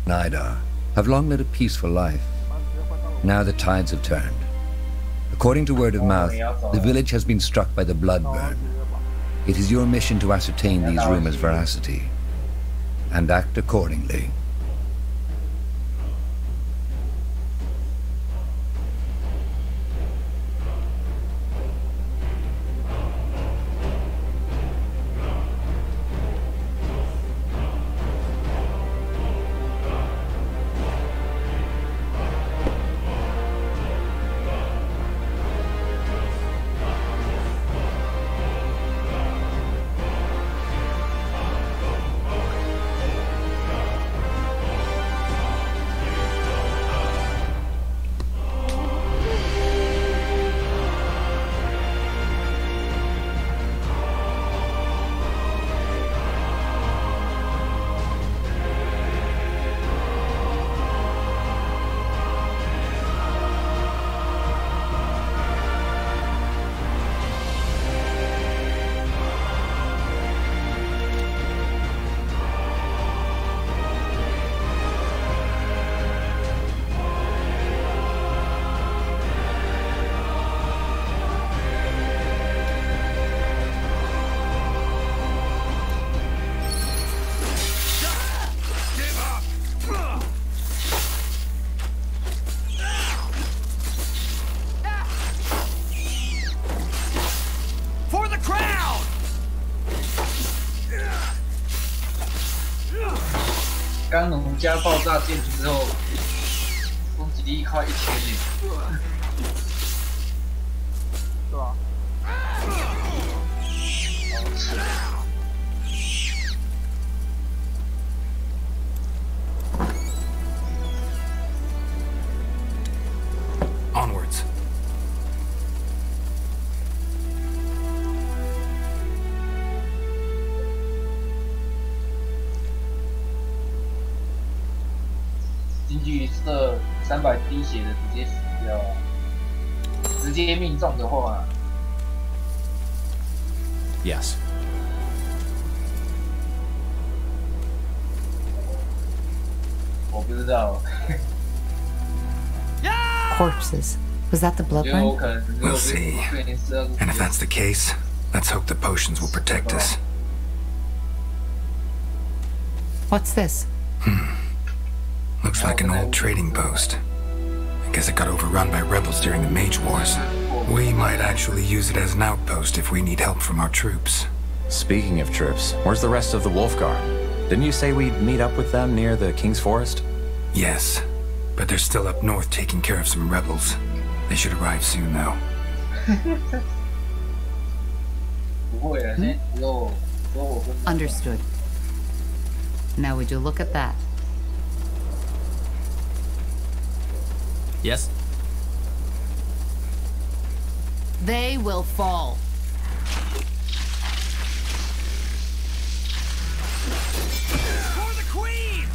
Nidar, have long led a peaceful life. Now the tides have turned. According to word of mouth, the village has been struck by the blood burn. It is your mission to ascertain these rumors' veracity and act accordingly.刚农家爆炸建筑之后，攻击力快1000呢。是吧？好吃。Onwards.进去射300滴血的直接死掉啊！直接命中的话 Yes. 我不知道。Corpses. Was that the blood run? We'll see. And if that's the case, let's hope the potions will protect us. What's this? Looks like an old trading post. I guess it got overrun by rebels during the Mage Wars. We might actually use it as an outpost if we need help from our troops. Speaking of troops, where's the rest of the Wolf Guard? Didn't you say we'd meet up with them near the King's Forest? Yes, but they're still up north taking care of some rebels. They should arrive soon, though. Understood. Now would you look at that? Yes? They will fall. For the Queen!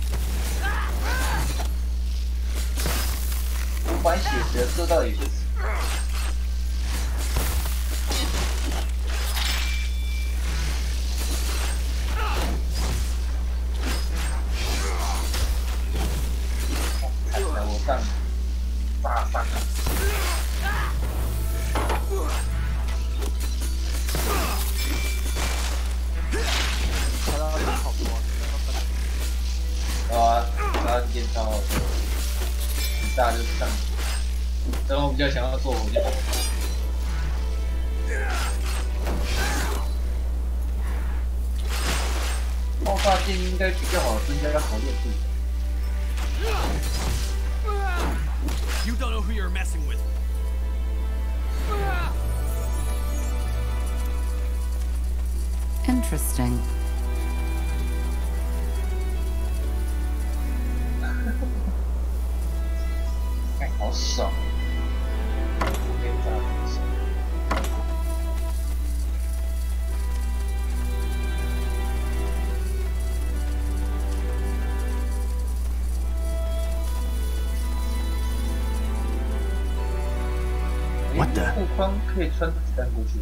500血的这到底是？我干炸伤了！啊，他电超好多，很大就是上。但我比较想要做火箭。爆炸剑应该比较好增加考验度。You don't know who you're messing with. Interesting. 看好爽。What the? 护框可以穿子弹过去，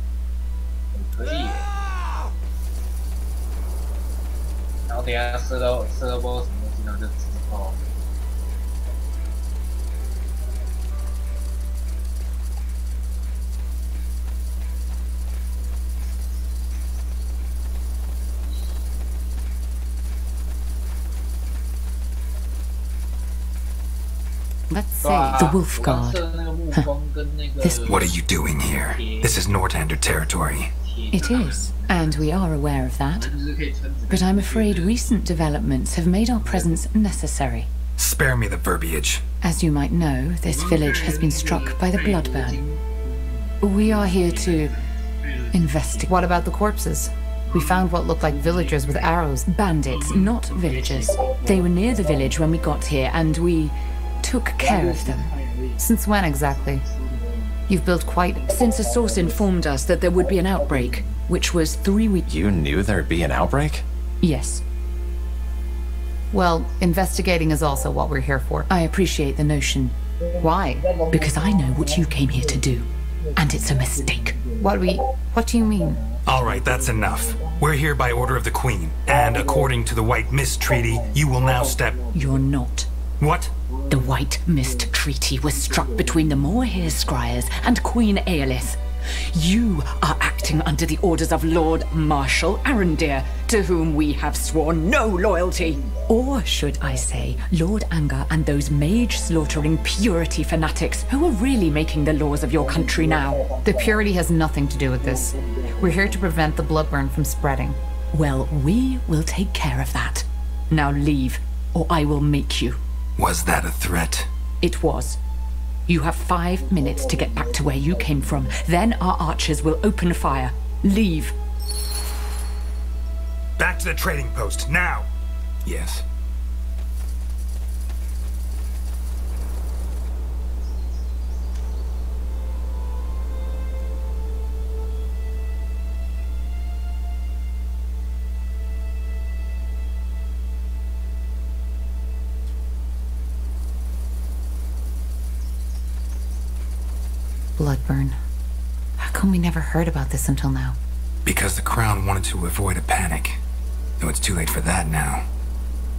可以。然后等一下射到不知道什么东西，然后就直爆。Let's say the Wolf Guard. This. What are you doing here? This is Northander territory. It is, and we are aware of that. But I'm afraid recent developments have made our presence necessary. Spare me the verbiage. As you might know, this village has been struck by the Bloodburn. We are here to investigate. What about the corpses? We found what looked like villagers with arrows. Bandits, not villagers. They were near the village when we got here, and we took care of them. Since when exactly? You've built quite... Since a source informed us that there would be an outbreak, which was 3 weeks... You knew there'd be an outbreak? Yes. Well, investigating is also what we're here for. I appreciate the notion. Why? Because I know what you came here to do. And it's a mistake. What do you mean? All right, that's enough. We're here by order of the Queen. And according to the White Mist Treaty, you will now step... You're not. What? The White Mist Treaty was struck between the Moorhere Scryers and Queen Aelith. You are acting under the orders of Lord Marshal Arendir, to whom we have sworn no loyalty. Or should I say, Lord Anger and those mage-slaughtering purity fanatics who are really making the laws of your country now. The purity has nothing to do with this. We're here to prevent the Bloodburn from spreading. Well, we will take care of that. Now leave, or I will make you. Was that a threat? It was. You have 5 minutes to get back to where you came from. Then our archers will open fire. Leave. Back to the trading post, now! Yes. Bloodburn. How come we never heard about this until now? Because the Crown wanted to avoid a panic. Though it's too late for that now.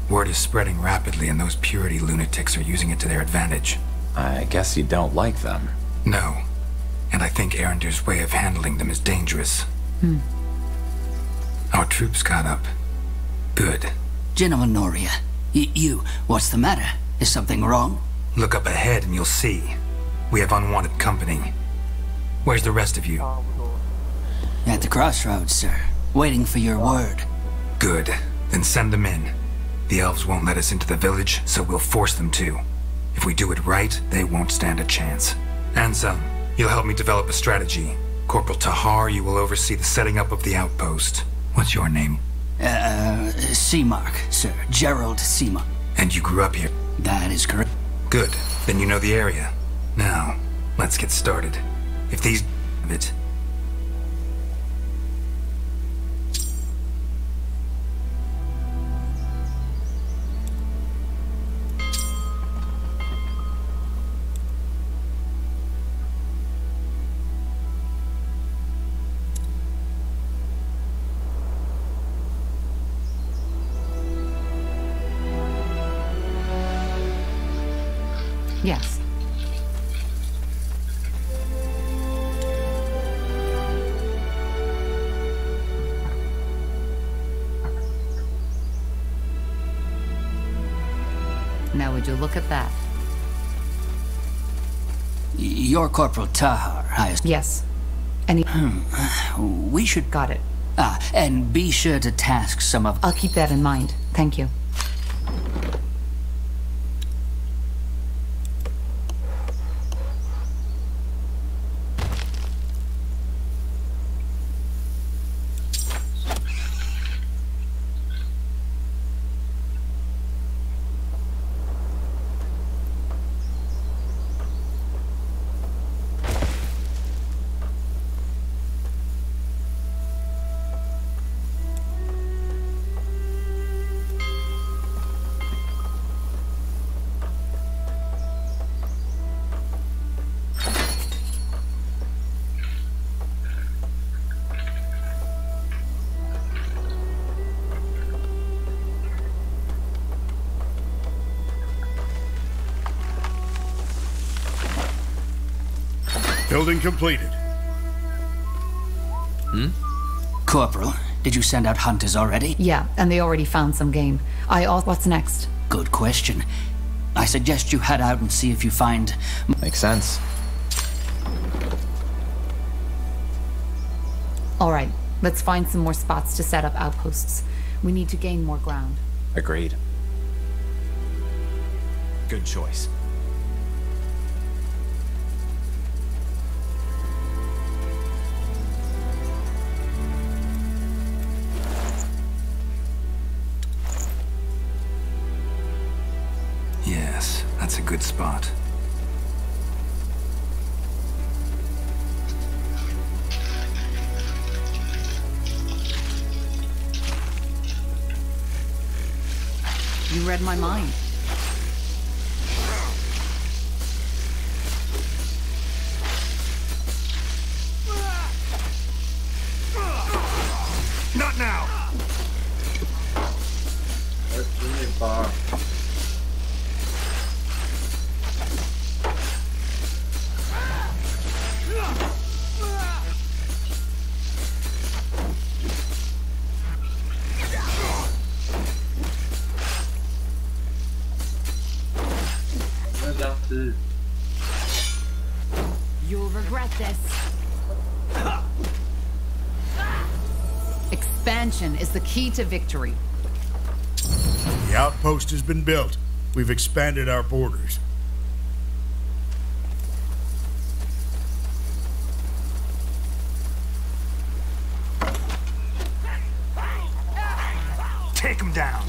Word is spreading rapidly and those purity lunatics are using it to their advantage. I guess you don't like them. No. And I think Arendir's way of handling them is dangerous. Our troops caught up. Good. Gentleman Noria, what's the matter? Is something wrong? Look up ahead and you'll see. We have unwanted company. Where's the rest of you? At the crossroads, sir. Waiting for your word. Good. Then send them in. The elves won't let us into the village, so we'll force them to. If we do it right, they won't stand a chance. Ansem, you'll help me develop a strategy. Corporal Tahar, you will oversee the setting up of the outpost. What's your name? Seamark, sir. Gerald Seamark. And you grew up here? That is correct. Good. Then you know the area. Now, let's get started. If these of it. Yes. Now would you look at that? You're Corporal Tahar, Yes. And we should... Got it. And be sure to task some of... I'll keep that in mind. Thank you. Building completed. Corporal, did you send out hunters already? Yeah, and they already found some game. What's next? Good question. I suggest you head out and see if you find... Makes sense. All right, let's find some more spots to set up outposts. We need to gain more ground. Agreed. Good choice. Yes, that's a good spot. You read my mind. Not now! Let's bring it back. You'll regret this. Expansion is the key to victory. The outpost has been built. We've expanded our borders. Take him down!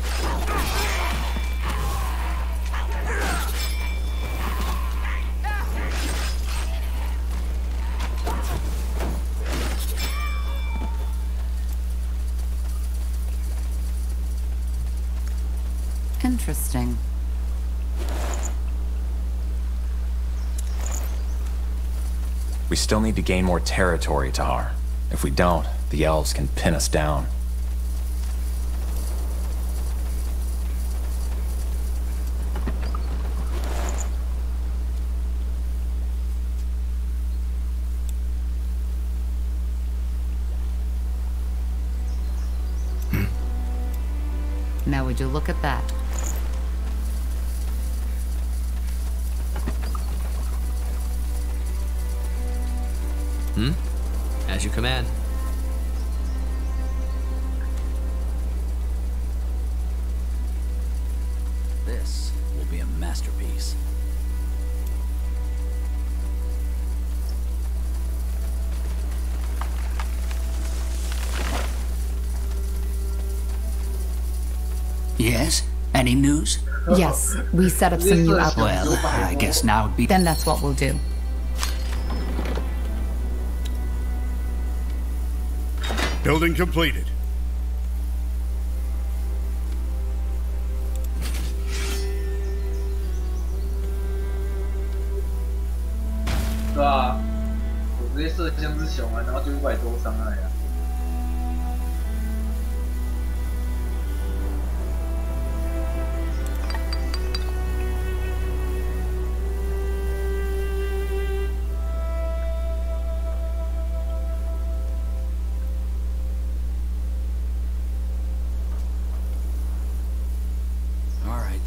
Interesting. We still need to gain more territory, Tahar. If we don't, the elves can pin us down. Now would you look at that? As you command. This will be a masterpiece. Yes? Any news? Yes, we set up some new outposts. Well, I guess now would be... Then that's what we'll do. Building completed.对啊，我直接射像只熊啊，然后就500多伤害啊。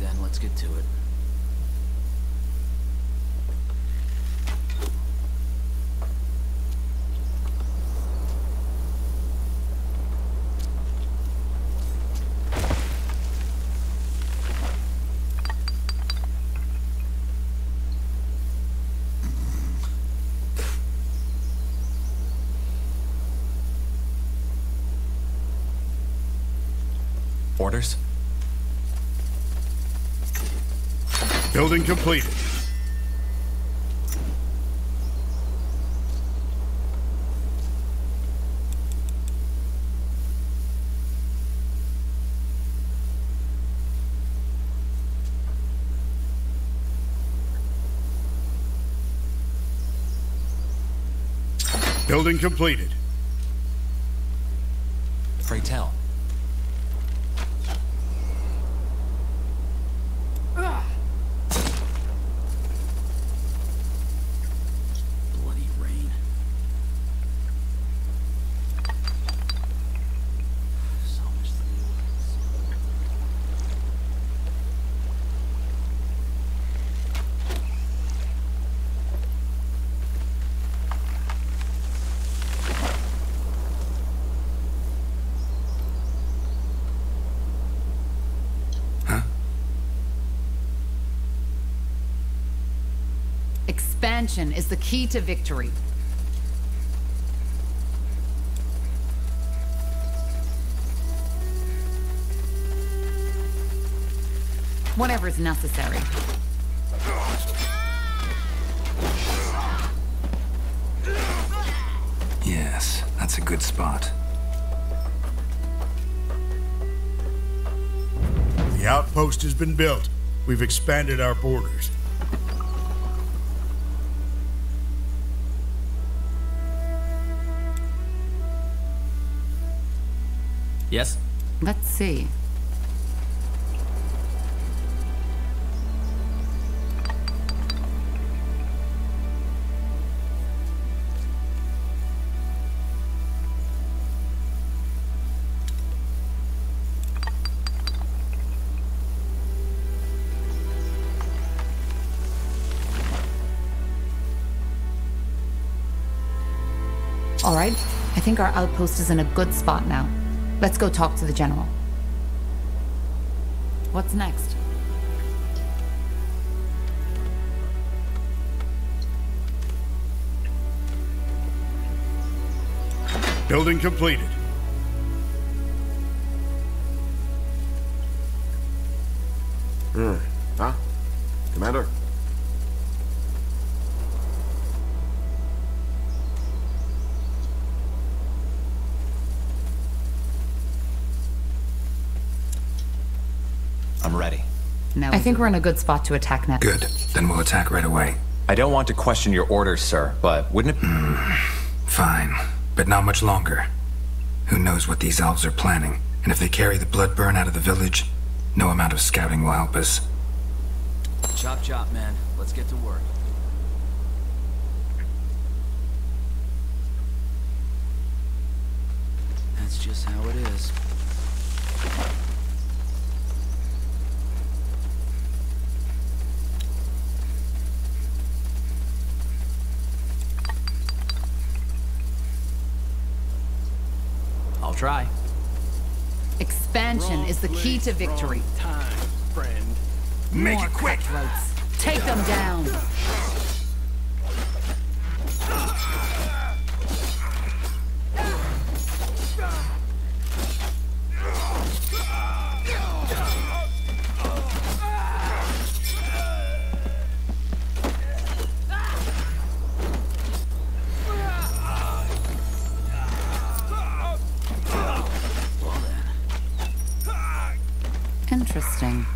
Then let's get to it. Orders? Building completed. Building completed. Pray tell. Bloody rain. Expansion is the key to victory. Whatever is necessary. Yes, that's a good spot. The outpost has been built. We've expanded our borders. Yes? Let's see. All right, I think our outpost is in a good spot now. Let's go talk to the general. What's next? Building completed. Huh? Commander? I'm ready. I think we're in a good spot to attack next. Good. Then we'll attack right away. I don't want to question your orders, sir, but wouldn't it... Fine. But not much longer. Who knows what these elves are planning? And if they carry the blood burn out of the village, no amount of scouting will help us. Chop chop, man. Let's get to work. That's just how it is. I'll try. Expansion is the key to victory. Time, friend. Make More it quick! cutthroats. Take them down. Interesting.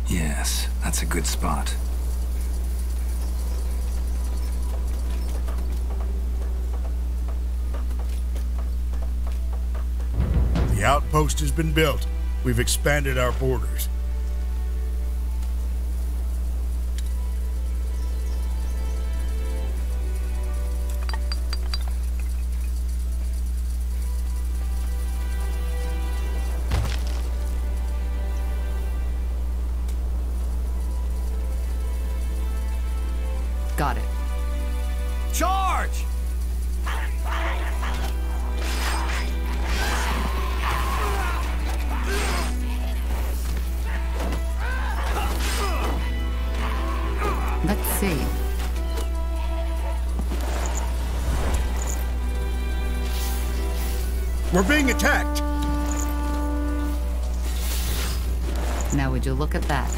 Yes, that's a good spot. The outpost has been built. We've expanded our borders. Got it. Charge! Let's see. We're being attacked! Now would you look at that?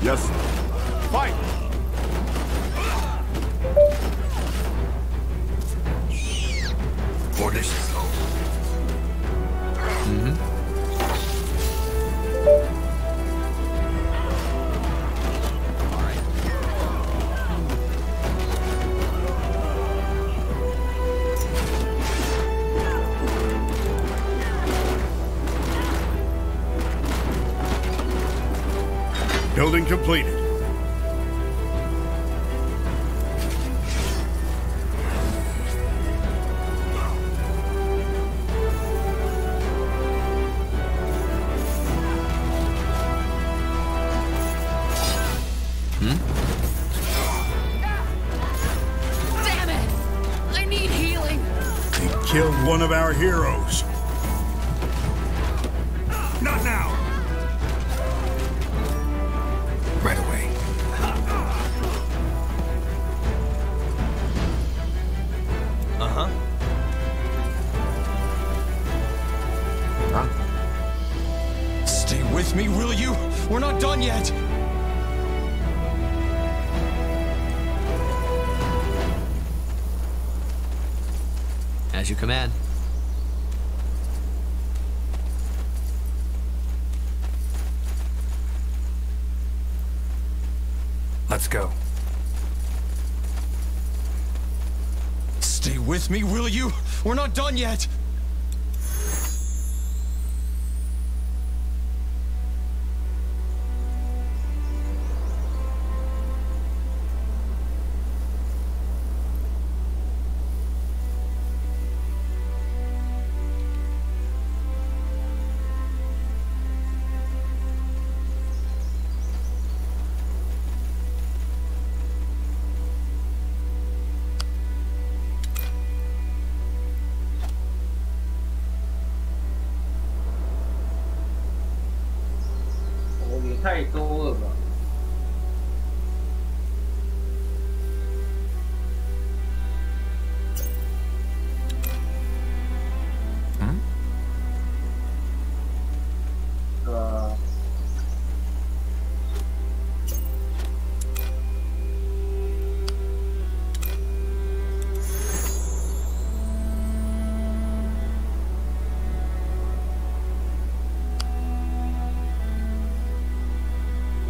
Yes. Fight! Orders. Building completed. killed one of our heroes. Not now! Right away. Uh-huh. Huh? Stay with me, will you? We're not done yet! As you command. Let's go. Stay with me, will you? We're not done yet!太多了吧？嗯？对吧？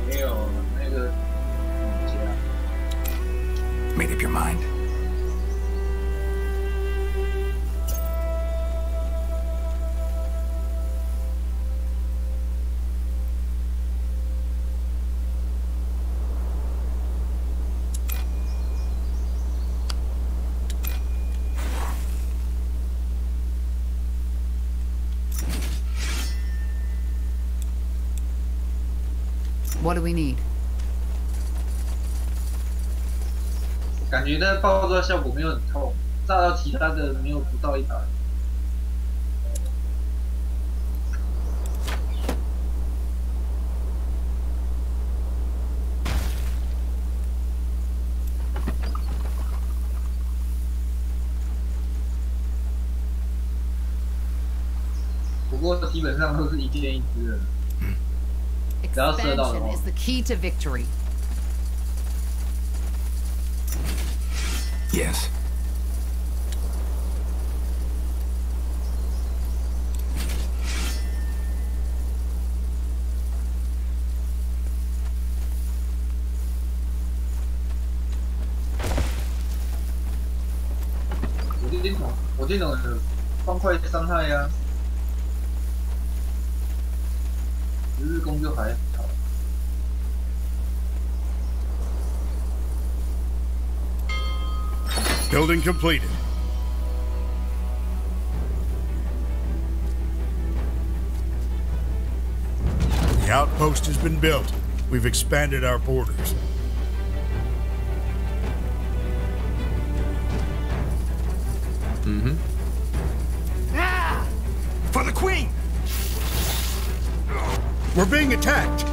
没有那个家。Made up your mind? What do we need? 感觉那爆炸效果没有很痛，炸到其他的没有不到100。不过基本上都是一件一只的。 Expansion is the key to victory. Yes. I 我这种方块伤害呀、日攻就还好。 Building completed. The outpost has been built. We've expanded our borders. Mm-hmm. Ah! For the Queen! We're being attacked.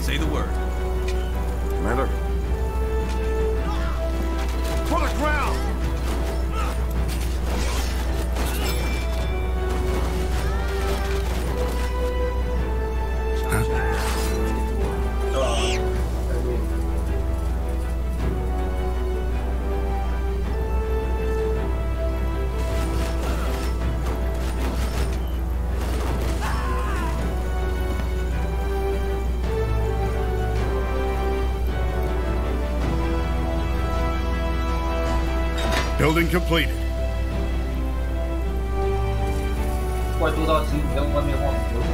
Say the word. Commander. For the ground! Building completed. 怪多到其实你在外面晃很多次。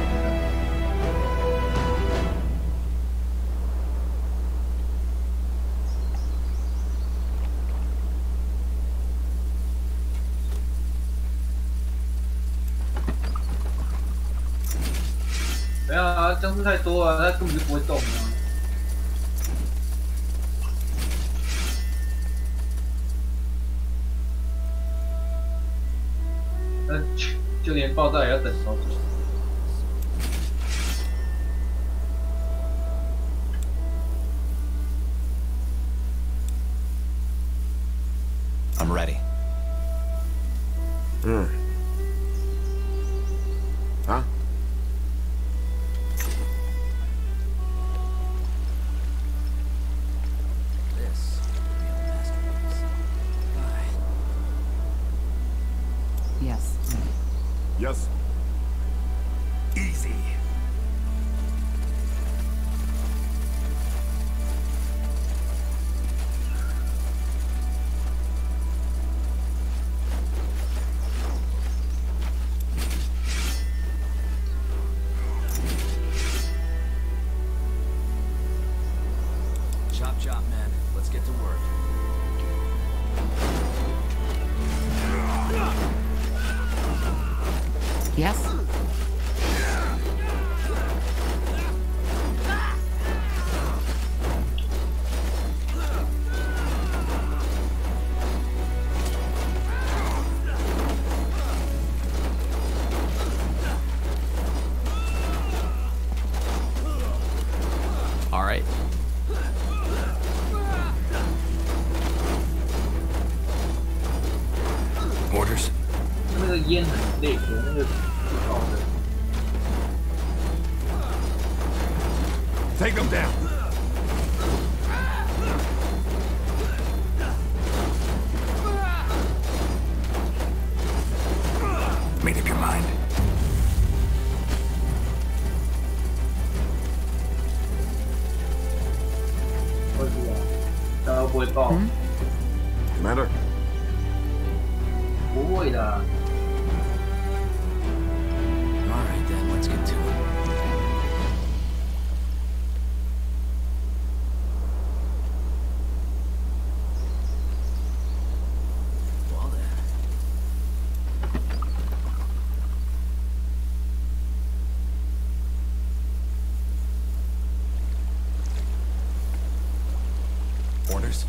没有啊，僵尸太多了，他根本就不会动啊。 Let's 就连爆炸也要等超久。I'm ready. Huh? This would be a masterpiece. Yes. Yes. Easy. Chop chop, man. Let's get to work. Yes? All right. Orders? 那个烟很累，有那个烤的。 Take them down. Made up your mind? 会不会？大家不会爆？ Commander. 不会的。 All right, then, let's get to it. Well then. Orders?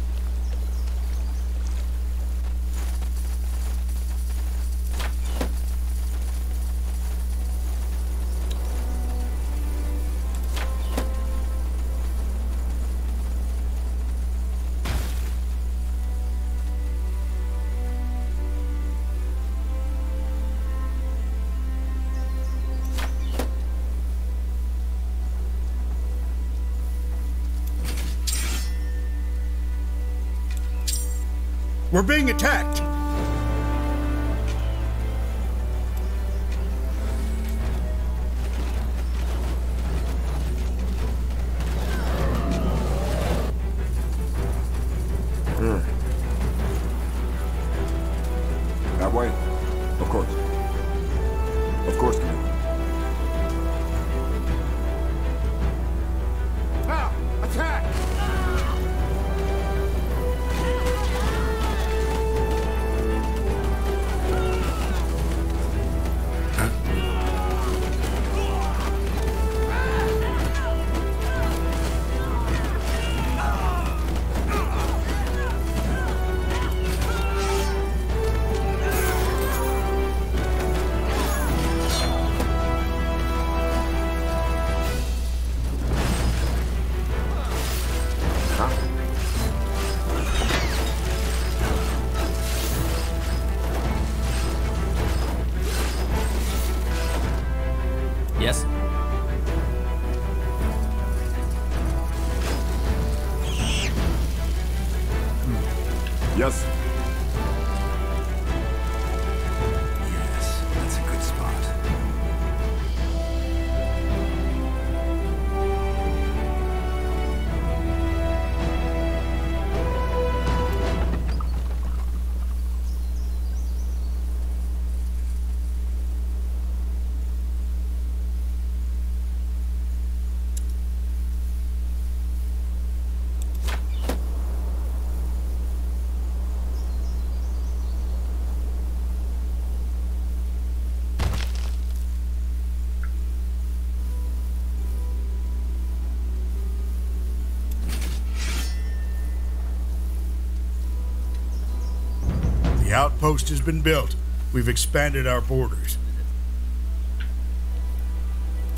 We're being attacked. That way? Of course. Of course, Commander. Now, attack! Yes? Yes. Yes, that's a good spot. The outpost has been built. We've expanded our borders.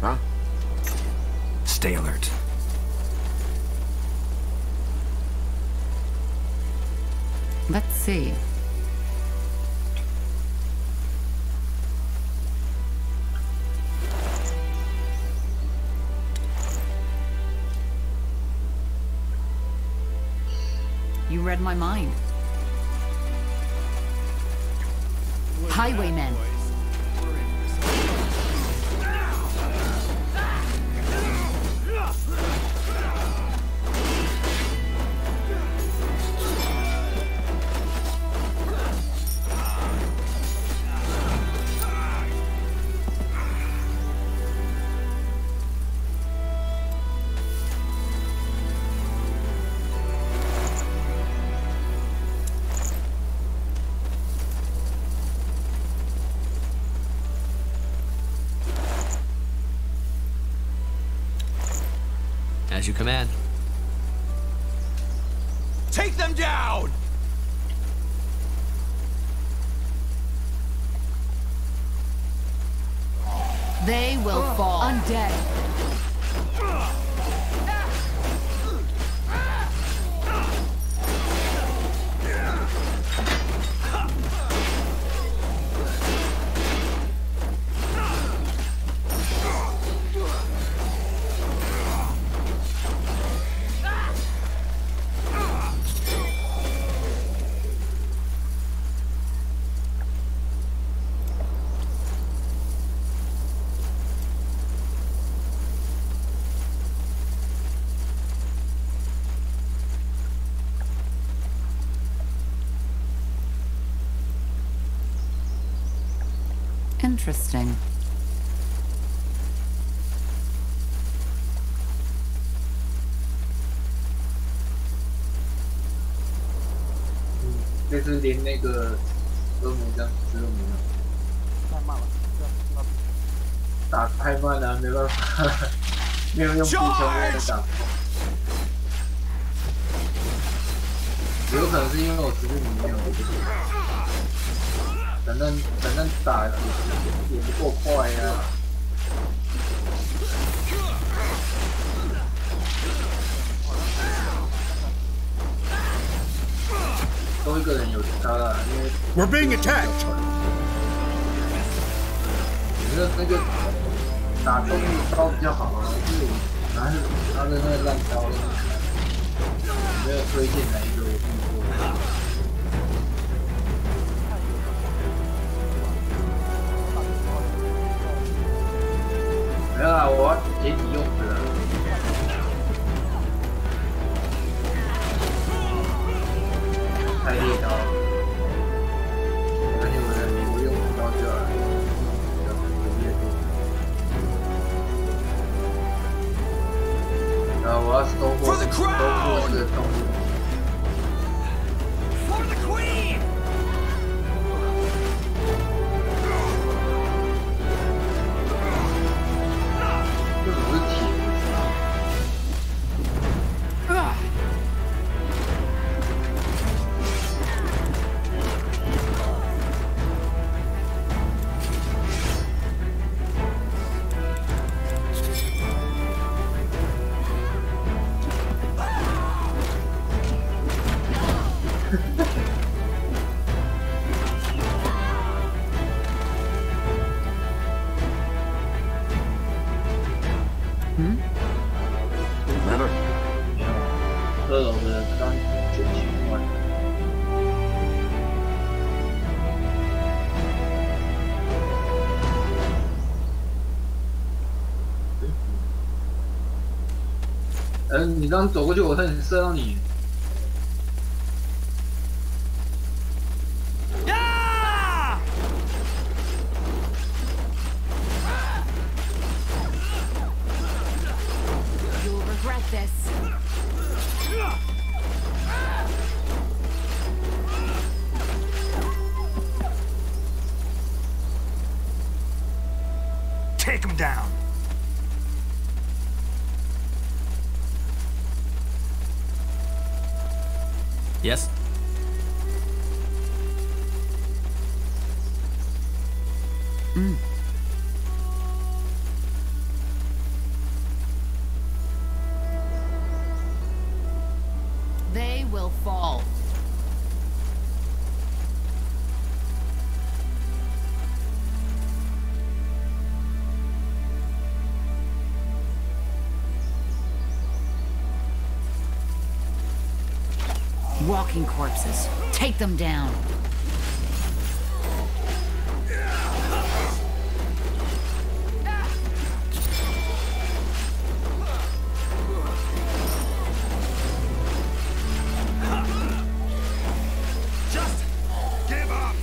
Huh? Stay alert. Let's see. You read my mind. Highwaymen. As you command. Take them down! They will fall undead. Interesting.这是连那个恶魔这样子都没有。太慢了，打太慢了，没办法，没有用步枪来打。有可能是因为我实力没有。反正打也不够快呀、多一个人有差啦，因为 We're being attacked. 我觉得那个打动力刀比较好啊，就是拿着那个烂刀，没有推荐哪一个我听过。没有啦，我要解体用的。太猎刀，而且我用刀就好了，然后我要收获这个动物。For the Queen! 这不是铁Commander? 2楼的刚9000万。你刚走过去，我差点射到你。You'll regret this. Take him down. Yes? Walking corpses. Take them down. Just give up!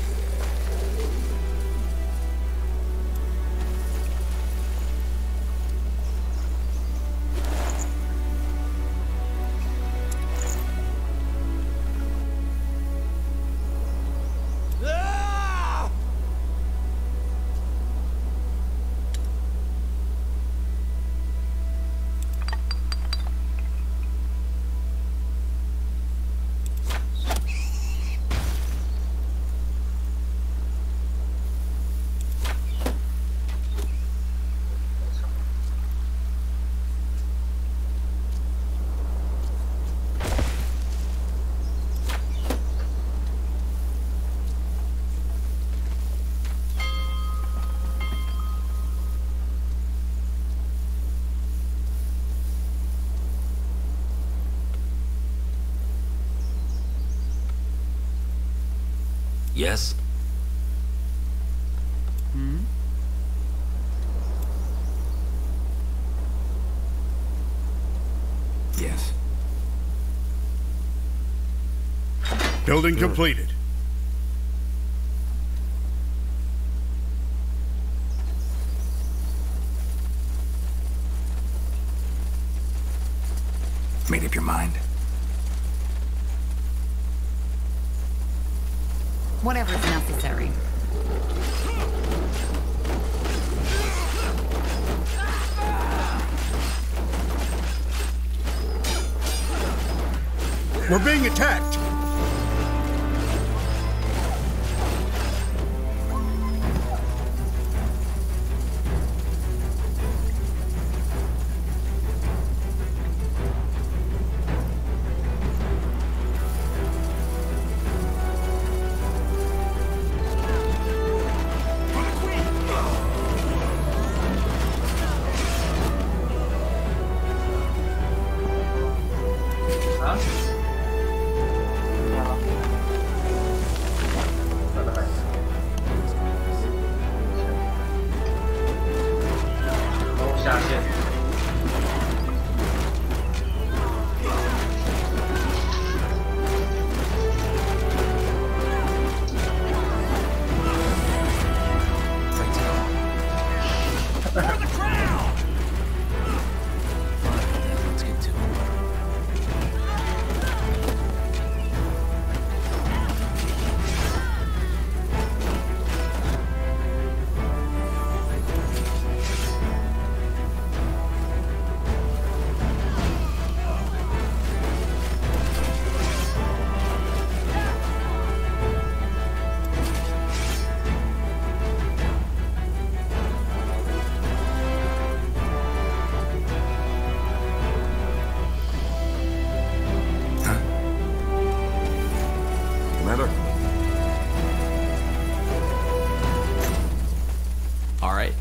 Yes? Yes. Building completed. Made up your mind? Whatever's necessary. We're being attacked. All right.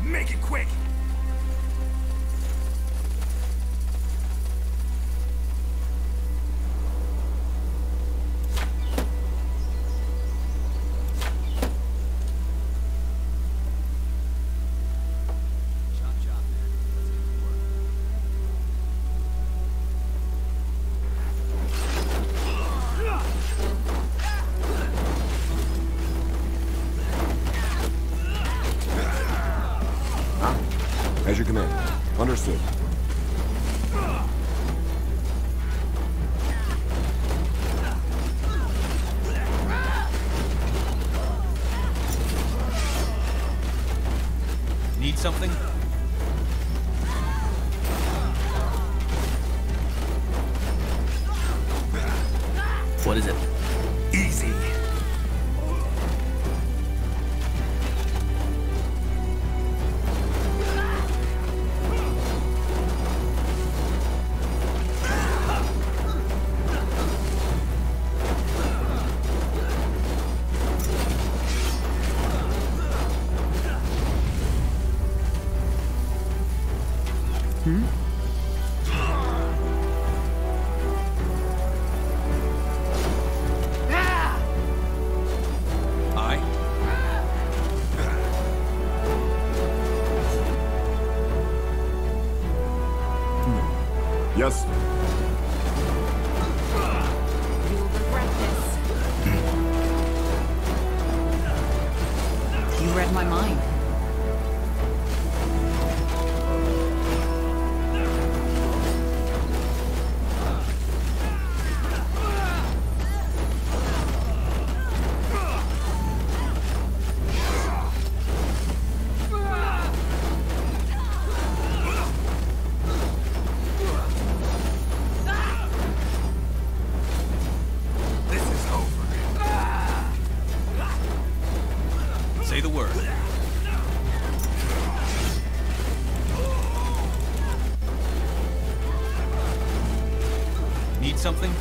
Make it quick! As your command. Understood. Need something? What is it? Easy. Yes. You'll regret this. You read my mind. Say the word. Need something?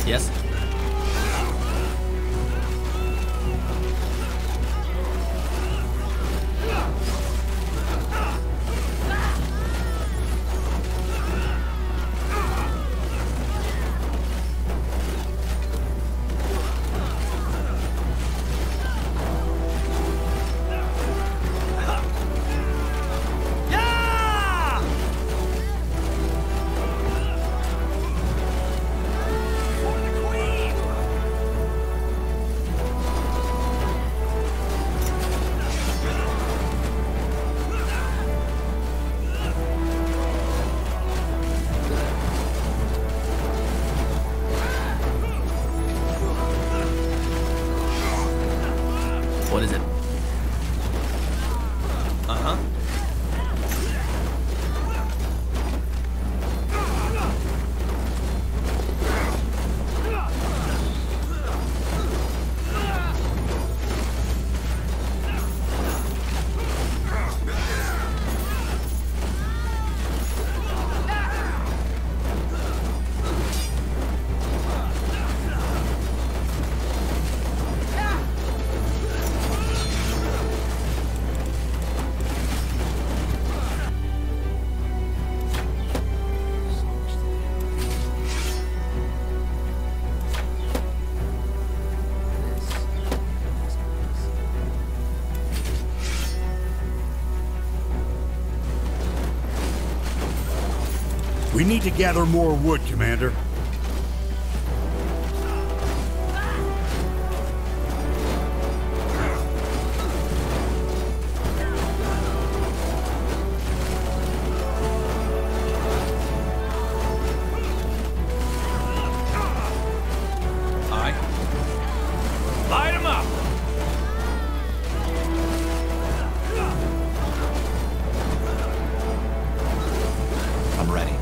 Yes? What is it? Uh-huh. We need to gather more wood, Commander. Aye. Light him up! I'm ready.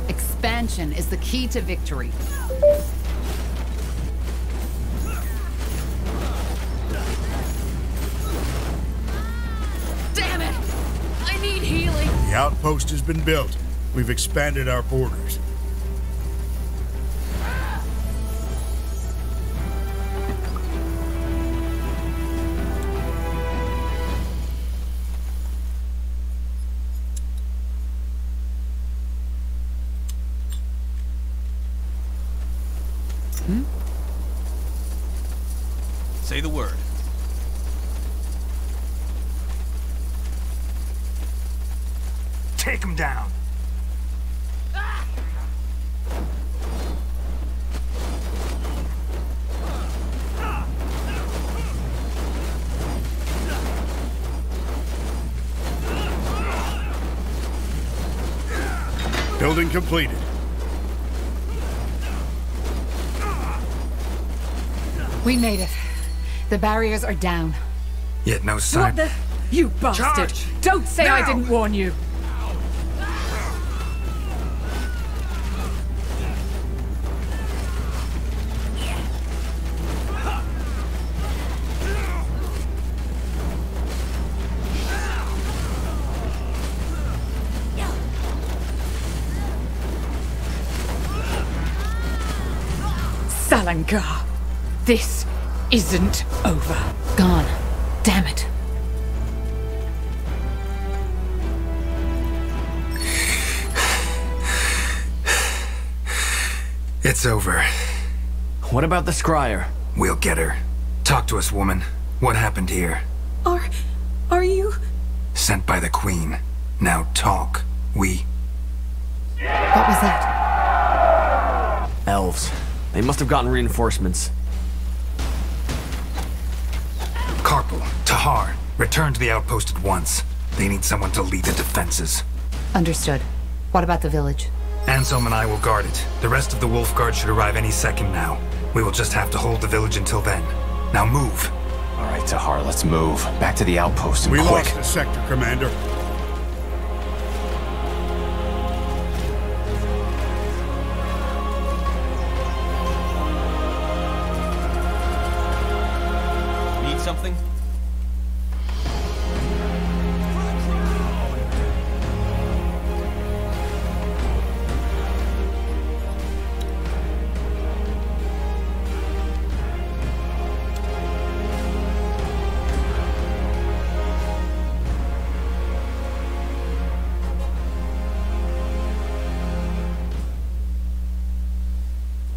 Expansion is the key to victory. Damn it! I need healing! The outpost has been built. We've expanded our borders. Say the word. Take him down! Building completed. We made it. The barriers are down. Yet no sign. What the? You bastard! Charge! Don't say I Now! didn't warn you! Salangar, this isn't over. Gone. Damn it. It's over. What about the scryer? We'll get her. Talk to us, woman. What happened here? Are you? Sent by the Queen. Now talk. What was that? Elves. They must have gotten reinforcements. Corporal, Tahar, return to the outpost at once. They need someone to lead the defenses. Understood. What about the village? Anselm and I will guard it. The rest of the Wolf Guard should arrive any second now. We will just have to hold the village until then. Now move. All right, Tahar, let's move. Back to the outpost and We quick. lost the sector, Commander. Need something?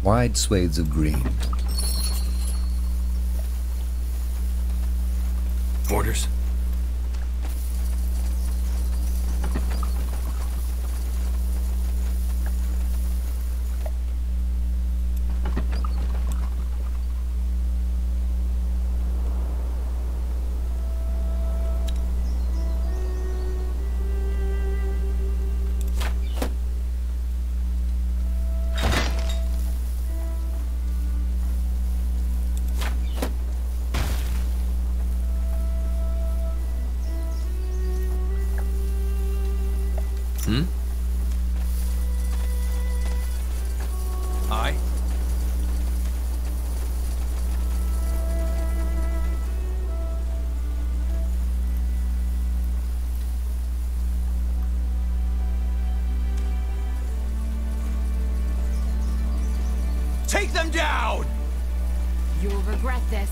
Wide swathes of green. Orders? Aye. Take them down! You'll regret this.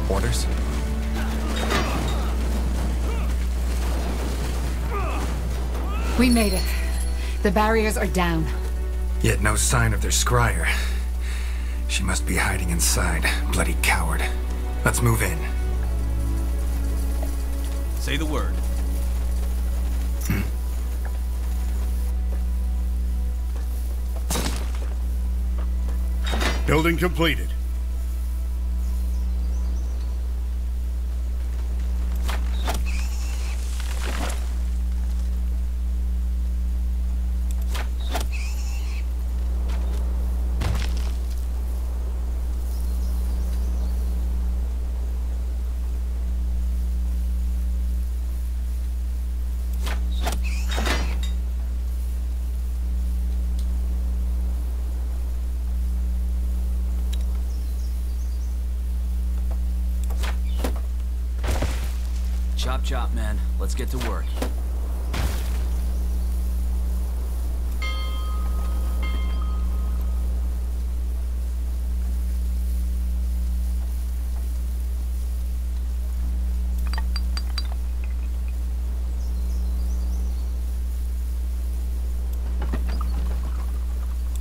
Orders? We made it. The barriers are down. Yet no sign of their scryer. She must be hiding inside. Bloody coward. Let's move in. Say the word. Building completed. Chop chop, man. Let's get to work.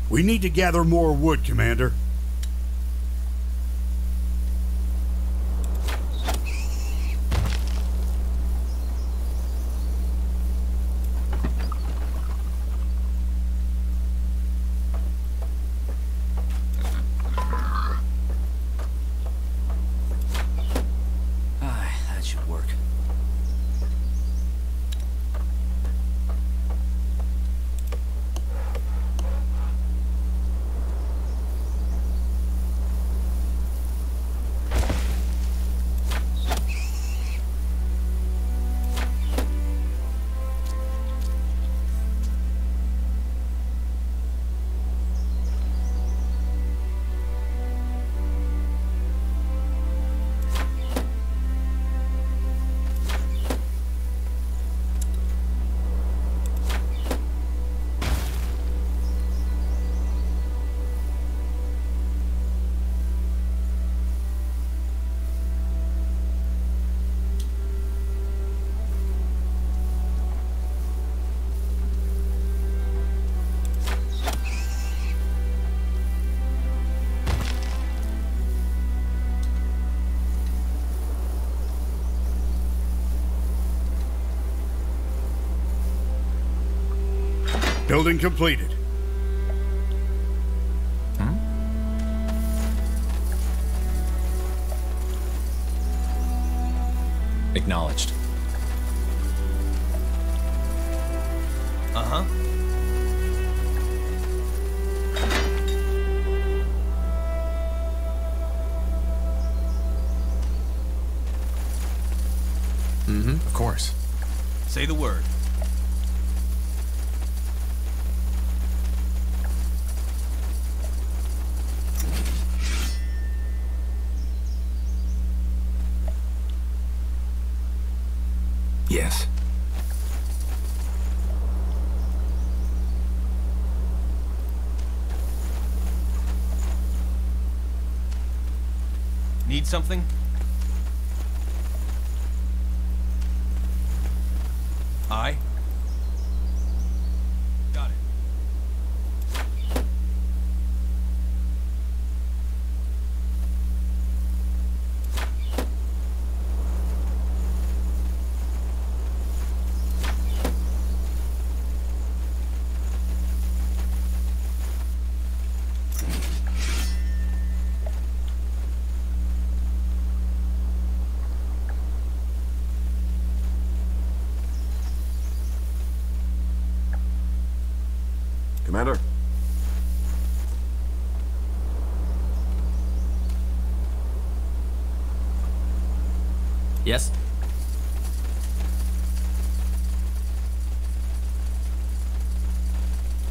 We need to gather more wood, Commander. That should Building completed. Acknowledged. Uh-huh. Of course. Say the word. Yes. Need something? Aye. Got it. Commander? Yes?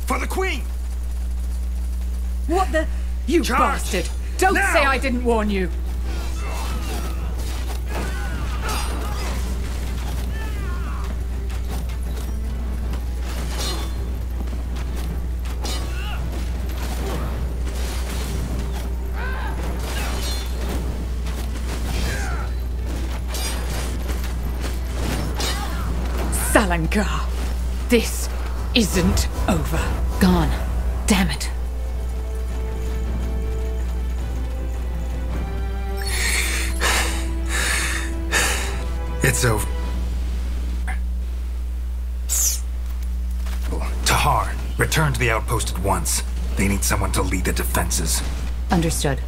For the Queen! What the? You Charge! bastard! Don't Now! say I didn't warn you! Salangar, this isn't over. Gone. Damn it. It's over. Tahar, return to the outpost at once. They need someone to lead the defenses. Understood.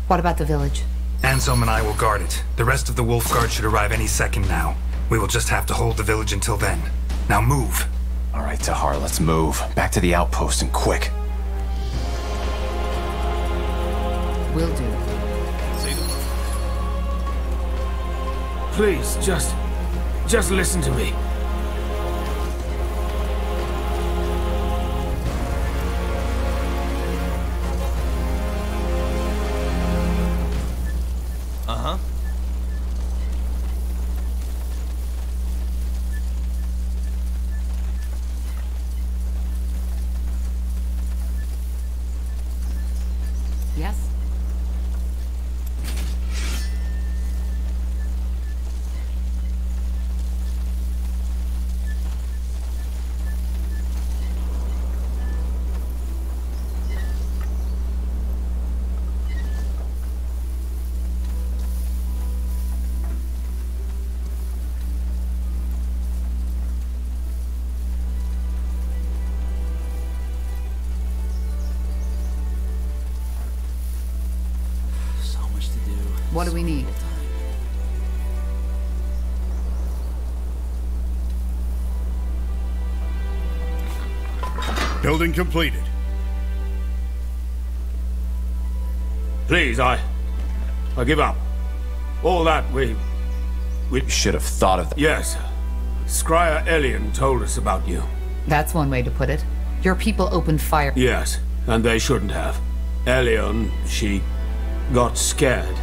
What about the village? Anselm and I will guard it. The rest of the Wolf Guard should arrive any second now. We will just have to hold the village until then. Now move. All right, Tahar, let's move. Back to the outpost and quick. Will do. Please, just listen to me. Uh-huh. Yes? What do we need? Building completed. Please, I give up. All that we should have thought of that. Yes. Scryer Elian told us about you. That's one way to put it. Your people opened fire. Yes, and they shouldn't have. Elian, she got scared.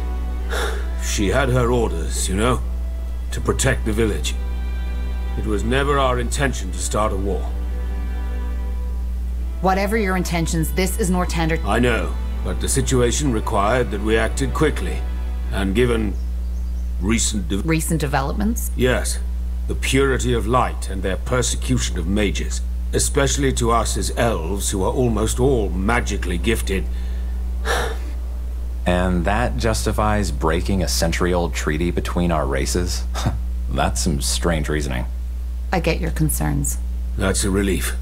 She had her orders, you know, to protect the village. It was never our intention to start a war. Whatever your intentions, this is Nortander. I know, but the situation required that we acted quickly. And given recent developments? Yes. The purity of light and their persecution of mages. Especially to us as elves who are almost all magically gifted. And that justifies breaking a century-old treaty between our races? That's some strange reasoning. I get your concerns. That's a relief.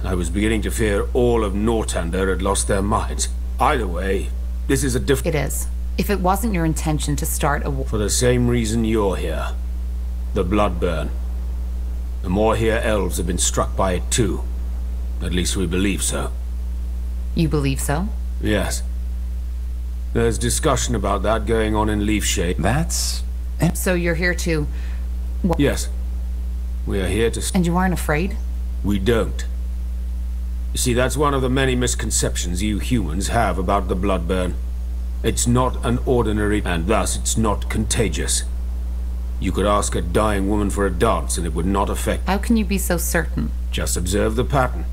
I was beginning to fear all of Northander had lost their minds. Either way, this is a different... It is. If it wasn't your intention to start a war... For the same reason you're here. The Bloodburn. The Moorhere elves have been struck by it too. At least we believe so. You believe so? Yes. There's discussion about that going on in Leafshade. That's... So you're here to... Yes. We are here to... And you aren't afraid? We don't. You see, that's one of the many misconceptions you humans have about the Bloodburn. It's not an ordinary, and thus it's not contagious. You could ask a dying woman for a dance and it would not affect... How can you be so certain? Just observe the pattern.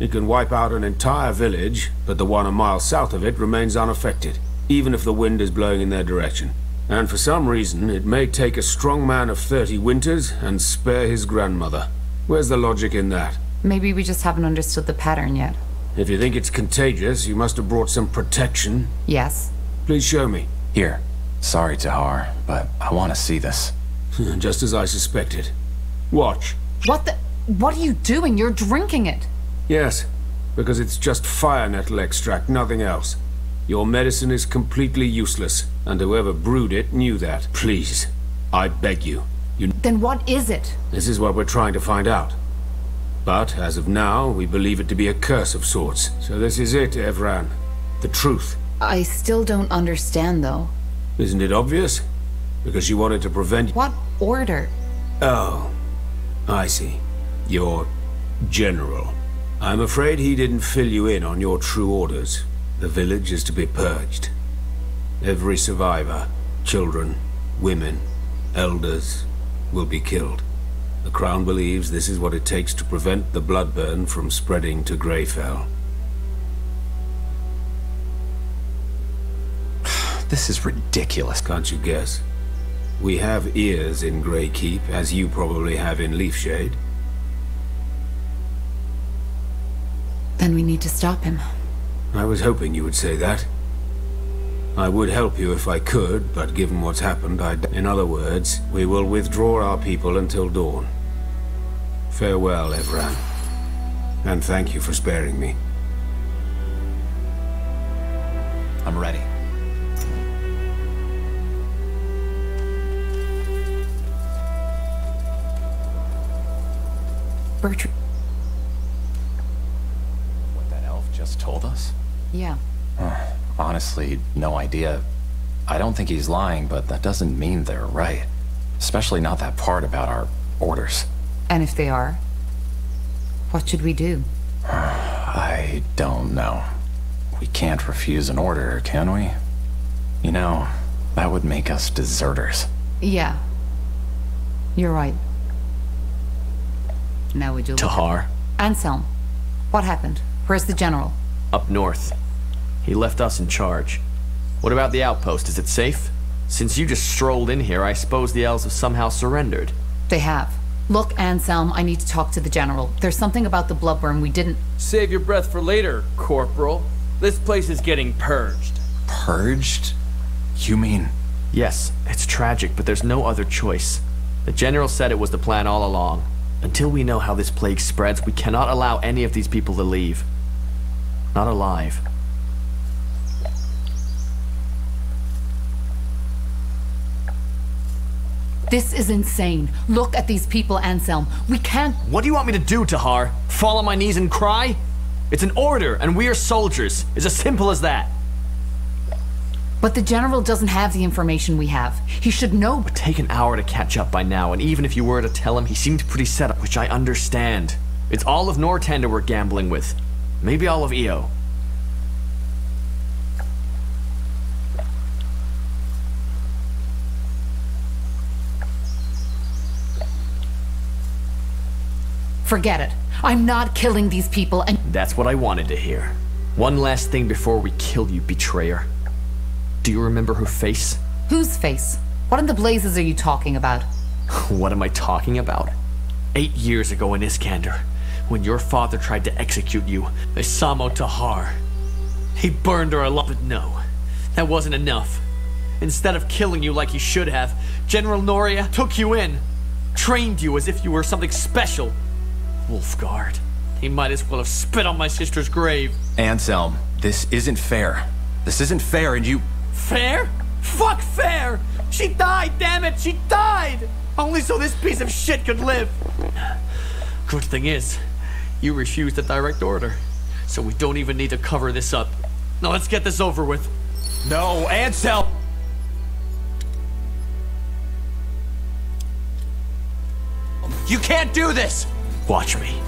It can wipe out an entire village, but the one a mile south of it remains unaffected, even if the wind is blowing in their direction. And for some reason, it may take a strong man of 30 winters and spare his grandmother. Where's the logic in that? Maybe we just haven't understood the pattern yet. If you think it's contagious, you must have brought some protection. Yes. Please show me. Here. Sorry, Tahar, but I want to see this. Just as I suspected. Watch. What the... What are you doing? You're drinking it. Yes, because it's just fire nettle extract, nothing else. Your medicine is completely useless, and whoever brewed it knew that. Please, I beg you. Then what is it? This is what we're trying to find out. But, as of now, we believe it to be a curse of sorts. So this is it, Evran. The truth. I still don't understand, though. Isn't it obvious? Because you wanted to prevent... What order? Oh, I see. Your general. I'm afraid he didn't fill you in on your true orders. The village is to be purged. Every survivor, children, women, elders, will be killed. The Crown believes this is what it takes to prevent the Bloodburn from spreading to Greyfell. This is ridiculous. Can't you guess? We have ears in Greykeep, as you probably have in Leafshade. Then we need to stop him. I was hoping you would say that. I would help you if I could, but given what's happened, In other words, we will withdraw our people until dawn. Farewell, Evran. And thank you for sparing me. I'm ready. Bertram. What that elf just told us? Yeah. Honestly, no idea. I don't think he's lying, but that doesn't mean they're right. Especially not that part about our orders. And if they are, what should we do? I don't know. We can't refuse an order, can we? You know, that would make us deserters. Yeah. You're right. Now would you... Tahar. Anselm. What happened? Where's the general? Up north. He left us in charge. What about the outpost? Is it safe? Since you just strolled in here, I suppose the elves have somehow surrendered. They have. Look, Anselm, I need to talk to the general. There's something about the Bloodburn we didn't... Save your breath for later, Corporal. This place is getting purged. Purged? You mean... Yes, it's tragic, but there's no other choice. The general said it was the plan all along. Until we know how this plague spreads, we cannot allow any of these people to leave. Not alive. This is insane. Look at these people, Anselm. We can't... What do you want me to do, Tahar? Fall on my knees and cry? It's an order, and we are soldiers. It's as simple as that. But the general doesn't have the information we have. He should know... It would take an hour to catch up by now, and even if you were to tell him, he seemed pretty set up, which I understand. It's all of Northander we're gambling with. Maybe all of EO. Forget it. I'm not killing these people and... That's what I wanted to hear. One last thing before we kill you, betrayer. Do you remember her face? Whose face? What in the blazes are you talking about? What am I talking about? 8 years ago in Iskander, when your father tried to execute you, Isamo Tahar. He burned her alive, but no, that wasn't enough. Instead of killing you like he should have, General Noria took you in, trained you as if you were something special. Wolfguard. He might as well have spit on my sister's grave. Anselm, this isn't fair. This isn't fair, and you... Fair? Fuck fair! She died, damn it! She died! Only so this piece of shit could live. Good thing is, you refused the direct order, so we don't even need to cover this up. Now let's get this over with. No, Anselm! You can't do this! Watch me.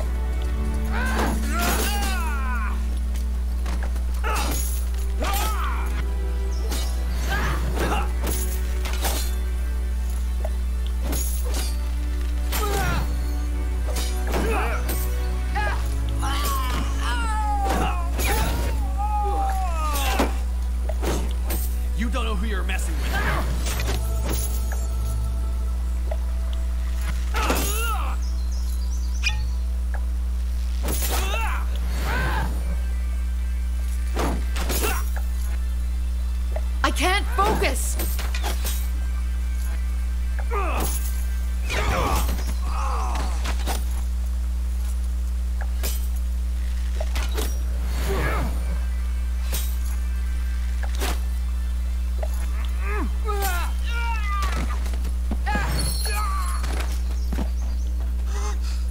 You don't know who you're messing with. I can't focus!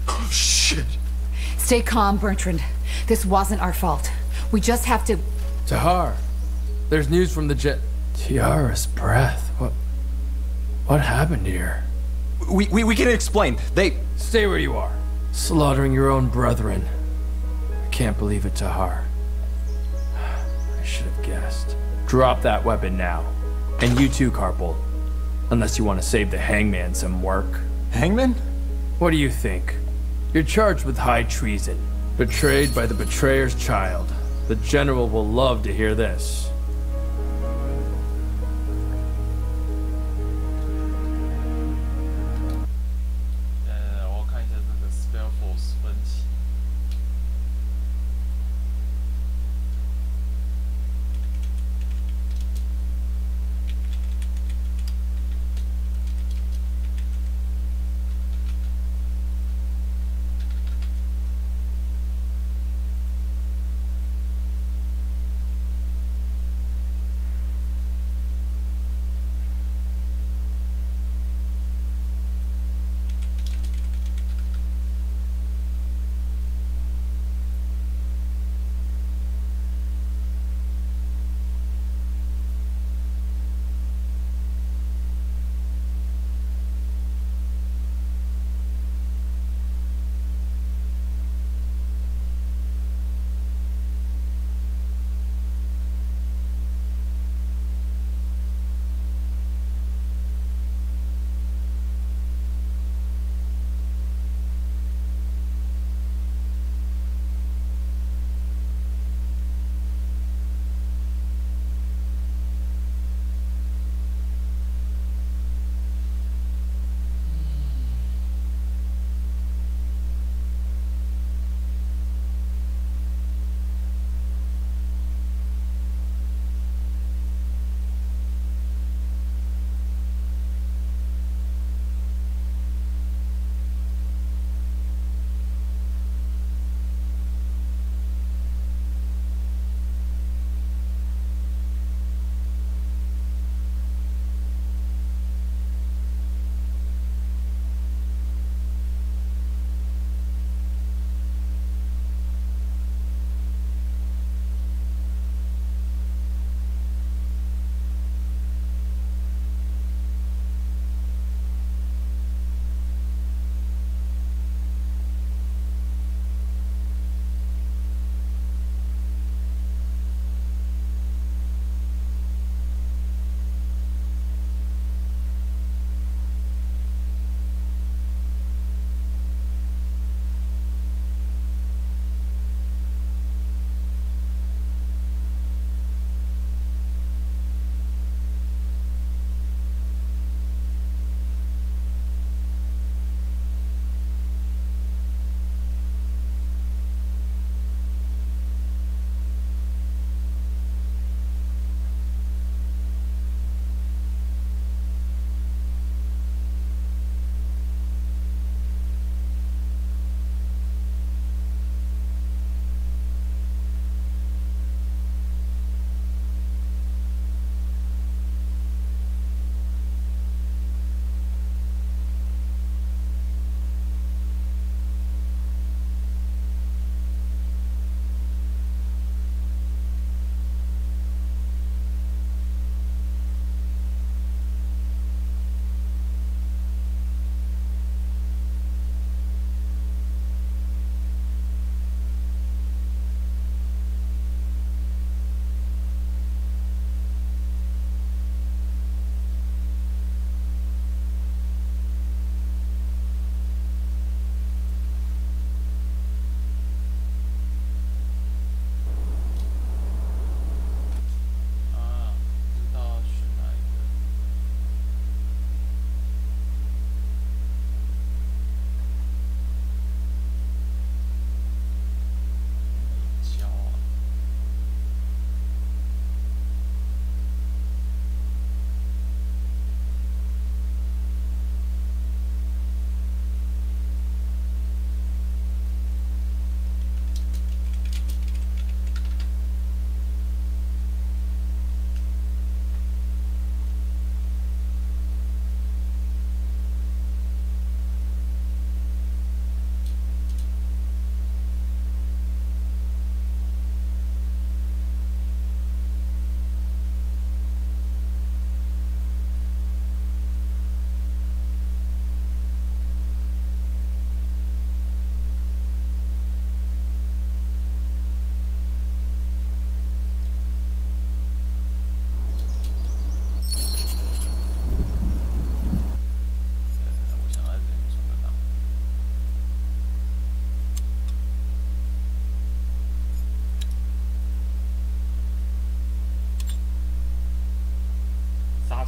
Oh, shit. Stay calm, Bertrand. This wasn't our fault. We just have to... Tahar, there's news from the jet... Tiara's breath. What happened here? We can explain. They... Stay where you are. Slaughtering your own brethren. I can't believe it, Tahar. I should have guessed. Drop that weapon now. And you too, Carpal. Unless you want to save the hangman some work. Hangman? What do you think? You're charged with high treason. Betrayed by the betrayer's child. The general will love to hear this.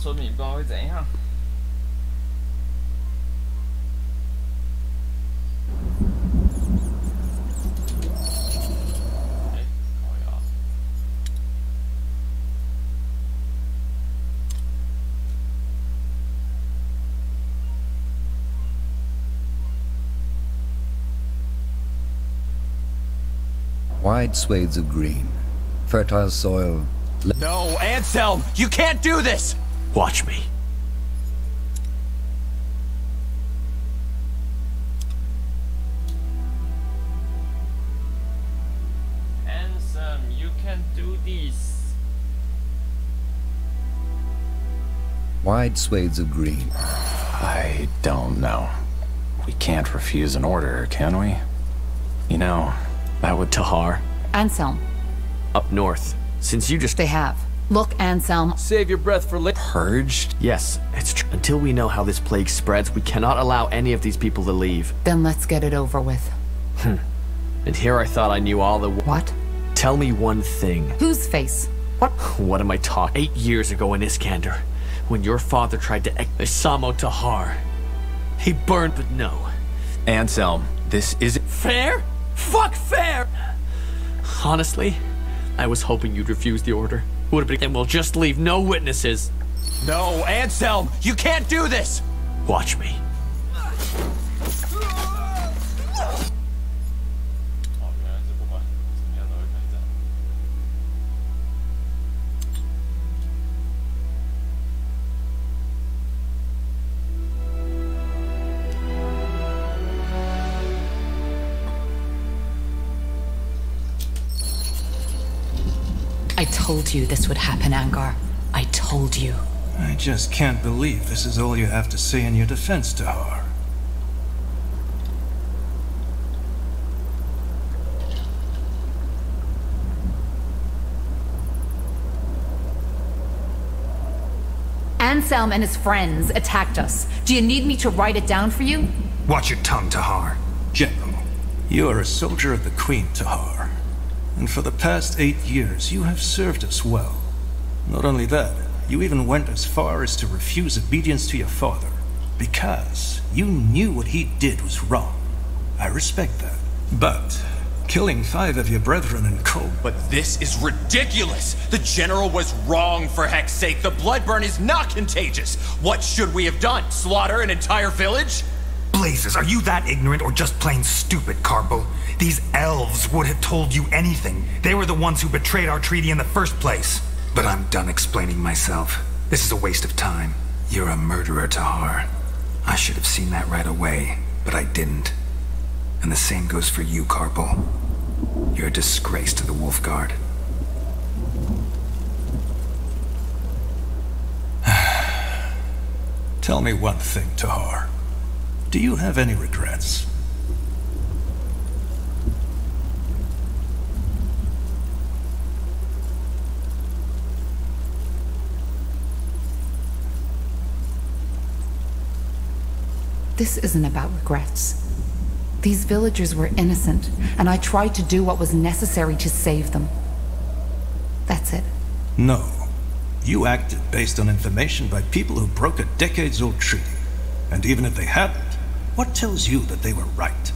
村民，不知道会怎样。Wide swathes of green, fertile soil. No, Anselm! You can't do this! Watch me. Anselm, you can't do this. Wide swathes of green. I don't know. We can't refuse an order, can we? You know, that would... Tahar. Anselm. Up north. Since you just... They have. Look, Anselm. Save your breath for later. Purged? Yes, it's true. Until we know how this plague spreads, we cannot allow any of these people to leave. Then let's get it over with. And here I thought I knew all the... What? Tell me one thing. Whose face? What? What am I talking? 8 years ago in Iskander, when your father tried to Samo Tahar. He burned, but no. Anselm, this isn't... Fair? Fuck fair! Honestly, I was hoping you'd refuse the order. Would have been, and we'll just leave no witnesses. No, Anselm! You can't do this! Watch me. I told you this would happen, Angar. I told you. I just can't believe this is all you have to say in your defense, Tahar. Anselm and his friends attacked us. Do you need me to write it down for you? Watch your tongue, Tahar. General, you are a soldier of the Queen, Tahar. And for the past 8 years, you have served us well. Not only that, you even went as far as to refuse obedience to your father, because you knew what he did was wrong. I respect that. But killing 5 of your brethren in cold... But this is ridiculous! The General was wrong, for heck's sake. The blood burn is not contagious. What should we have done? Slaughter an entire village? Blazes, are you that ignorant or just plain stupid, Carbo? These elves would have told you anything. They were the ones who betrayed our treaty in the first place. But I'm done explaining myself. This is a waste of time. You're a murderer, Tahar. I should have seen that right away, but I didn't. And the same goes for you, Carbo. You're a disgrace to the Wolfguard. Tell me one thing, Tahar. Do you have any regrets? This isn't about regrets. These villagers were innocent, and I tried to do what was necessary to save them. That's it. No. You acted based on information by people who broke a decades-old treaty. And even if they hadn't, what tells you that they were right?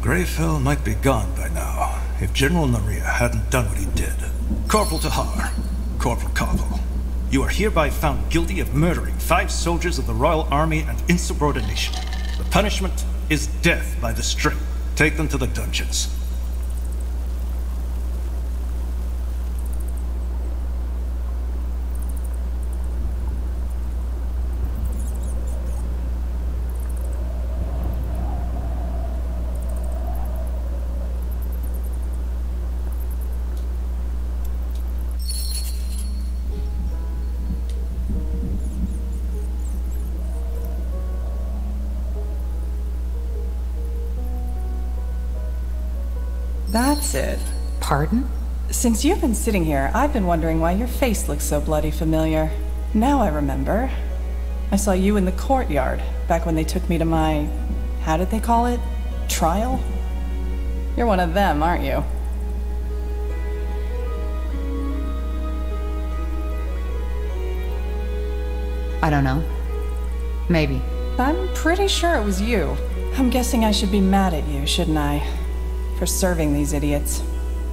Greyfell might be gone by now, if General Noria hadn't done what he did. Corporal Tahar, Corporal Cobble, you are hereby found guilty of murdering 5 soldiers of the Royal Army and insubordination. The punishment is death by the string. Take them to the dungeons. That's it. Pardon? Since you've been sitting here, I've been wondering why your face looks so bloody familiar. Now I remember. I saw you in the courtyard, back when they took me to my... how did they call it? Trial? You're one of them, aren't you? I don't know. Maybe. I'm pretty sure it was you. I'm guessing I should be mad at you, shouldn't I? For serving these idiots.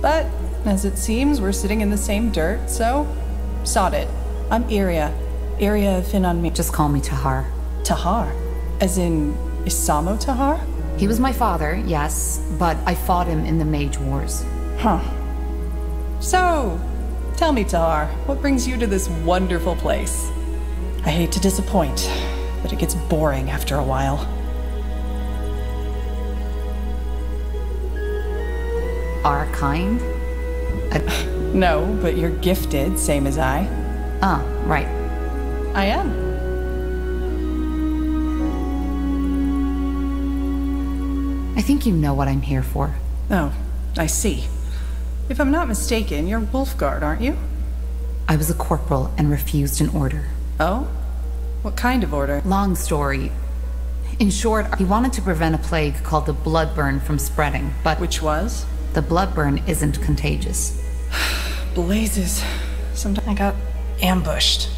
But, as it seems, we're sitting in the same dirt, so... sod it. I'm Iria. Iria Finonmi. Just call me Tahar. Tahar? As in, Isamo Tahar? He was my father, yes, but I fought him in the Mage Wars. Huh. So, tell me, Tahar, what brings you to this wonderful place? I hate to disappoint, but it gets boring after a while. Our kind? No, but you're gifted, same as I. Ah, right. I am. I think you know what I'm here for. Oh, I see. If I'm not mistaken, you're Wolfguard, aren't you? I was a corporal and refused an order. Oh? What kind of order? Long story. In short, he wanted to prevent a plague called the bloodburn from spreading, but... Which was? The bloodburn isn't contagious. Blazes. Sometimes I got ambushed.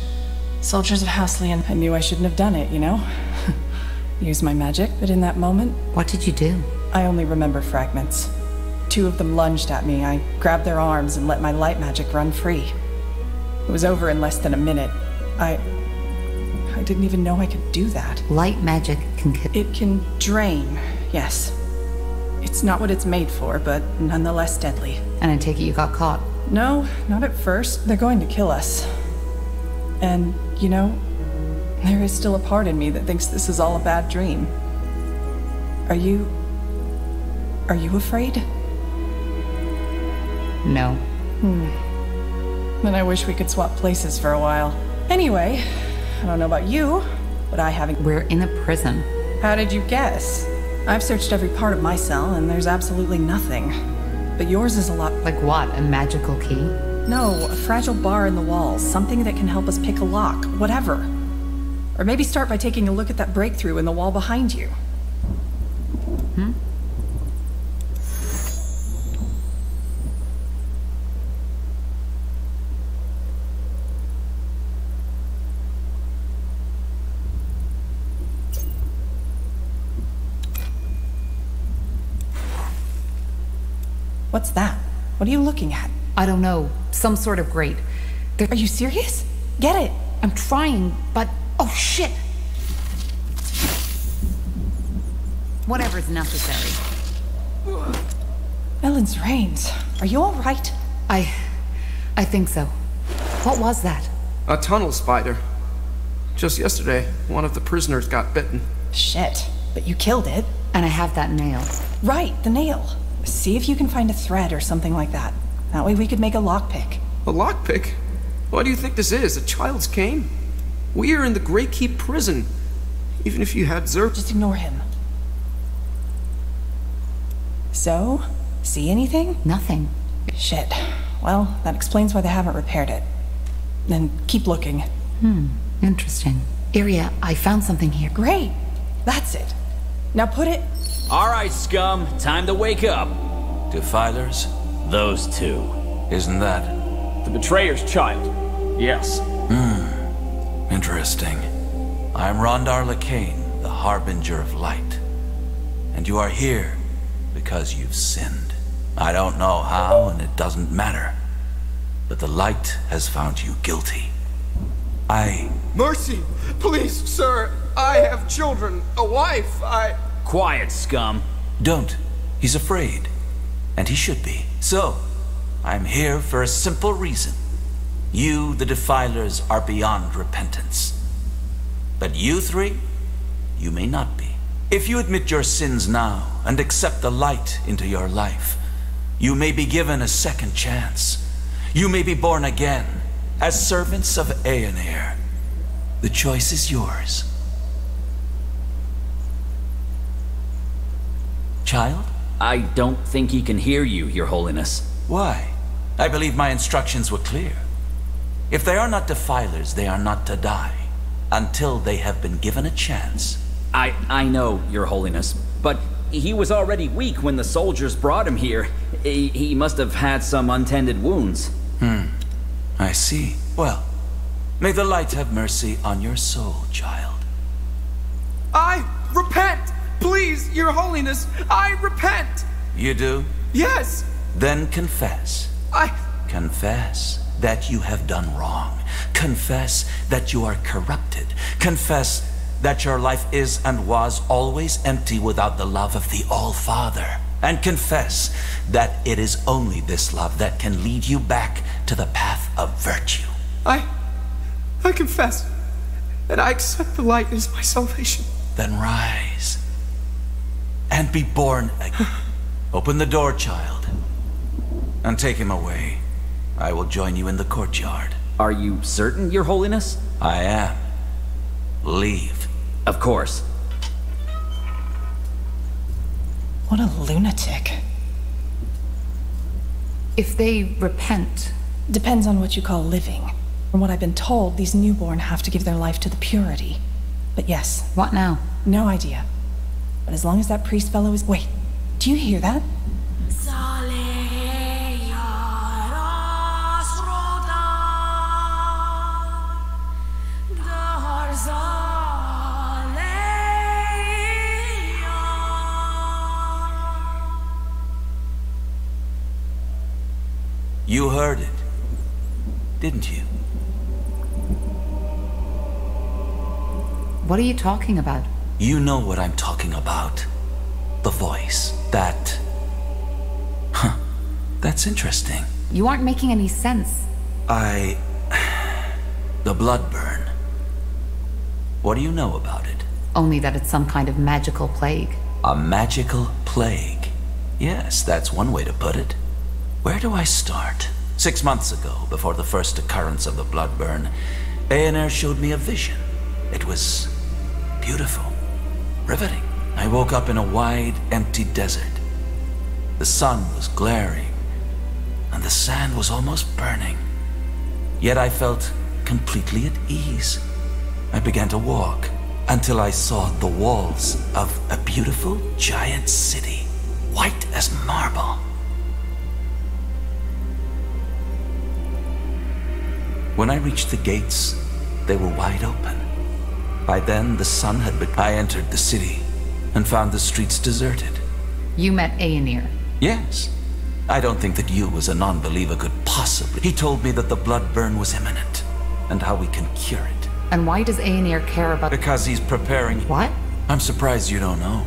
Soldiers of Haslian. I knew I shouldn't have done it, you know? Use my magic, but in that moment... What did you do? I only remember fragments. 2 of them lunged at me. I grabbed their arms and let my light magic run free. It was over in less than a minute. I didn't even know I could do that. Light magic can kill. It can drain, yes. It's not what it's made for, but nonetheless deadly. And I take it you got caught? No, not at first. They're going to kill us. And, you know, there is still a part in me that thinks this is all a bad dream. Are you afraid? No. Then I wish we could swap places for a while. Anyway, I don't know about you, but I haven't... We're in a prison. How did you guess? I've searched every part of my cell, and there's absolutely nothing. But yours is a lot... Like what? A magical key? No, a fragile bar in the walls. Something that can help us pick a lock. Whatever. Or maybe start by taking a look at that breakthrough in the wall behind you. What's that? What are you looking at? I don't know. Some sort of grate. Are you serious? Get it! I'm trying, but... Oh, shit! Whatever's necessary. Ellen's Reigns. Are you all right? I think so. What was that? A tunnel spider. Just yesterday, one of the prisoners got bitten. Shit. But you killed it. And I have that nail. Right, the nail. See if you can find a thread or something like that. That way we could make a lockpick. A lockpick? What do you think this is, a child's game? We are in the Grey Keep prison. Even if you had Zerp... Just ignore him. So? See anything? Nothing. Shit. Well, that explains why they haven't repaired it. Then keep looking. Interesting. Iria, I found something here. Great. That's it. Now put it... Alright, scum. Time to wake up. Defilers? Those 2. Isn't that... The betrayer's child. Yes. Interesting. I am Rondar Lacane, the Harbinger of Light. And you are here because you've sinned. I don't know how, and it doesn't matter. But the Light has found you guilty. Mercy! Please, sir! I have children, a wife, Quiet, scum. Don't. He's afraid. And he should be. So, I'm here for a simple reason. You, the Defilers, are beyond repentance. But you 3, you may not be. If you admit your sins now and accept the Light into your life, you may be given a second chance. You may be born again as servants of Aeonir. The choice is yours. Child? I don't think he can hear you, Your Holiness. Why? I believe my instructions were clear. If they are not Defilers, they are not to die until they have been given a chance. I know, Your Holiness, but he was already weak when the soldiers brought him here. He must have had some untended wounds. I see. Well, May the light have mercy on your soul, child. I repent! Please, Your Holiness, I repent! You do? Yes! Then confess. Confess that you have done wrong. Confess that you are corrupted. Confess that your life is and was always empty without the love of the All-Father. And confess that it is only this love that can lead you back to the path of virtue. I confess, and I accept the light as my salvation. Then rise and be born again. Open the door, child, and take him away. I will join you in the courtyard. Are you certain, Your Holiness? I am. Leave. Of course. What a lunatic. If they repent... Depends on what you call living. From what I've been told, these newborn have to give their life to the purity. But yes. What now? No idea. But as long as that priest fellow is... Wait, do you hear that? You heard it, didn't you? What are you talking about? You know what I'm talking about. The voice. That... Huh. That's interesting. You aren't making any sense. The blood burn. What do you know about it? Only that it's some kind of magical plague. A magical plague. Yes, that's one way to put it. Where do I start? 6 months ago, before the first occurrence of the blood burn, Aener showed me a vision. It was beautiful, riveting. I woke up in a wide, empty desert. The sun was glaring, and the sand was almost burning. Yet I felt completely at ease. I began to walk until I saw the walls of a beautiful giant city, white as marble. When I reached the gates, they were wide open. By then, the sun had been... I entered the city and found the streets deserted. You met Aener? Yes. I don't think that you, as a non-believer, could possibly... He told me that the blood burn was imminent and how we can cure it. And why does Aener care about... Because he's preparing... What? I'm surprised you don't know.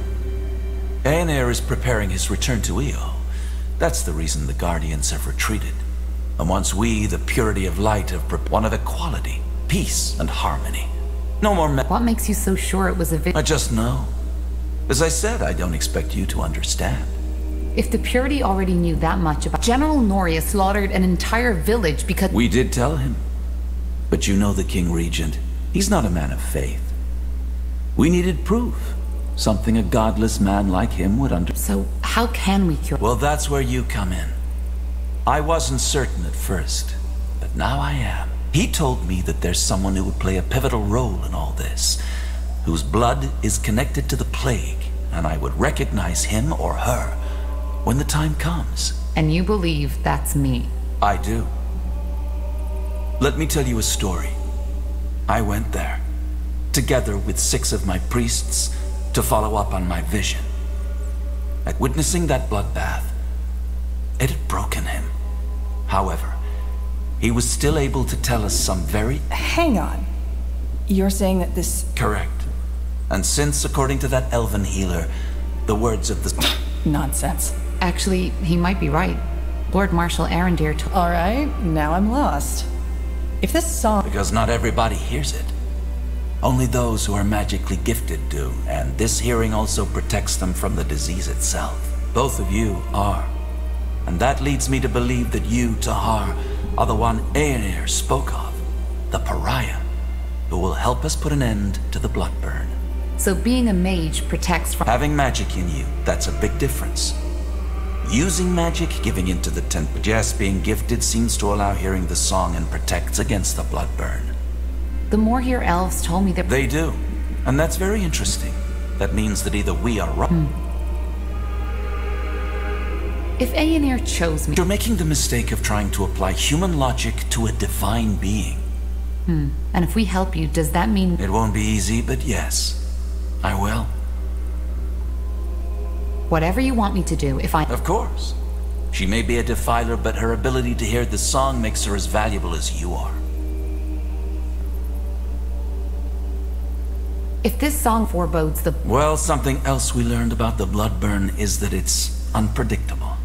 Aener is preparing his return to Io. That's the reason the Guardians have retreated. And once we, the purity of light, have one of equality, peace, and harmony. No more What makes you so sure it was a I just know. As I said, I don't expect you to understand. If the purity already knew that much about... General Noria slaughtered an entire village because... We did tell him. But you know the King Regent. He's not a man of faith. We needed proof. Something a godless man like him would So, how can we cure... Well, that's where you come in. I wasn't certain at first, but now I am. He told me that there's someone who would play a pivotal role in all this, whose blood is connected to the plague, and I would recognize him or her when the time comes. And you believe that's me? I do. Let me tell you a story. I went there, together with 6 of my priests, to follow up on my vision. At witnessing that bloodbath, it had broken him. However, he was still able to tell us some very... Hang on. You're saying that this... Correct. And since, according to that elven healer, the words of the... Nonsense. Actually, he might be right. Lord Marshal Arendir told... All right, now I'm lost. If this song... Because not everybody hears it. Only those who are magically gifted do, and this hearing also protects them from the disease itself. Both of you are. And that leads me to believe that you, Tahar, are the one Aener spoke of, the pariah, who will help us put an end to the blood burn. So being a mage protects from... Having magic in you, that's a big difference. Using magic, giving into the temple. Just being gifted seems to allow hearing the song and protects against the blood burn. The more here elves told me that... They do. And that's very interesting. That means that either we are wrong... If Aener chose me... You're making the mistake of trying to apply human logic to a divine being. And if we help you, does that mean... It won't be easy, but yes, I will. Whatever you want me to do, if I... Of course. She may be a defiler, but her ability to hear the song makes her as valuable as you are. If this song forebodes the... Well, something else we learned about the Bloodburn is that it's unpredictable.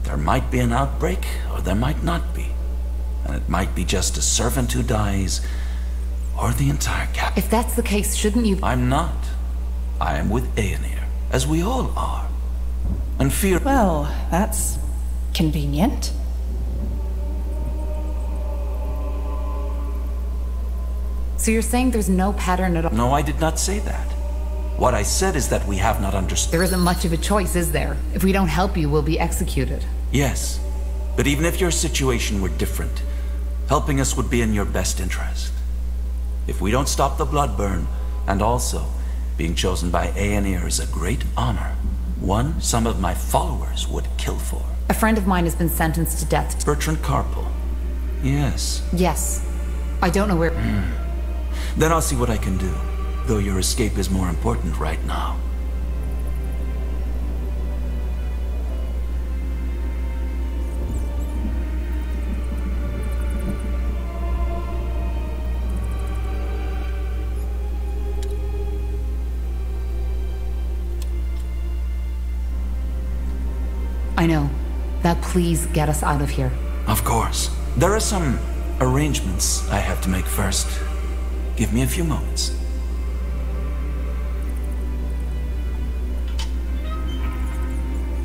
There might be an outbreak, or there might not be. And it might be just a servant who dies, or the entire camp. If that's the case, shouldn't you... I'm not. I am with Aenir, as we all are. And fear... Well, that's convenient. So you're saying there's no pattern at all? No, I did not say that. What I said is that we have not understood. There isn't much of a choice, is there? If we don't help you, we'll be executed. Yes. But even if your situation were different, helping us would be in your best interest. If we don't stop the Bloodburn, and also, being chosen by Aenir is a great honor. One some of my followers would kill for. A friend of mine has been sentenced to death. Bertrand Carpel. Yes. Yes. I don't know where... Then I'll see what I can do, though your escape is more important right now. I know. Now please get us out of here. Of course. There are some arrangements I have to make first. Give me a few moments.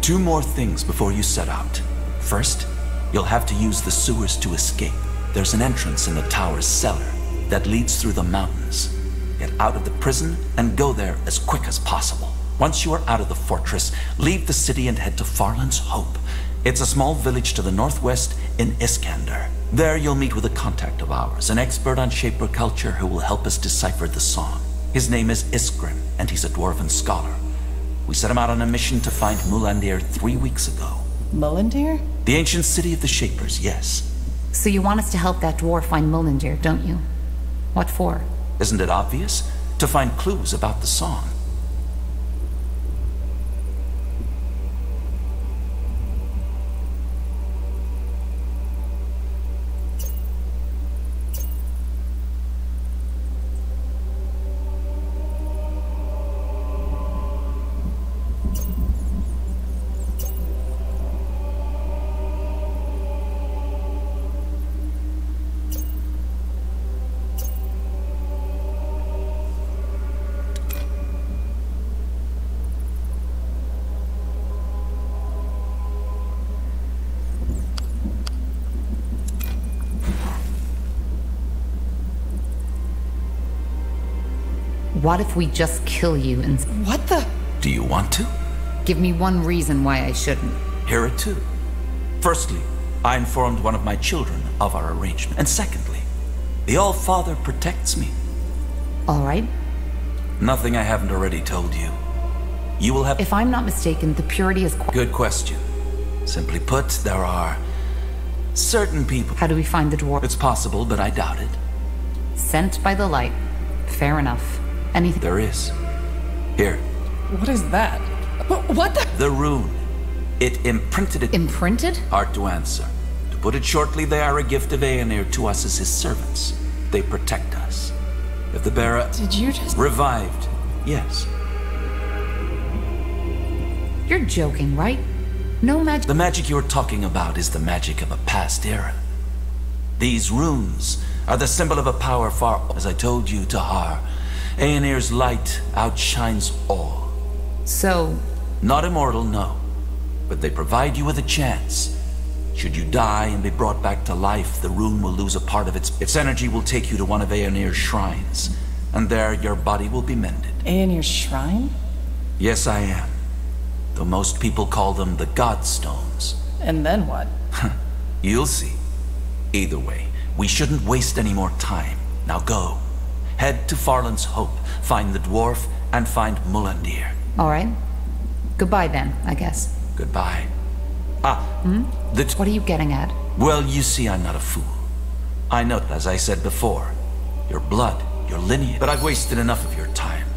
Two more things before you set out. First, you'll have to use the sewers to escape. There's an entrance in the tower's cellar that leads through the mountains. Get out of the prison and go there as quick as possible. Once you are out of the fortress, leave the city and head to Farland's Hope. It's a small village to the northwest in Iskander. There you'll meet with a contact of ours, an expert on Shaper culture who will help us decipher the song. His name is Iskrim, and he's a dwarven scholar. We set him out on a mission to find Mulandir 3 weeks ago. Mulandir? The ancient city of the Shapers, yes. So you want us to help that dwarf find Mulandir, don't you? What for? Isn't it obvious? To find clues about the song. What if we just kill you and... What the... Do you want to? Give me one reason why I shouldn't. Here are two. Firstly, I informed one of my children of our arrangement. And secondly, the All-Father protects me. All right. Nothing I haven't already told you. You will have... If I'm not mistaken, the purity is... Good question. Simply put, there are certain people... How do we find the dwarf? It's possible, but I doubt it. Sent by the light. Fair enough. Anything... There is. Here. What is that? What the... The rune. It imprinted it... Imprinted? Hard to answer. To put it shortly, they are a gift of Aenir to us as his servants. They protect us. If the bearer... Did you just... Revived. Yes. You're joking, right? No magic... The magic you're talking about is the magic of a past era. These runes are the symbol of a power far... As I told you, Tahar, Aenir's light outshines all. So... Not immortal, no. But they provide you with a chance. Should you die and be brought back to life, the rune will lose a part of its energy will take you to one of Aenir's shrines. And there your body will be mended. Aenir's shrine? Yes, I am. Though most people call them the Godstones. And then what? You'll see. Either way, we shouldn't waste any more time. Now go. Head to Farland's Hope, find the dwarf, and find Mulandir. All right. Goodbye then, I guess. Goodbye. What are you getting at? Well, you see, I'm not a fool. I know, as I said before, your blood, your lineage. But I've wasted enough of your time.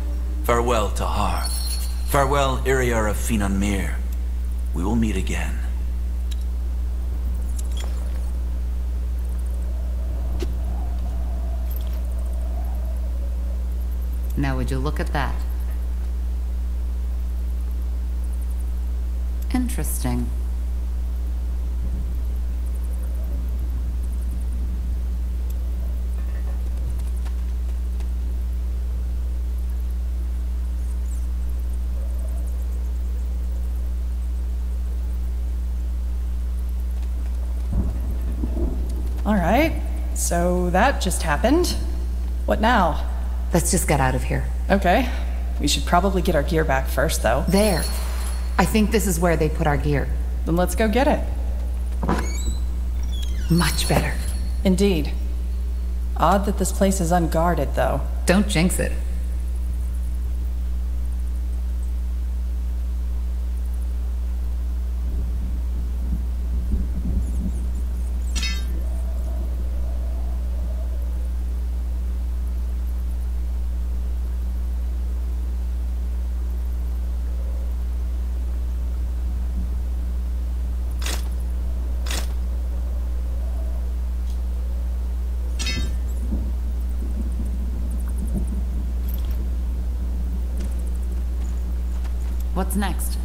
Farewell, Tahar. Farewell, Iriar of Finan Mir. We will meet again. Now would you look at that? Interesting. All right, so that just happened. What now? Let's just get out of here. Okay. We should probably get our gear back first, though. There. I think this is where they put our gear. Then let's go get it. Much better. Indeed. Odd that this place is unguarded, though. Don't jinx it. What's next?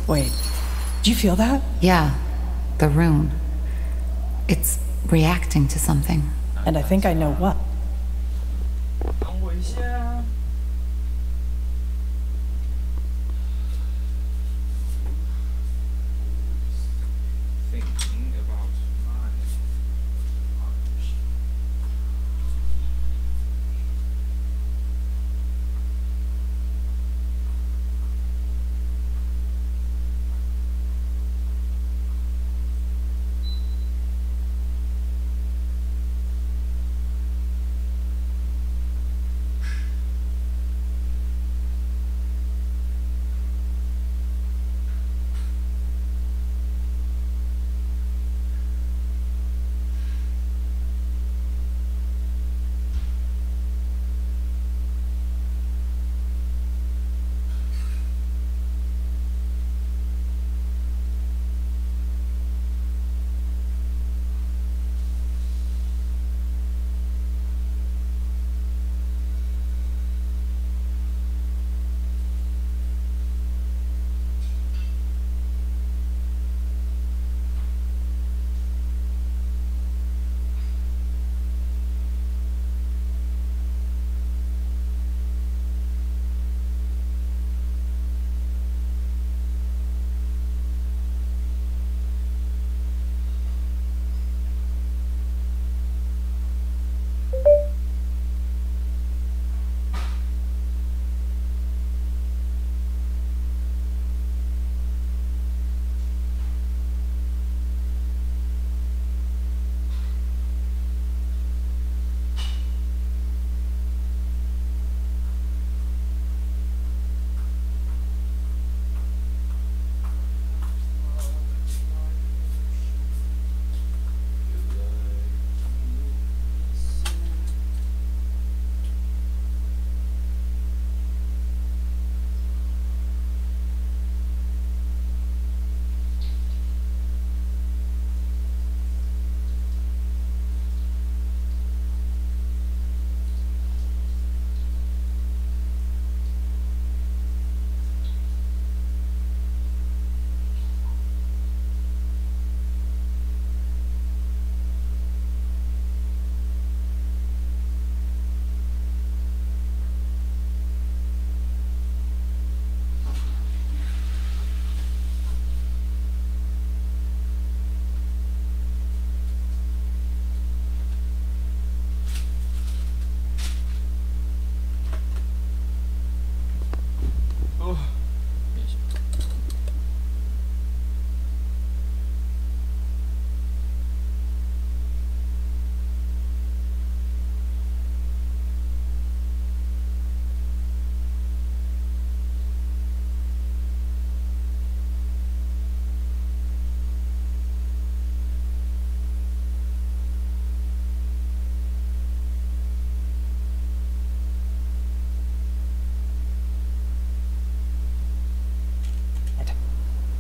Wait, do you feel that? Yeah, the rune. It's reacting to something. And I think I know what.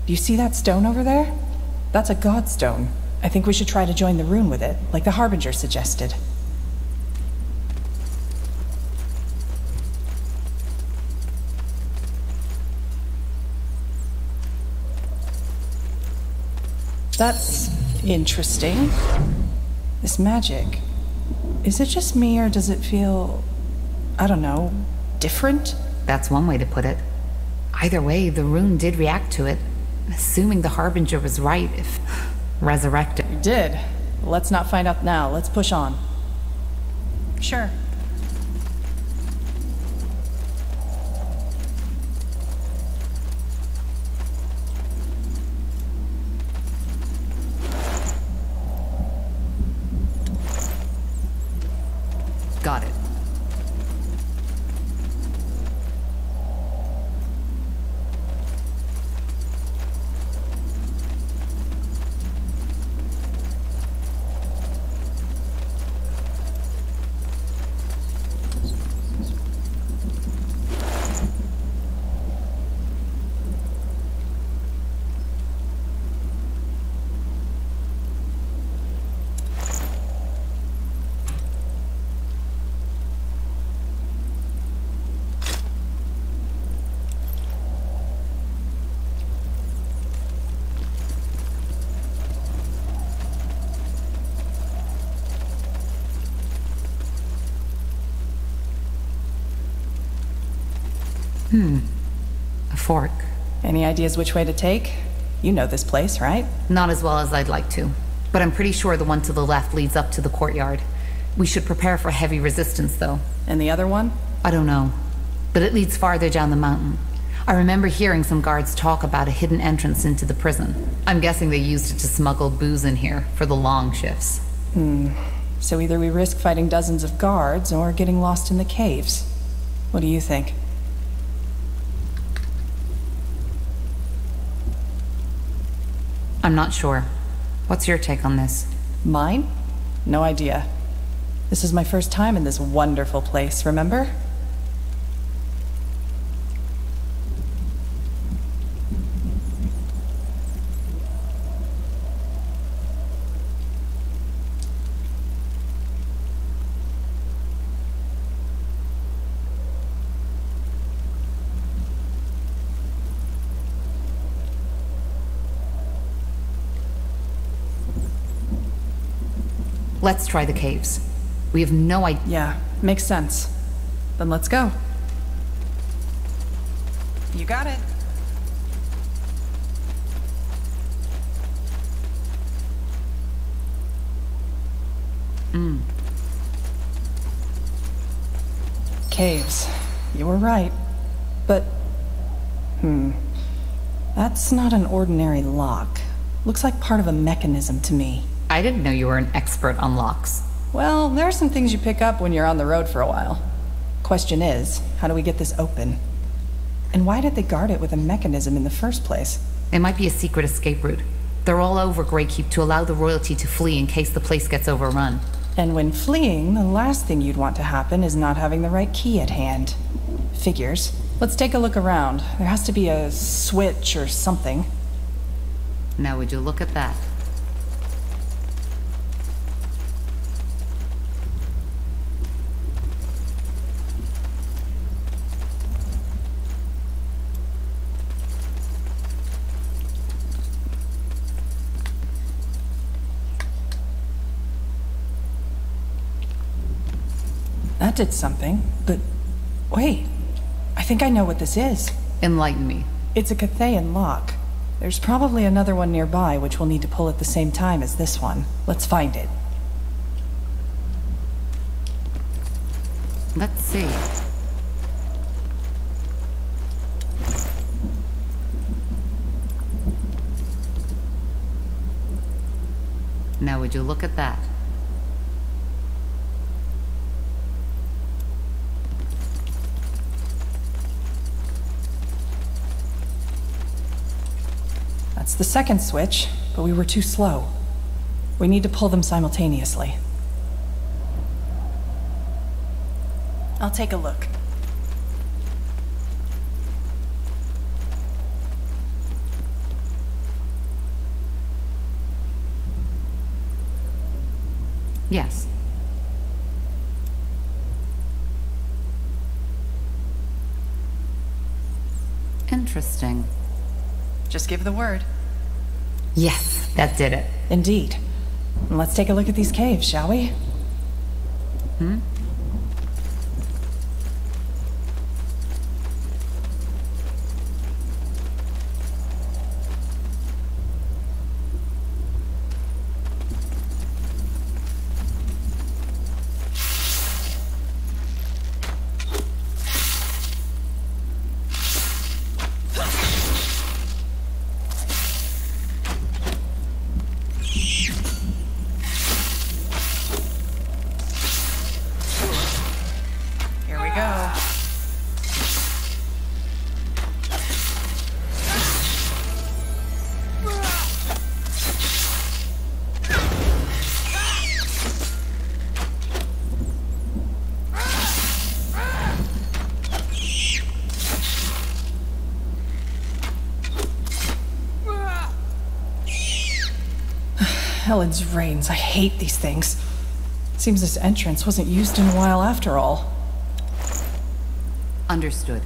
Do you see that stone over there? That's a godstone. I think we should try to join the rune with it, like the Harbinger suggested. That's interesting. This magic. Is it just me, or does it feel, I don't know, different? That's one way to put it. Either way, the rune did react to it. Assuming the Harbinger was right, if resurrected. You did. Let's not find out now. Let's push on. Sure. Got it. A fork. Any ideas which way to take? You know this place, right? Not as well as I'd like to. But I'm pretty sure the one to the left leads up to the courtyard. We should prepare for heavy resistance, though. And the other one? I don't know. But it leads farther down the mountain. I remember hearing some guards talk about a hidden entrance into the prison. I'm guessing they used it to smuggle booze in here for the long shifts. So either we risk fighting dozens of guards or getting lost in the caves. What do you think? I'm not sure. What's your take on this? Mine? No idea. This is my first time in this wonderful place, remember? Let's try the caves. We have no idea. Yeah, makes sense. Then let's go. You got it. Caves. You were right. But... That's not an ordinary lock. Looks like part of a mechanism to me. I didn't know you were an expert on locks. Well, there are some things you pick up when you're on the road for a while. Question is, how do we get this open? And why did they guard it with a mechanism in the first place? It might be a secret escape route. They're all over Greykeep to allow the royalty to flee in case the place gets overrun. And when fleeing, the last thing you'd want to happen is not having the right key at hand. Figures. Let's take a look around. There has to be a switch or something. Now would you look at that? That did something, but wait. I think I know what this is. Enlighten me. It's a Cathayan lock. There's probably another one nearby which we'll need to pull at the same time as this one. Let's find it. Let's see. Now would you look at that? That's the second switch, but we were too slow. We need to pull them simultaneously. I'll take a look. Yes. Interesting. Just give the word. Yes, that did it. Indeed. Let's take a look at these caves, shall we? Hmm? Helen's reigns. I hate these things. Seems this entrance wasn't used in a while after all. Understood.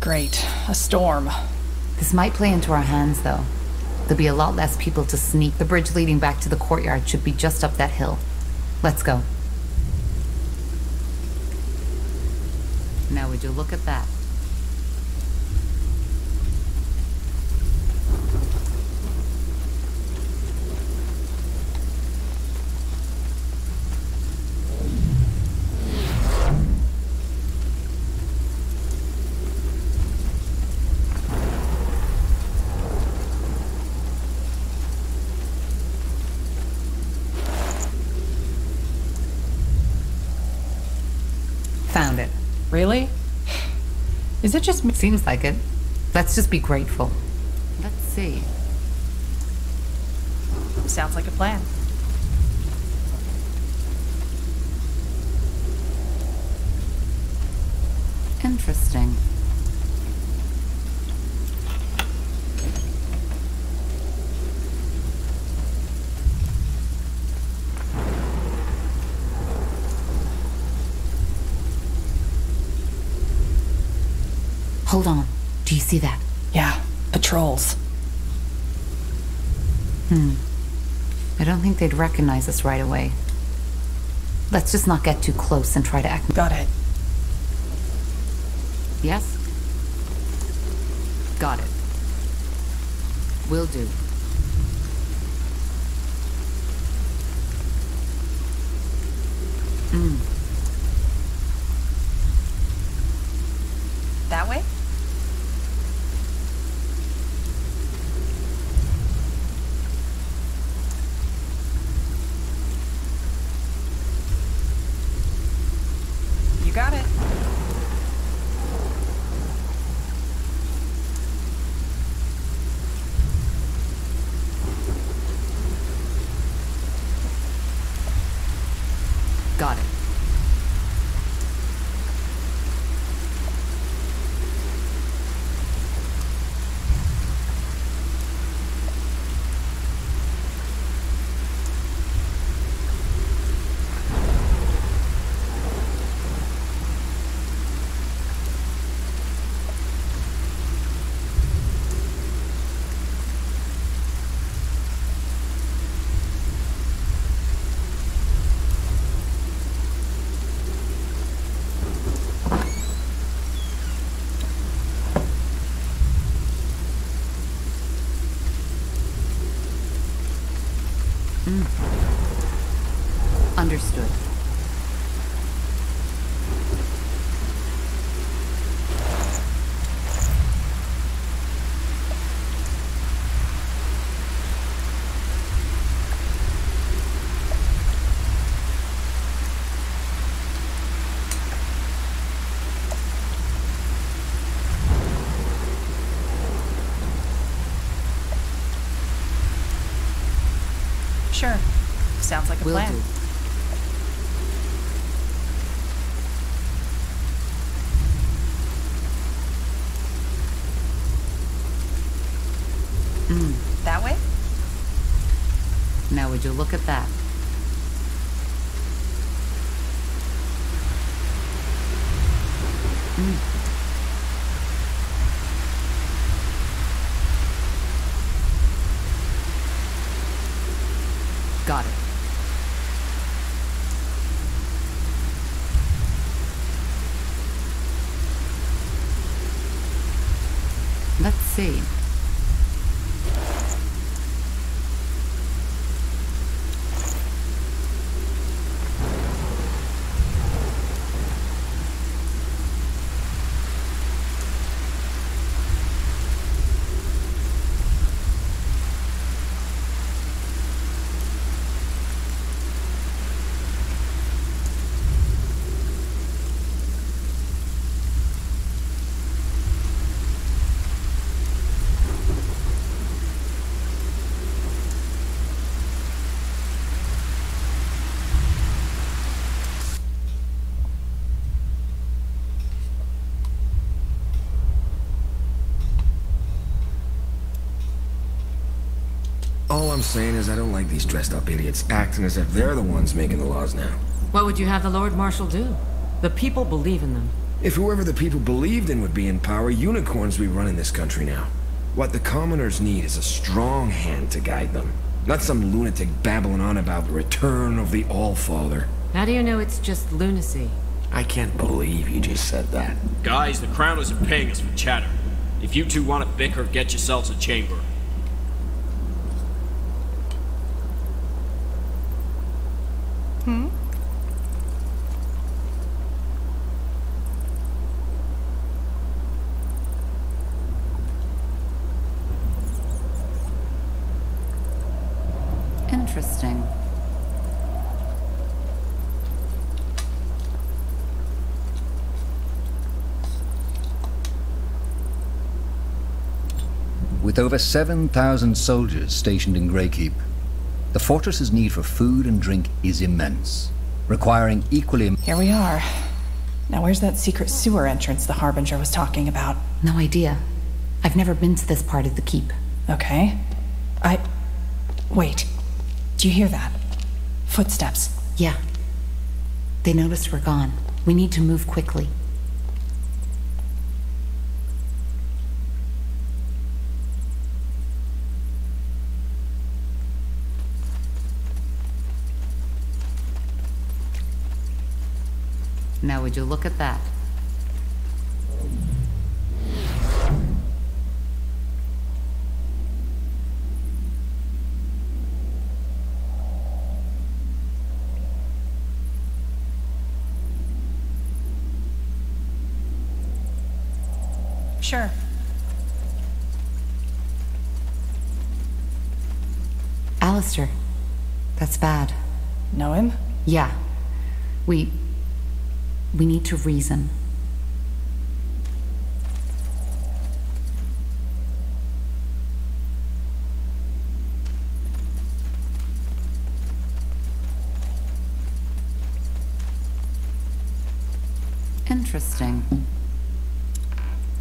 Great. A storm. This might play into our hands, though. There'll be a lot less people to sneak. The bridge leading back to the courtyard should be just up that hill. Let's go. Now would you look at that? Found it. Really? Is it just me? Seems like it. Let's just be grateful. Let's see. Sounds like a plan. Interesting. Hold on. Do you see that? Yeah, patrols. I don't think they'd recognize us right away. Let's just not get too close and try to act. Got it. Yes? Got it. Will do. That way? You got it. Got it. Understood. Sure. Sounds like a plan. That way? Now would you look at that? Got it. Let's see. All I'm saying is I don't like these dressed-up idiots acting as if they're the ones making the laws now. What would you have the Lord Marshal do? The people believe in them. If whoever the people believed in would be in power, unicorns would be running this country now. What the commoners need is a strong hand to guide them. Not some lunatic babbling on about the return of the All-Father. How do you know it's just lunacy? I can't believe you just said that. Guys, the Crown isn't paying us for chatter. If you two want to bicker, get yourselves a chamber. Interesting. With over 7,000 soldiers stationed in Greykeep, the fortress's need for food and drink is immense, requiring equally... Here we are. Now where's that secret sewer entrance the Harbinger was talking about? No idea. I've never been to this part of the keep. Okay. Wait. Do you hear that? Footsteps. Yeah. They noticed we're gone. We need to move quickly. Now would you look at that? Sure. Alistair. That's bad. Know him? Yeah. We need to reason. Interesting.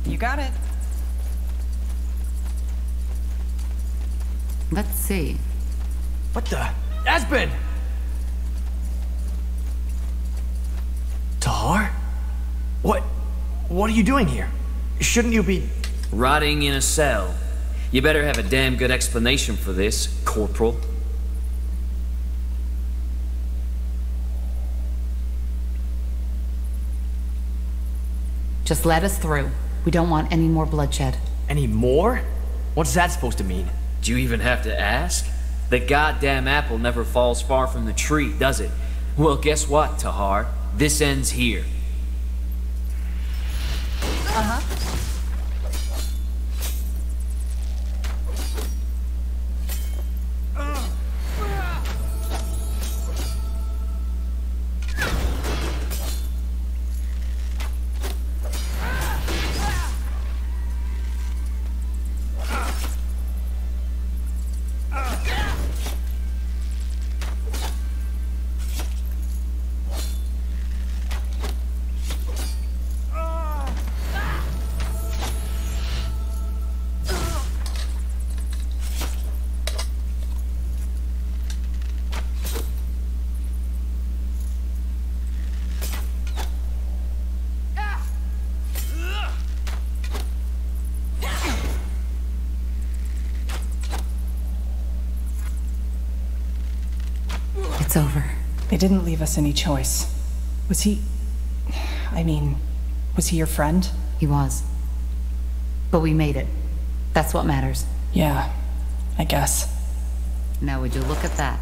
You got it. Let's see. What the? Aspen! Tahar? What are you doing here? Shouldn't you be... Rotting in a cell. You better have a damn good explanation for this, Corporal. Just let us through. We don't want any more bloodshed. Any more? What's that supposed to mean? Do you even have to ask? The goddamn apple never falls far from the tree, does it? Well, guess what, Tahar? This ends here. Uh-huh. It's over. They didn't leave us any choice. Was he... I mean, was he your friend? He was. But we made it. That's what matters. Yeah, I guess. Now would you look at that?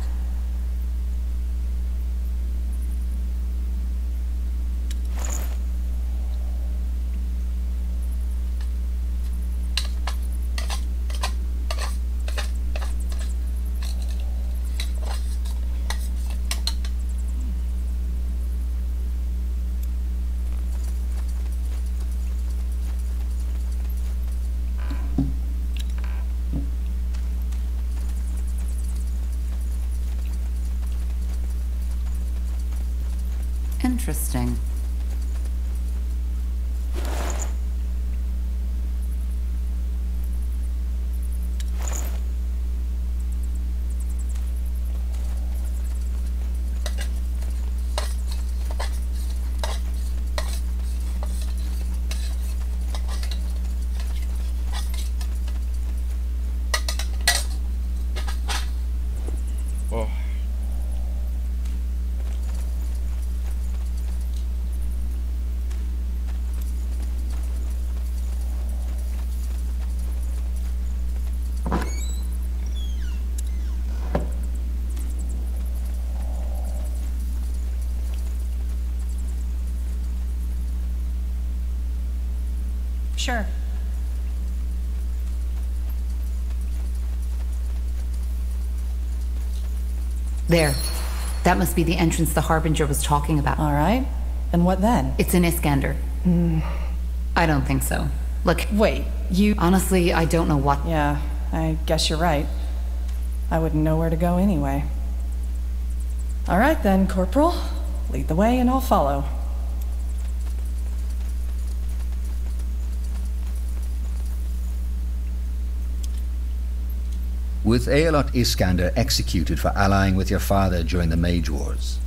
Interesting. Oh. Sure. There. That must be the entrance the Harbinger was talking about. All right. And what then? It's in Iskander. I don't think so. Look. Wait, you... Honestly, I don't know what... Yeah, I guess you're right. I wouldn't know where to go anyway. All right then, Corporal. Lead the way and I'll follow. With Aelot Iskander executed for allying with your father during the Mage Wars,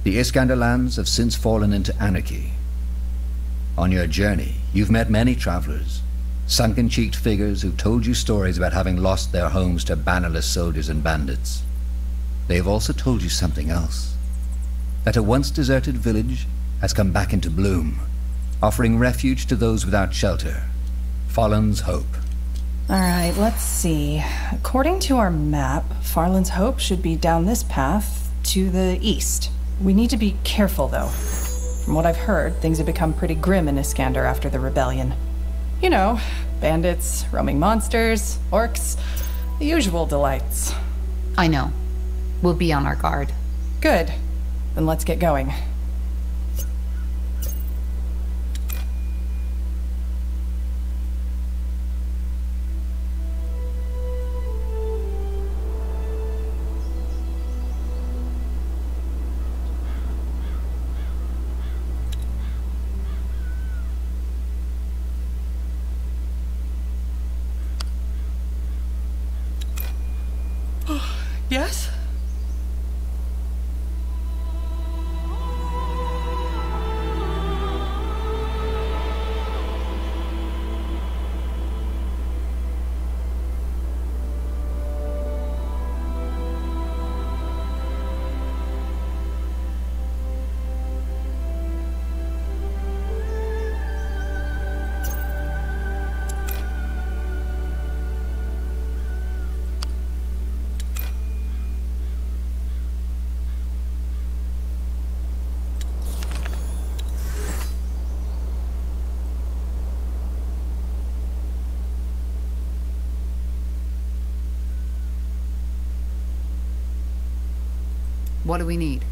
the Iskander lands have since fallen into anarchy. On your journey, you've met many travelers, sunken-cheeked figures who've told you stories about having lost their homes to bannerless soldiers and bandits. They have also told you something else, that a once deserted village has come back into bloom, offering refuge to those without shelter. Farland's Hope. All right, let's see. According to our map, Farland's Hope should be down this path to the east. We need to be careful, though. From what I've heard, things have become pretty grim in Iskander after the rebellion. You know, bandits, roaming monsters, orcs, the usual delights. I know. We'll be on our guard. Good. Then let's get going. Yes? What do we need?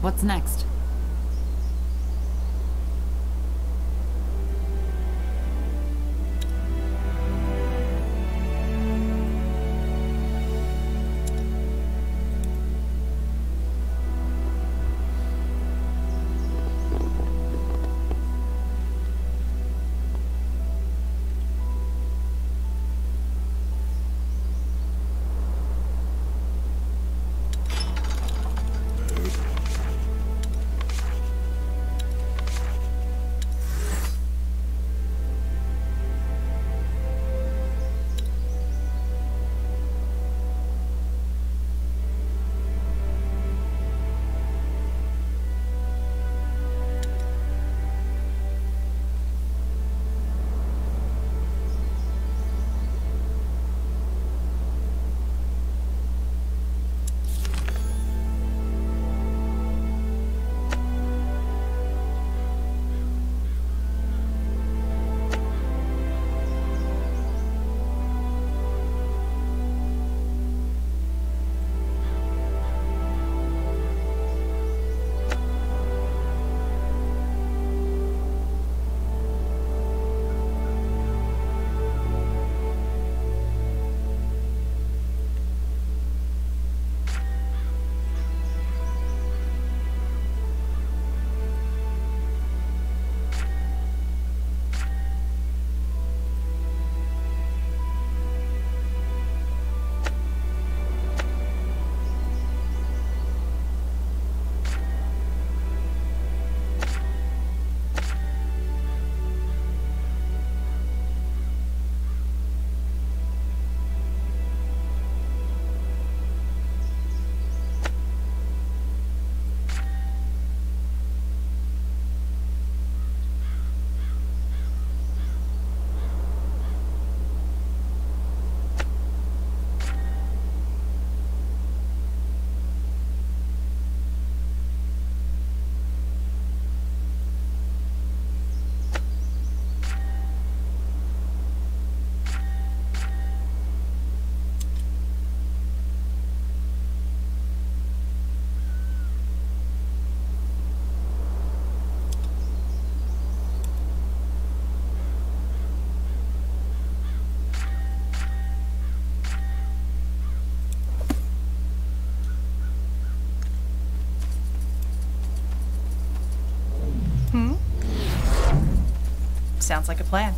What's next? Sounds like a plan.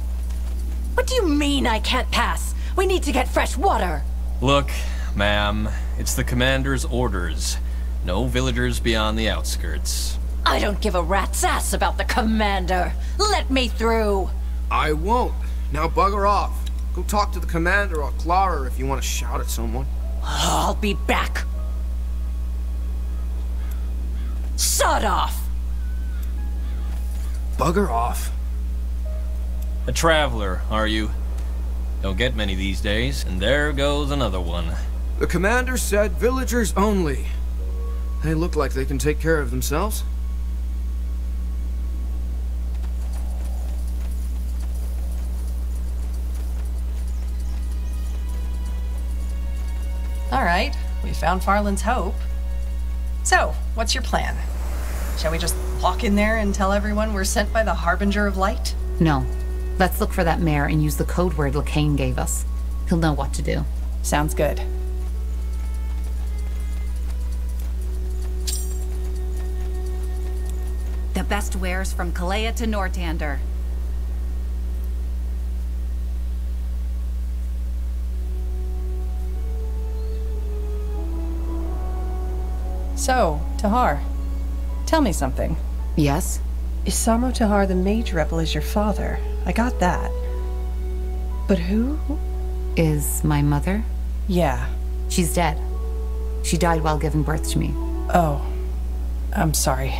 What do you mean I can't pass? We need to get fresh water. Look, ma'am, it's the commander's orders. No villagers beyond the outskirts. I don't give a rat's ass about the commander. Let me through. I won't. Now bugger off. Go talk to the commander or Clara if you want to shout at someone. I'll be back. Shut off. Bugger off. A traveler, are you? Don't get many these days, and there goes another one. The commander said villagers only. They look like they can take care of themselves. All right, we found Farland's Hope. So, what's your plan? Shall we just walk in there and tell everyone we're sent by the Harbinger of Light? No. Let's look for that mayor and use the code word Lacane gave us. He'll know what to do. Sounds good. The best wares from Kalea to Nortander. So, Tahar, tell me something. Yes? Isamo Tahar, the mage rebel, is your father. I got that. But who? Is my mother? Yeah. She's dead. She died while giving birth to me. Oh. I'm sorry.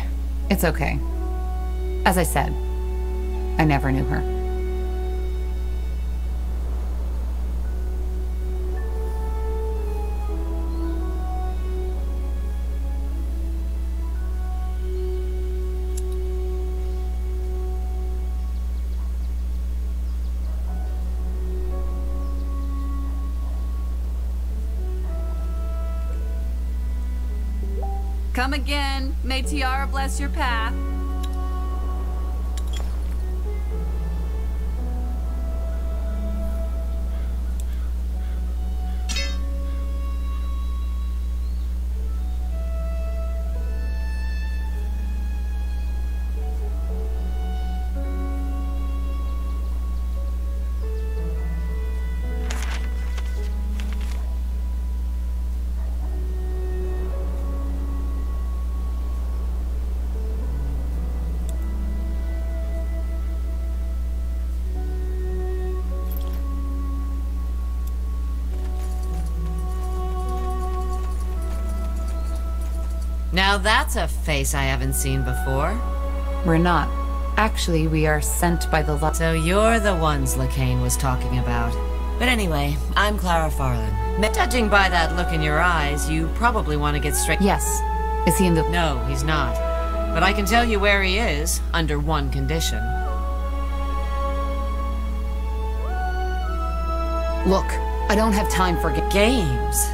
It's okay. As I said, I never knew her. Come again. May Tiara bless your path. Now that's a face I haven't seen before. We're not. Actually, we are sent by the So you're the ones LaCaine was talking about. But anyway, I'm Clara Farland. Judging by that look in your eyes, you probably want to get straight... Yes. Is he in the... No, he's not. But I can tell you where he is, under one condition. Look, I don't have time for games.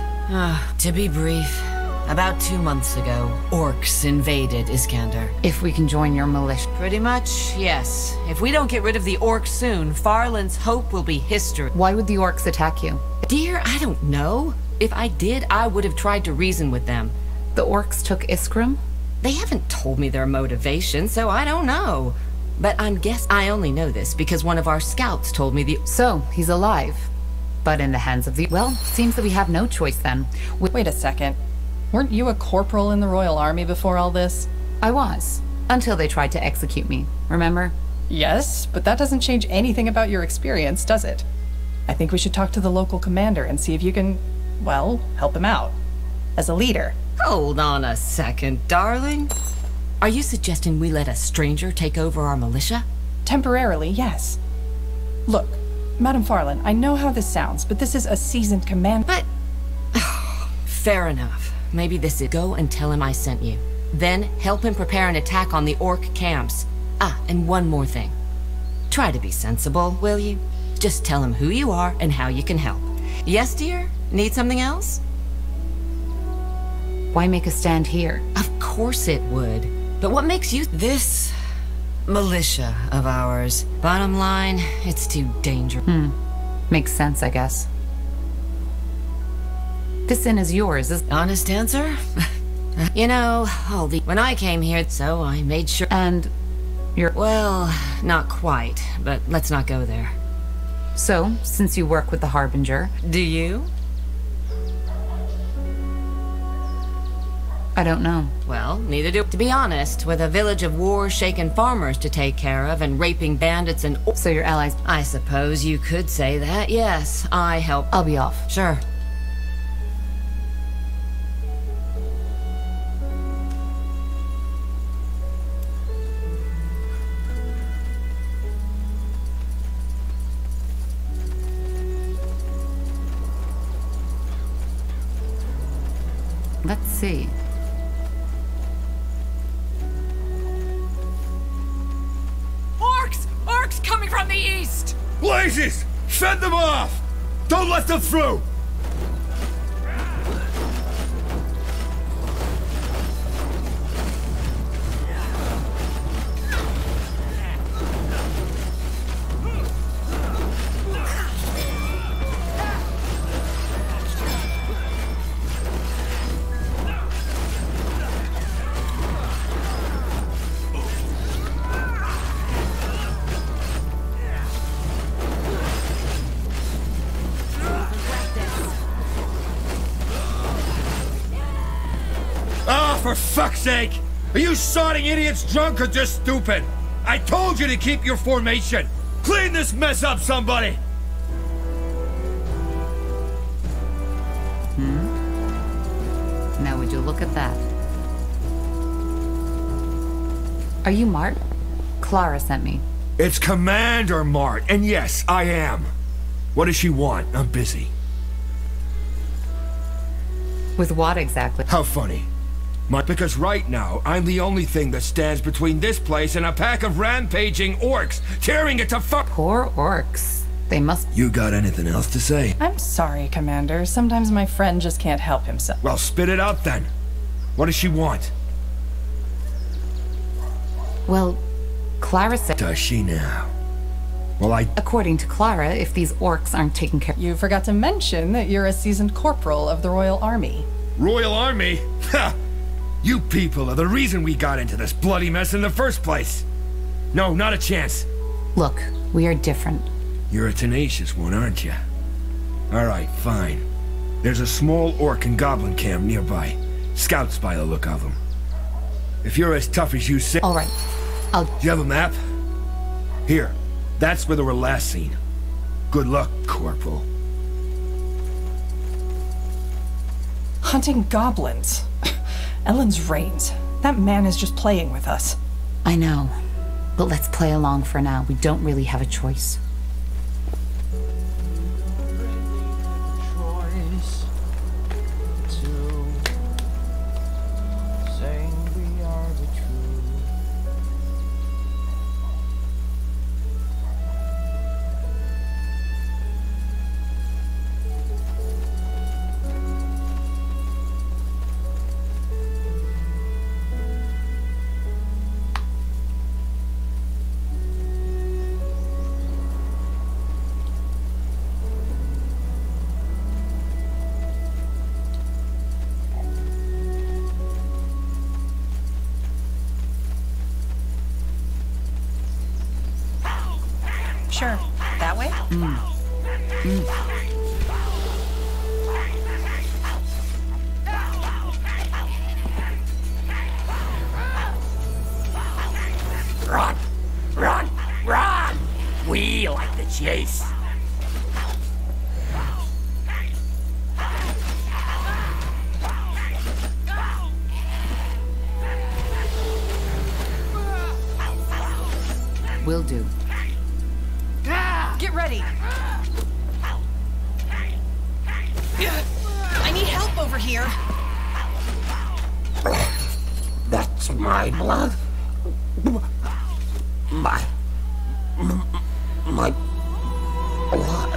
To be brief, about 2 months ago, orcs invaded Iskander. If we can join your militia. Pretty much, yes. If we don't get rid of the orcs soon, Farland's hope will be history. Why would the orcs attack you? Dear, I don't know. If I did, I would have tried to reason with them. The orcs took Iskram? They haven't told me their motivation, so I don't know. But I only know this because one of our scouts told me So, he's alive. But in the hands of the... Well, seems that we have no choice then. Wait a second. Weren't you a corporal in the Royal Army before all this? I was. Until they tried to execute me, remember? Yes, but that doesn't change anything about your experience, does it? I think we should talk to the local commander and see if you can, well, help him out. As a leader. Hold on a second, darling. Are you suggesting we let a stranger take over our militia? Temporarily, yes. Look, Madam Farland, I know how this sounds, but this is a seasoned commander. But... fair enough. Maybe this is... Go and tell him I sent you. Then help him prepare an attack on the orc camps. And one more thing. Try to be sensible, will you? Just tell him who you are and how you can help. Yes, dear? Need something else? Why make a stand here? Of course it would. But what makes you... This militia of ours. Bottom line, it's too dangerous. Makes sense, I guess. This inn is yours, is... Honest answer? You know, when I came here, so I made sure... And you're... Well, not quite, but let's not go there. So, since you work with the Harbinger... Do you? I don't know. Well, neither do... To be honest, with a village of war-shaken farmers to take care of and raping bandits and... So your allies... I suppose you could say that, yes. I help... I'll be off. Sure. Let's see. Orcs! Orcs coming from the east! Blazes! Fend them off! Don't let them through! For fuck's sake! Are you sodding idiots drunk or just stupid? I told you to keep your formation! Clean this mess up, somebody! Look at that. Are you Mart? Clara sent me. It's Commander Mart, and yes, I am. What does she want? I'm busy. With what exactly? How funny. Because right now, I'm the only thing that stands between this place and a pack of rampaging orcs, tearing it to fuck. Poor orcs. They must... You got anything else to say? I'm sorry, Commander. Sometimes my friend just can't help himself. Well, spit it out then. What does she want? Well, Clara said... Does she now? Well, According to Clara, if these orcs aren't taken care... You forgot to mention that you're a seasoned corporal of the Royal Army. Royal Army? Ha! You people are the reason we got into this bloody mess in the first place. No, not a chance. Look, we are different. You're a tenacious one, aren't you? Alright, fine. There's a small orc and goblin camp nearby. Scouts by the look of them. If you're as tough as you say... Alright, I'll... Do you have a map? Here. That's where they were last seen. Good luck, Corporal. Hunting goblins. Ellen's reigns. That man is just playing with us. I know. But let's play along for now. We don't really have a choice. Sure. That way? Run! Run! Run! We like the chase. Will do. Get ready. I need help over here. That's my blood. My blood.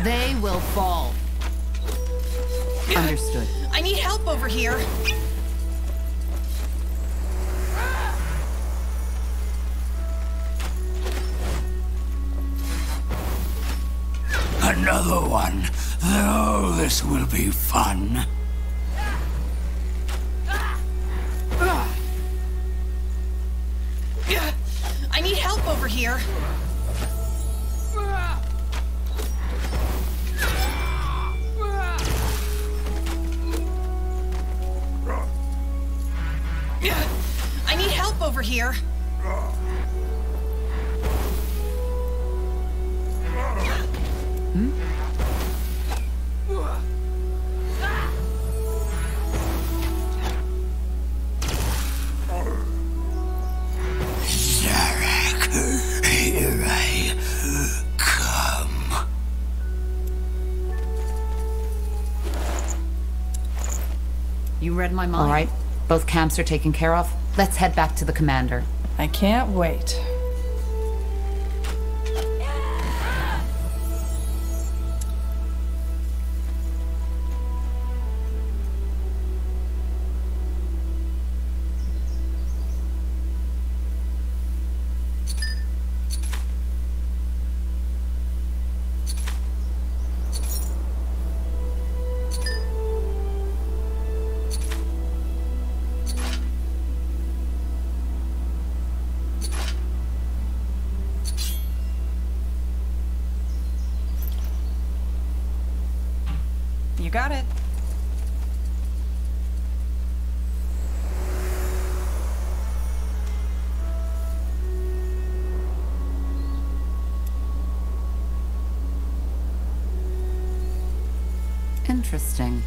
They will fall. Understood. I need help over here. Another one. Oh, this will be fun. I need help over here. I need help over here. Here I come. You read my mind. All right. Both camps are taken care of. Let's head back to the commander. I can't wait. You got it. Interesting.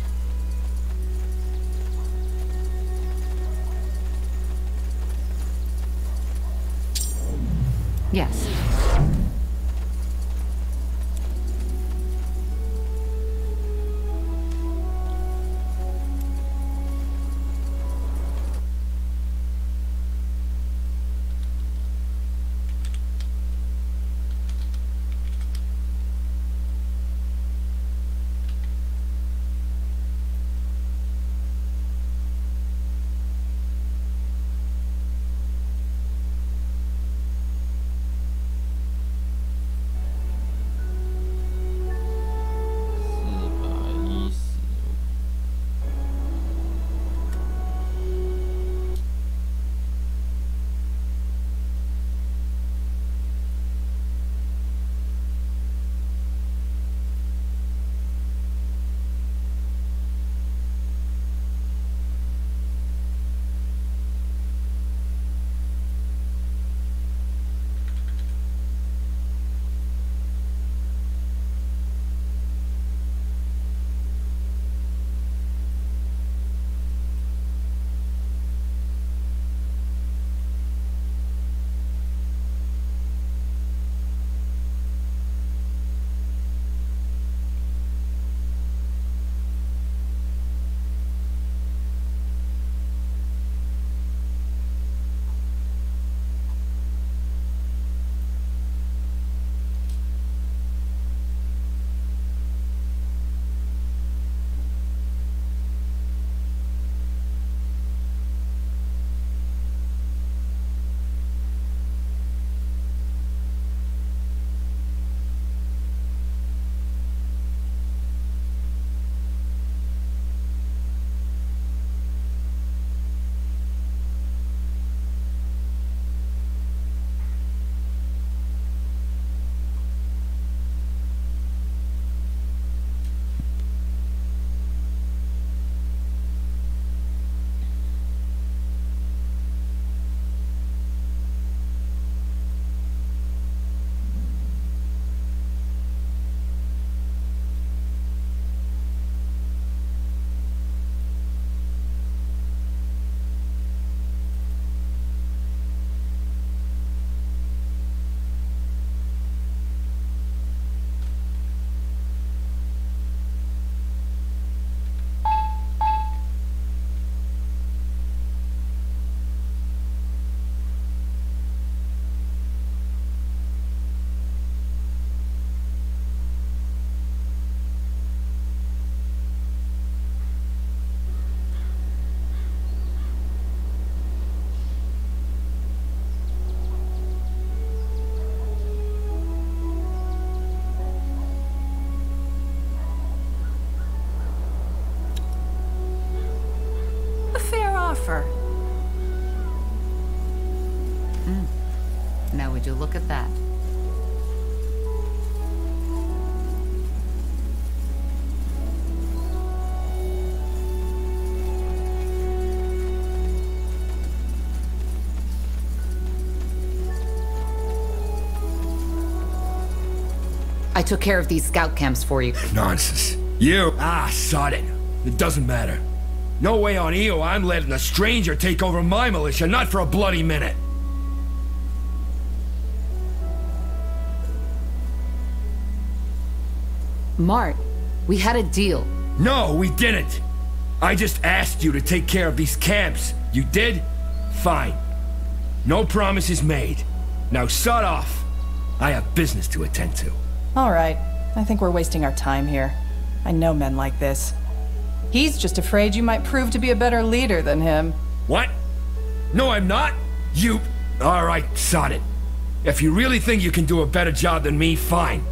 Yes. I took care of these scout camps for you. Nonsense. You? Ah, sod it. It doesn't matter. No way on Io I'm letting a stranger take over my militia, not for a bloody minute. Mart, we had a deal. No, we didn't. I just asked you to take care of these camps. You did? Fine. No promises made. Now sod off. I have business to attend to. All right. I think we're wasting our time here. I know men like this. He's just afraid you might prove to be a better leader than him. What? No, I'm not. You... All right, sod it. If you really think you can do a better job than me, fine.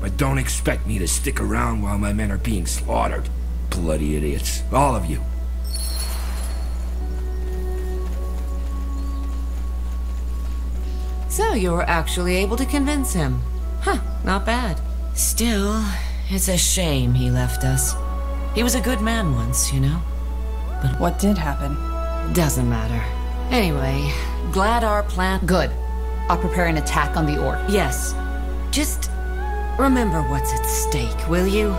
But don't expect me to stick around while my men are being slaughtered. Bloody idiots. All of you. So you were actually able to convince him. Huh, not bad. Still, it's a shame he left us. He was a good man once, you know? But what did happen? Doesn't matter. Anyway, glad our plan... Good. I'll prepare an attack on the Orc. Yes. Just remember what's at stake, will you?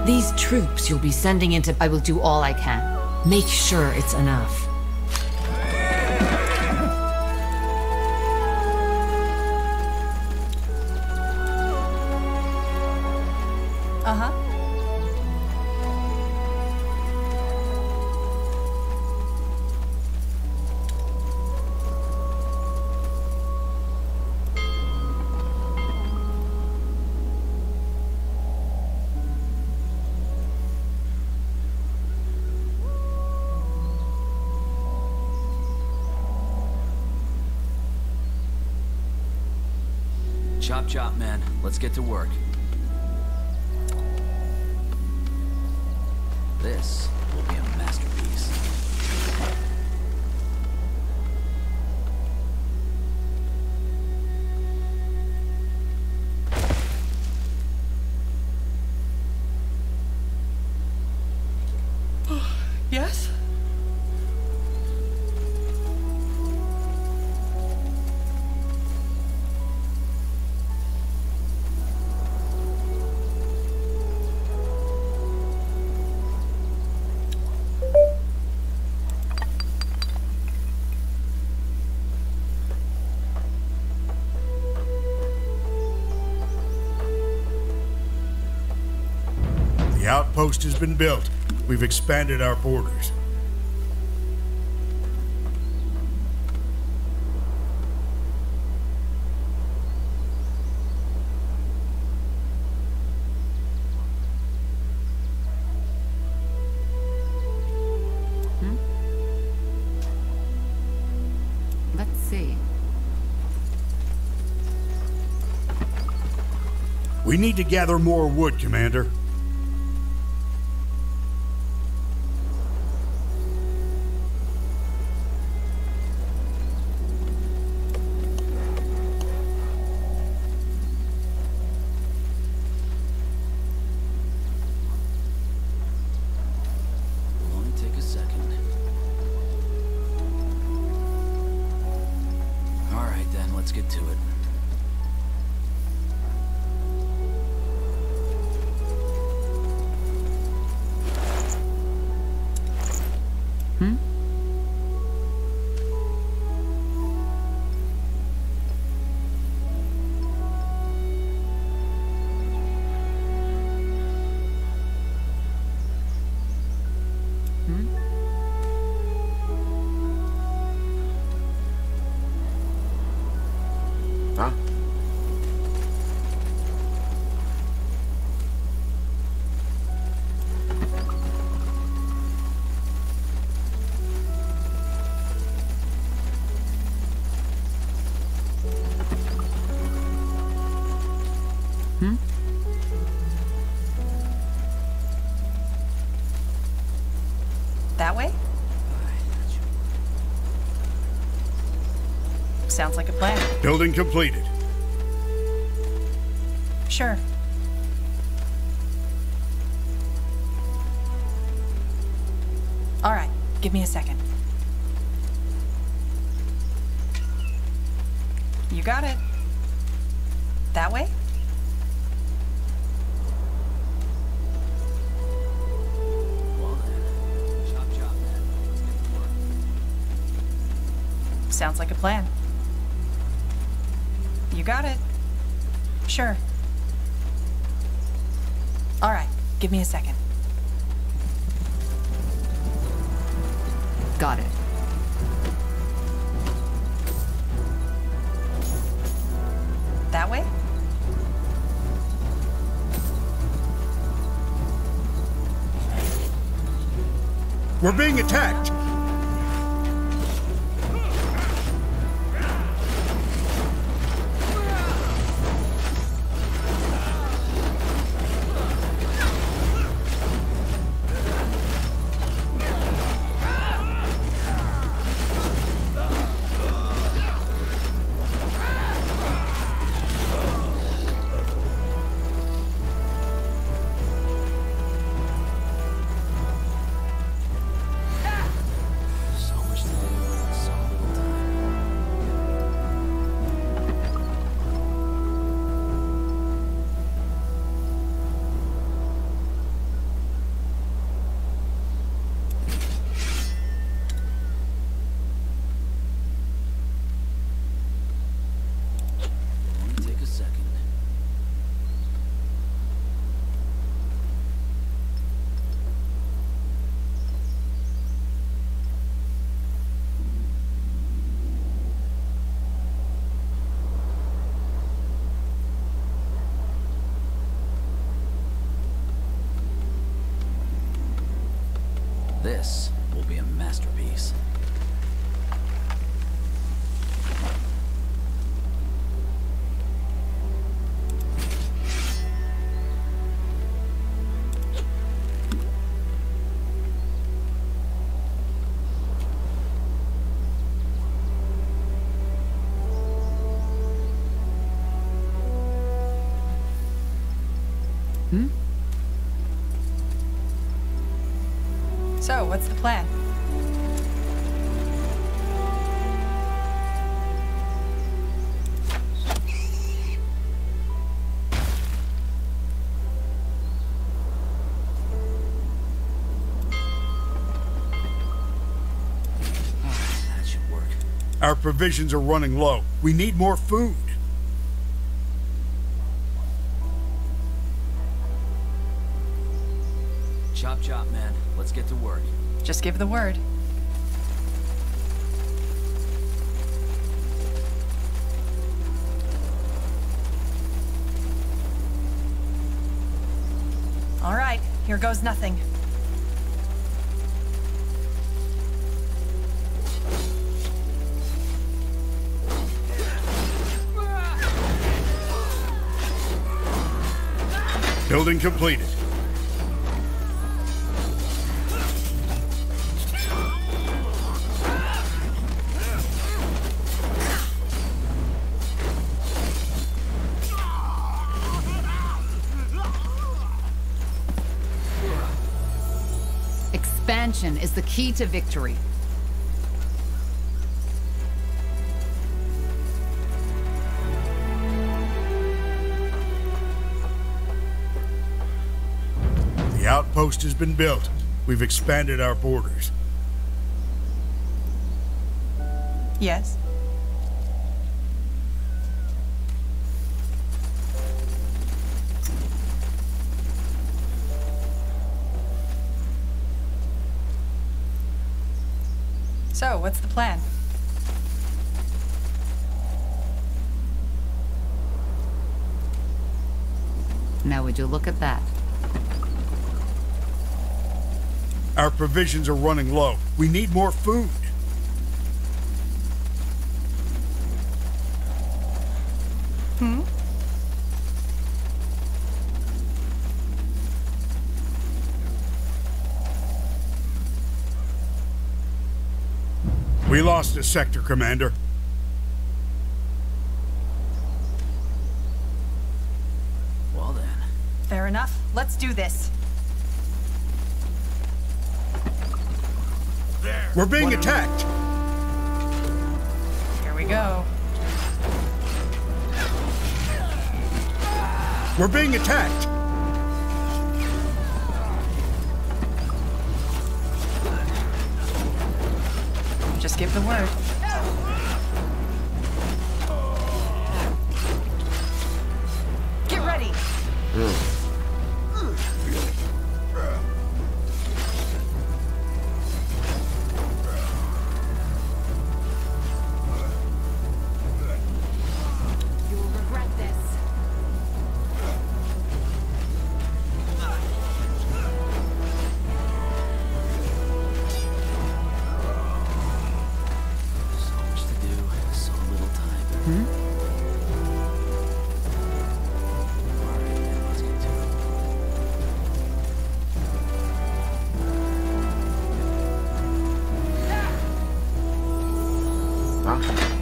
These troops you'll be sending into... I will do all I can. Make sure it's enough. Uh-huh. Chop chop, man. Let's get to work. This will be a masterpiece. Yes? The outpost has been built. We've expanded our borders. Let's see. We need to gather more wood, Commander. Let's get to it. Huh? That way? Sounds like a plan. Building completed. Sure. All right, give me a second. You got it. That way? Sounds like a plan. You got it. Sure. All right, give me a second. Got it. That way? We're being attacked! This will be a masterpiece. So, what's the plan? That should work. Our provisions are running low. We need more food. Chop chop, man. Let's get to work. Just give the word. All right, here goes nothing. Building completed. Expansion is the key to victory. The outpost has been built. We've expanded our borders. Yes. So, what's the plan? Now would you look at that? Our provisions are running low. We need more food. We lost a sector, Commander. Well then. Fair enough. Let's do this. We're being attacked! Here we go. We're being attacked! Just give the word.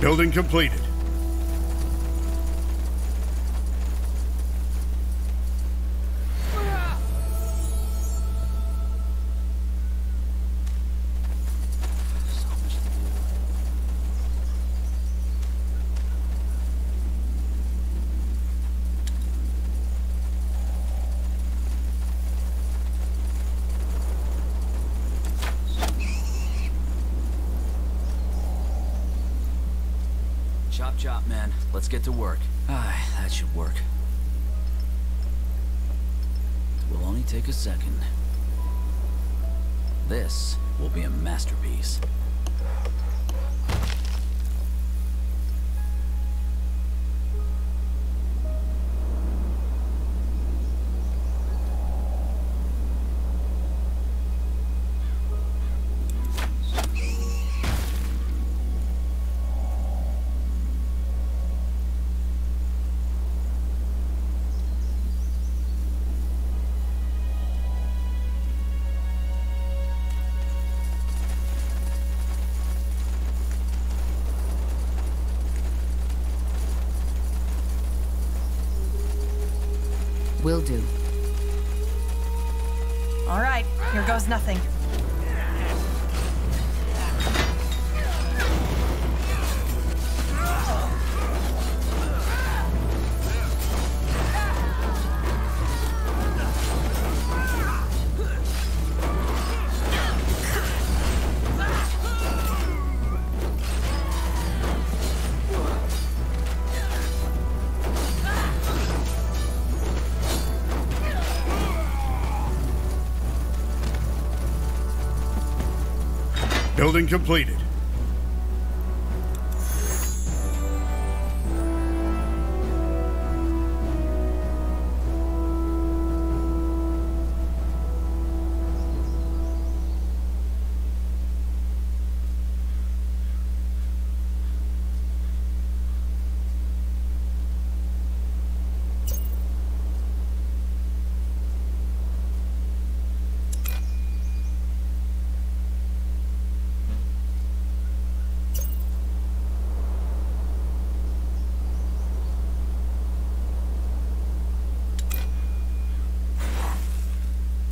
Building completed. Chop chop, man. Let's get to work. That should work. It will only take a second. This will be a masterpiece. Will do. All right, here goes nothing. Building completed.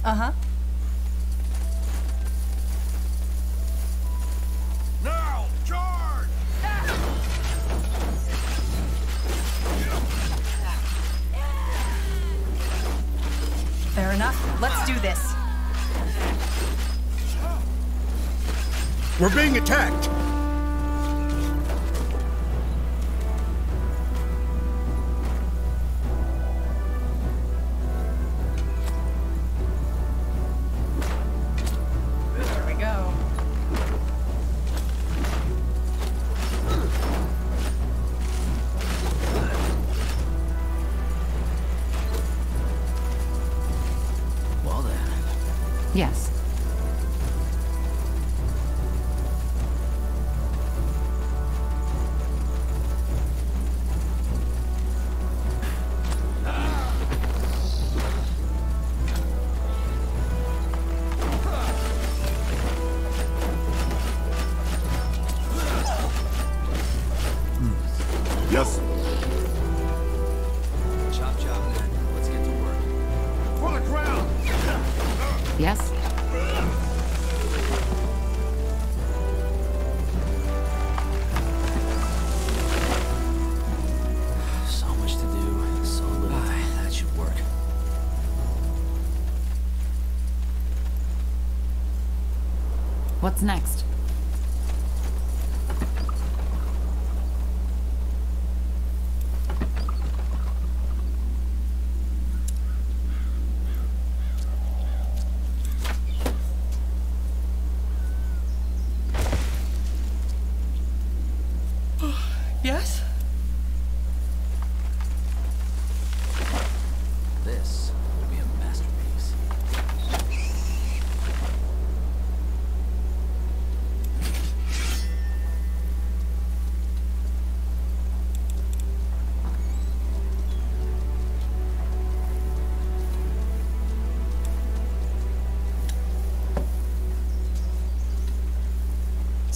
Uh-huh. Now, charge! Fair enough. Let's do this. We're being attacked! Yes. Yes. Chop chop, man. Let's get to work. For the ground! Yes. So much to do, so little time. That should work. What's next?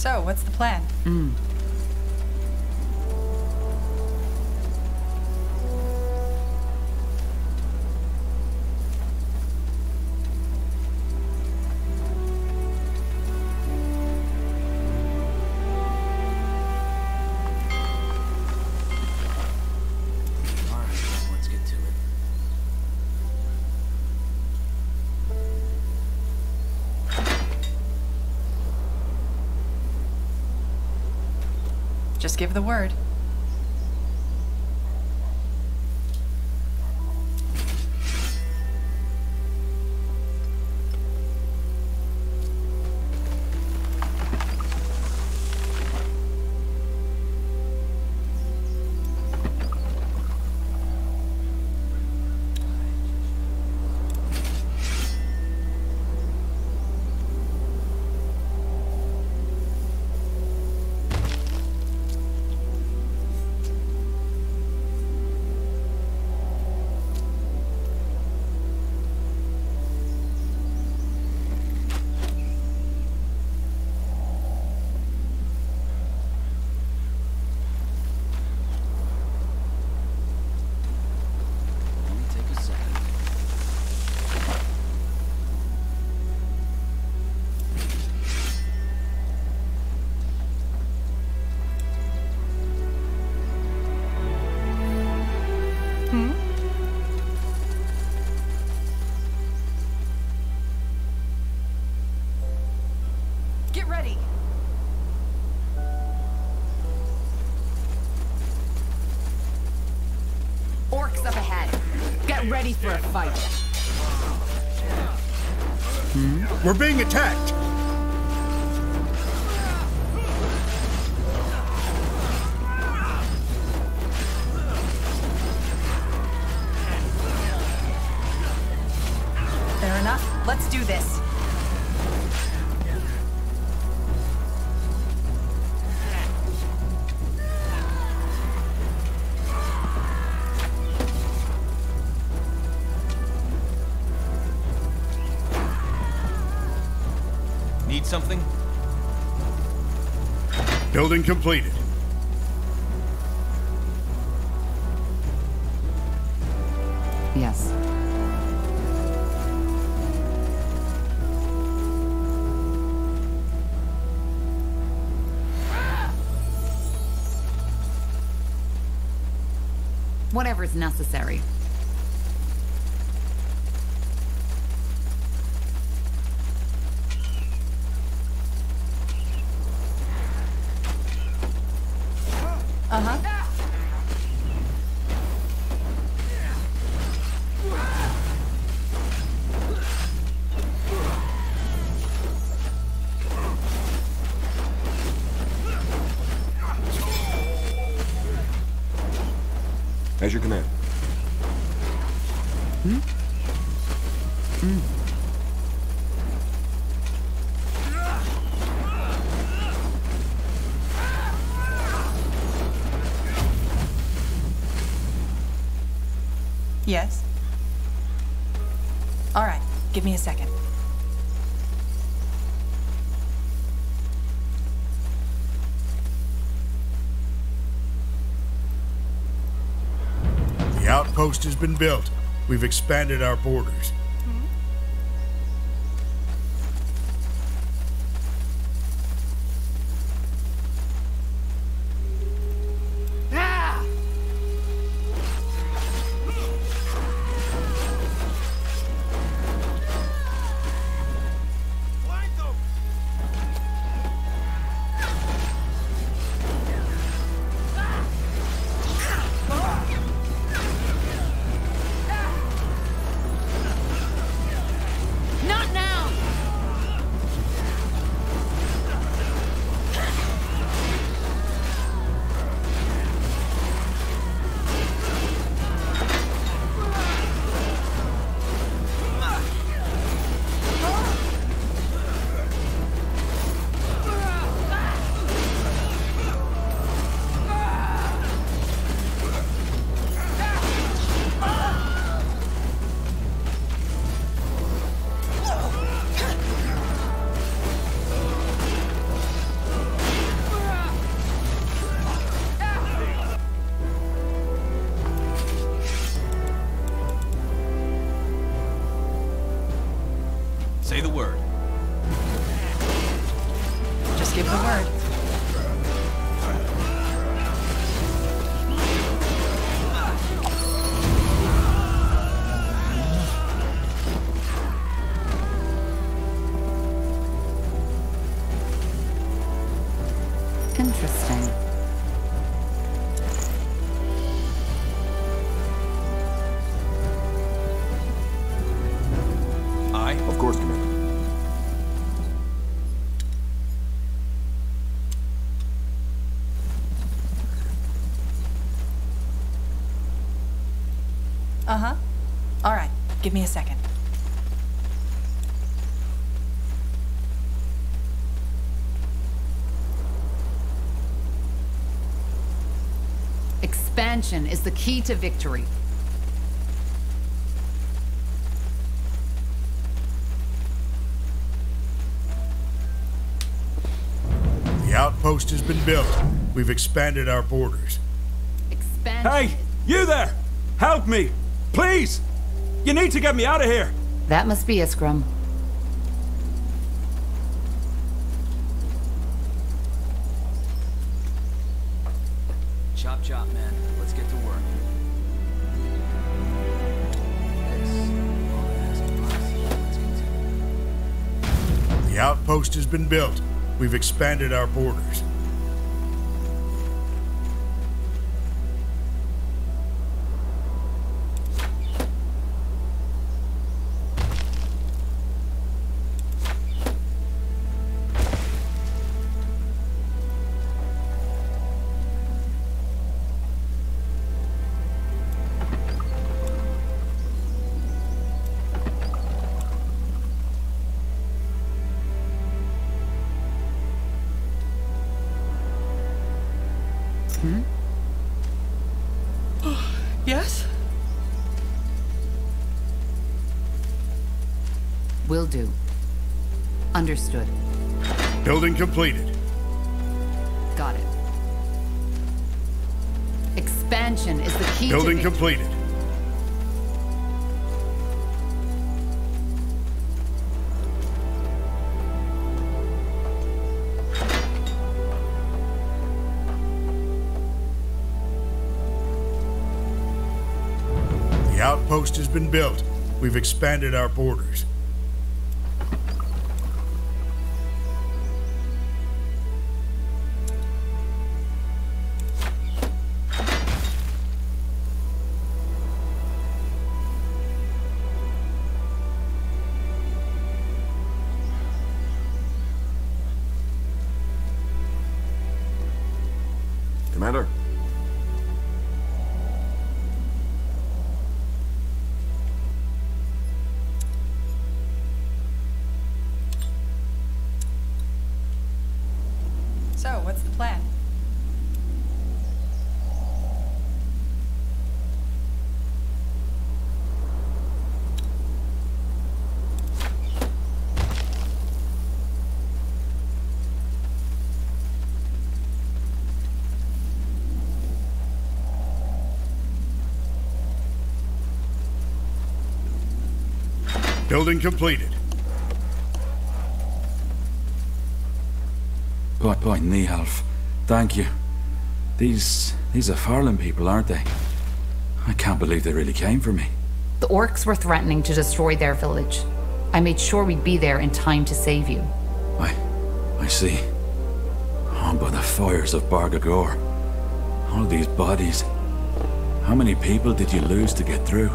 So, what's the plan? Just give the word. Get ready. Orcs up ahead. Get ready for a fight. We're being attacked. Fair enough. Let's do this. Need something? Building completed. Yes. Whatever's necessary. As your command. Yes. All right, give me a second. The outpost has been built. We've expanded our borders. Say the word. Just give the word. Interesting. Aye. Of course, Commander. Uh-huh. All right. Give me a second. Expansion is the key to victory. The outpost has been built. We've expanded our borders. Expansion. Hey, you there! Help me! Please! You need to get me out of here! That must be Iskram. Chop chop, man. Let's get to work. The outpost has been built. We've expanded our borders. Yes? Will do. Understood. Building completed. Got it. Expansion is the key Building to victory. completed. The outpost has been built. We've expanded our borders. Commander. So, what's the plan? Building completed. By Nihalf, thank you. These are Farlan people, aren't they? I can't believe they really came for me. The orcs were threatening to destroy their village. I made sure we'd be there in time to save you. I see. Oh, by the fires of Bargagor. All these bodies. How many people did you lose to get through?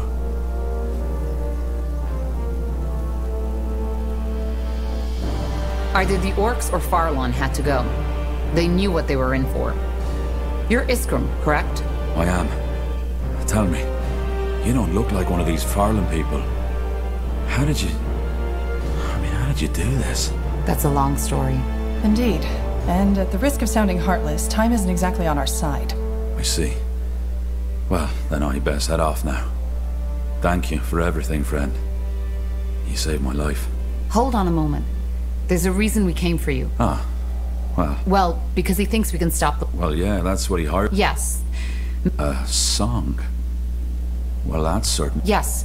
Either the orcs or Farlan had to go. They knew what they were in for. You're Iskram, correct? I am. Tell me, you don't look like one of these Farlan people. How did you do this? That's a long story. Indeed. And at the risk of sounding heartless, time isn't exactly on our side. I see. Well, then I best head off now. Thank you for everything, friend. You saved my life. Hold on a moment. There's a reason we came for you. Ah, well... Well, because he thinks we can stop the... Well, yeah, that's what he hired... Yes. A song? Well, that's certain. Yes.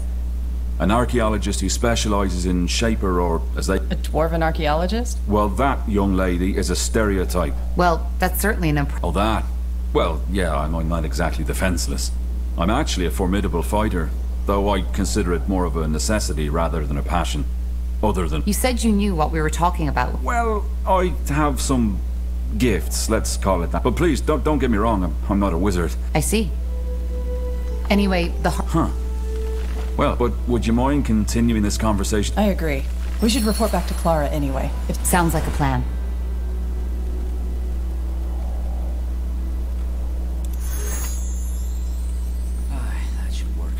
An archaeologist who specializes in shaper or, as they... A dwarven archaeologist? Well, that, young lady, is a stereotype. Well, that's certainly an Oh, that? Well, yeah, I'm not exactly defenseless. I'm actually a formidable fighter, though I consider it more of a necessity rather than a passion. Other than... You said you knew what we were talking about. Well, I have some gifts, let's call it that. But please, don't get me wrong, I'm not a wizard. I see. Anyway, Huh. Well, but would you mind continuing this conversation? I agree. We should report back to Clara anyway. It sounds like a plan. That should work.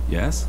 Yes?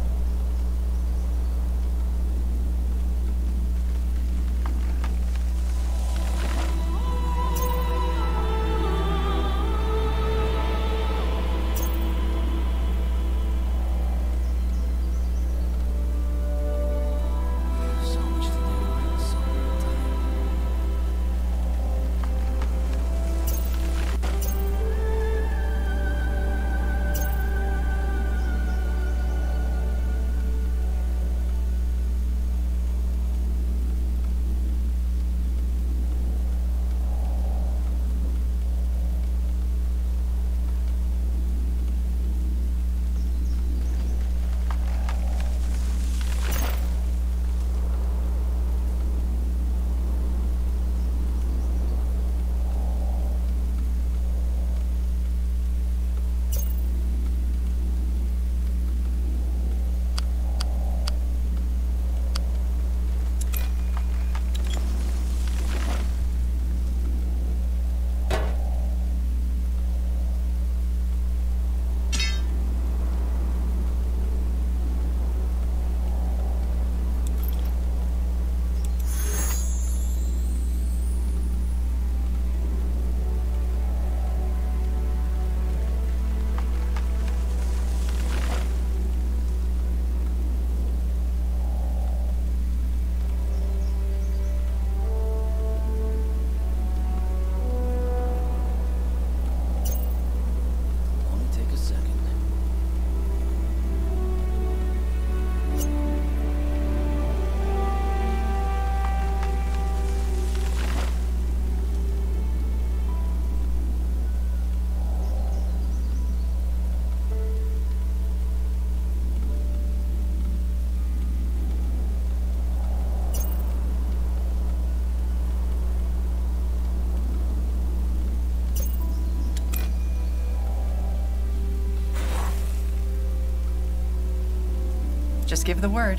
Just give the word.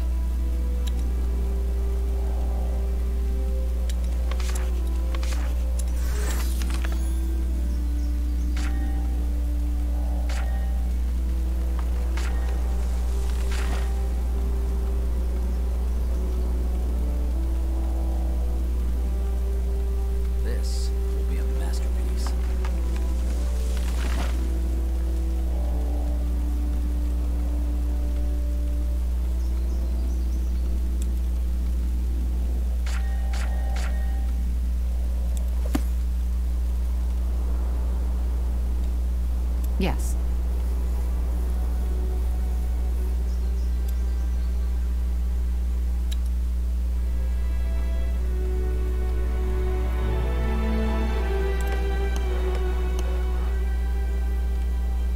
This will be a masterpiece. Yes.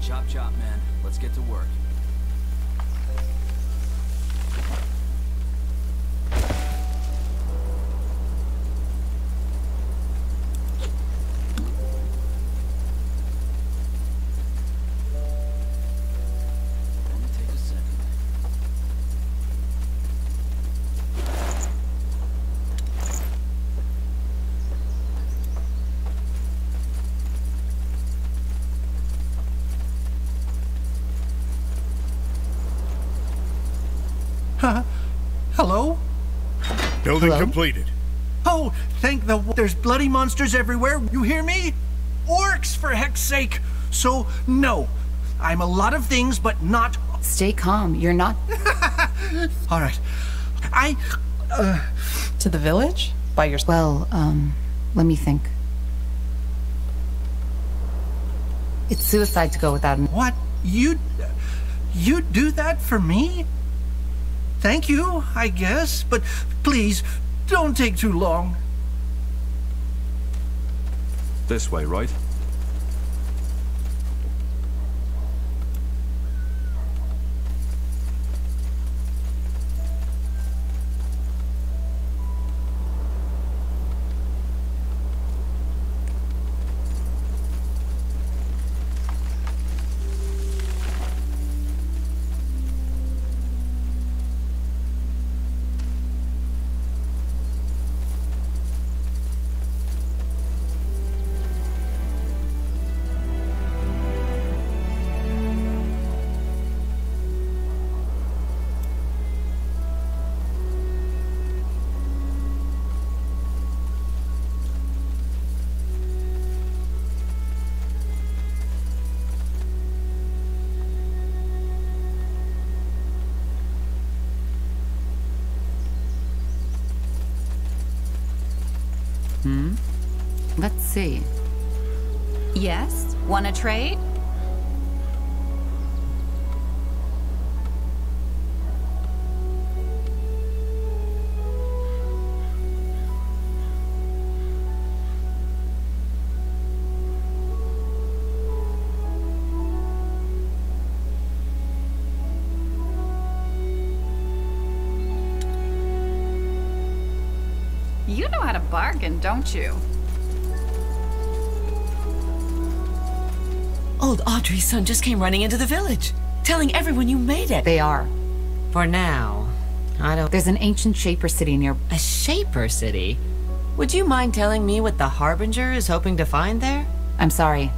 Chop chop, man. Let's get to work. Hello? Building Hello? completed. Oh, thank the... There's bloody monsters everywhere. You hear me? Orcs, for heck's sake. So, no. I'm a lot of things, but not... Stay calm. You're not... All right. To the village? By yourself? Well, let me think. It's suicide to go without him. What? You'd do that for me? Thank you, I guess, but please, don't take too long. This way, right? Let's see. Yes? Wanna trade? You know how to bargain, don't you? Old Audrey's son just came running into the village, telling everyone you made it. They are. For now. I don't... There's an ancient Shaper city near... A Shaper city? Would you mind telling me what the Harbinger is hoping to find there? I'm sorry.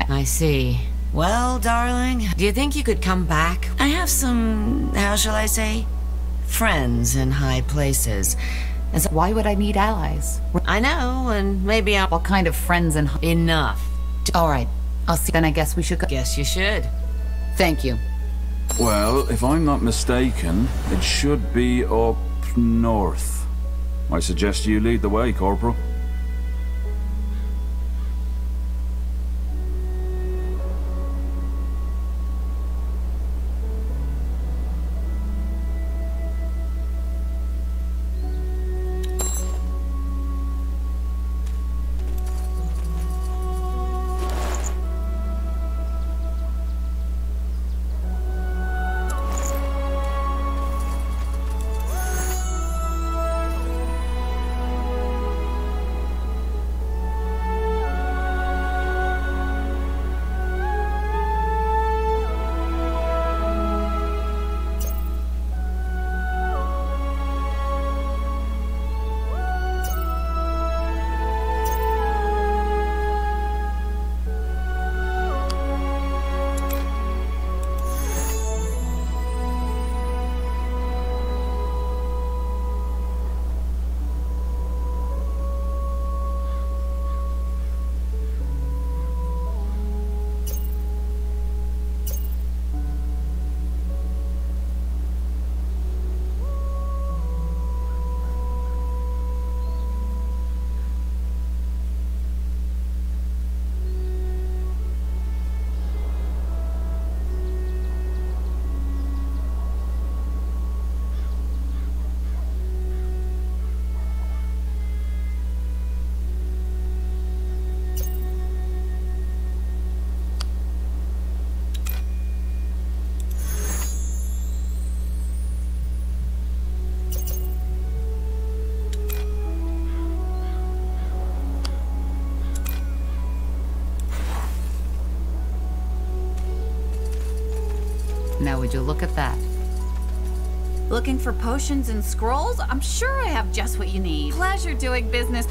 I see. Well, darling, do you think you could come back? I have some, how shall I say, friends in high places. And so why would I need allies? I know, and maybe I'll... What kind of friends and... Enough. All right. I'll see. Then I guess we should go. Guess you should. Thank you. Well, if I'm not mistaken, it should be up north. I suggest you lead the way, Corporal. Now would you look at that? Looking for potions and scrolls? I'm sure I have just what you need. Pleasure doing business.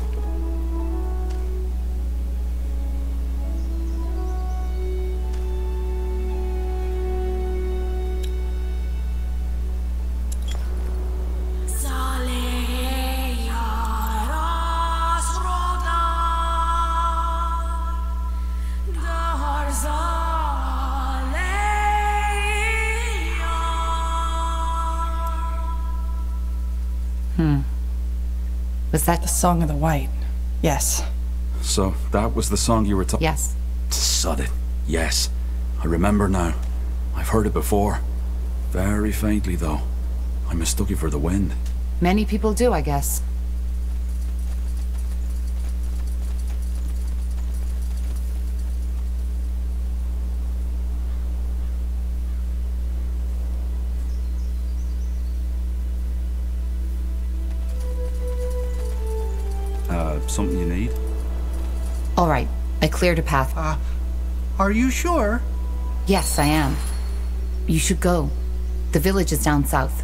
Was that the Song of the White? Yes. So, that was the song you were talking... Yes. Sod it. Yes. I remember now. I've heard it before. Very faintly, though. I mistook you for the wind. Many people do, I guess. Something you need? All right. I cleared a path. Are you sure? Yes, I am. You should go. The village is down south.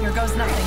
Here goes nothing.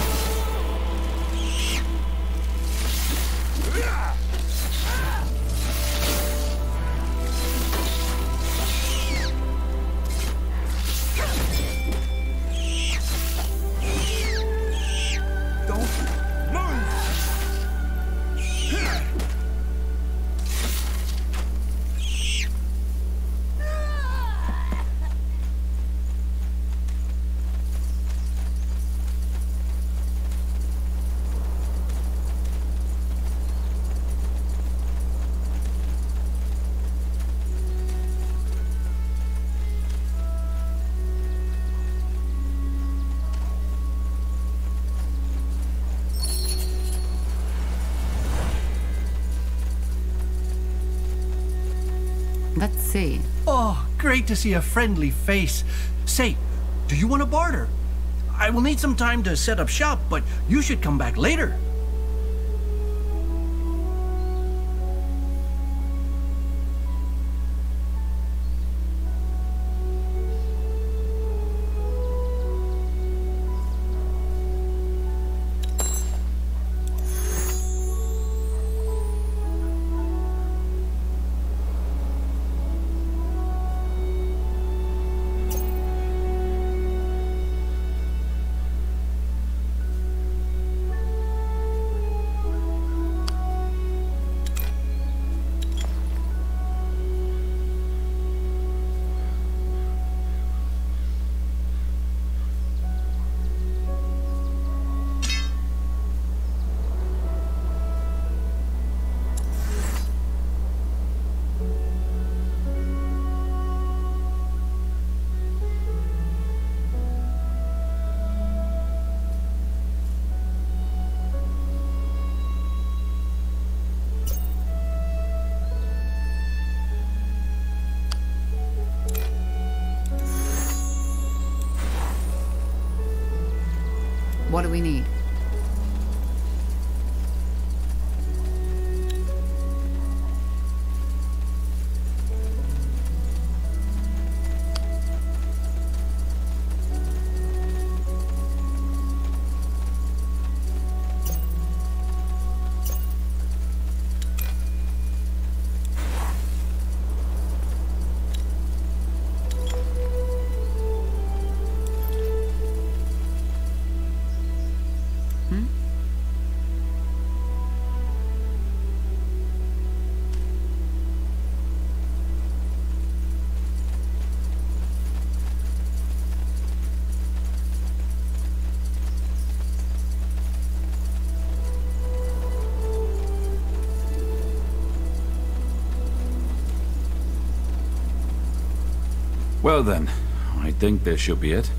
Let's see. Oh, great to see a friendly face. Say, do you want to barter? I will need some time to set up shop, but you should come back later. What do we need? Well then, I think this should be it.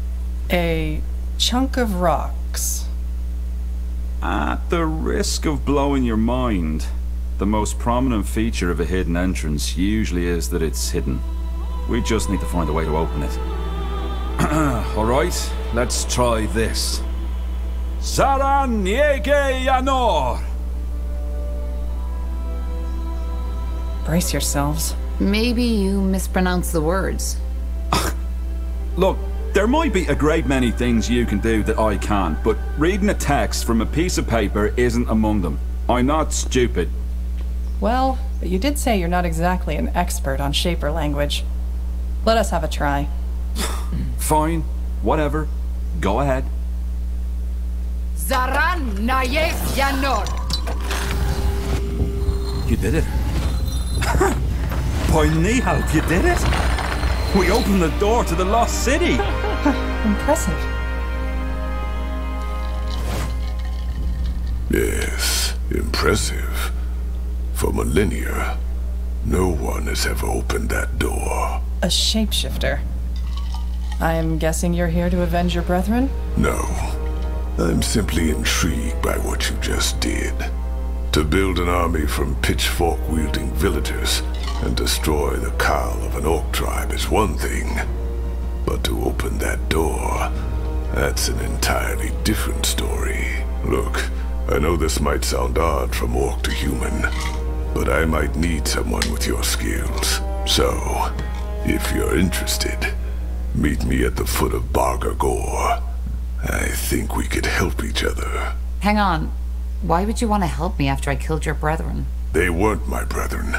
A chunk of rocks. At the risk of blowing your mind, the most prominent feature of a hidden entrance usually is that it's hidden. We just need to find a way to open it. Alright, let's try this. Zaran Yege Yanor! Brace yourselves. Maybe you mispronounced the words. Look, There might be a great many things you can do that I can't, but reading a text from a piece of paper isn't among them. I'm not stupid. Well, but you did say you're not exactly an expert on Shaper language. Let us have a try. Fine. Whatever. Go ahead. Zaran Naye Yanor. You did it. By Nihal, you did it? We opened the door to the lost city. Impressive. Yes, impressive. For millennia, no one has ever opened that door. A shapeshifter. I am guessing you're here to avenge your brethren? No. I'm simply intrigued by what you just did. To build an army from pitchfork-wielding villagers and destroy the Khal of an orc tribe is one thing. But to open that door, that's an entirely different story. Look, I know this might sound odd from orc to human, but I might need someone with your skills. So, if you're interested, meet me at the foot of Barga Gore. I think we could help each other. Hang on. Why would you want to help me after I killed your brethren? They weren't my brethren.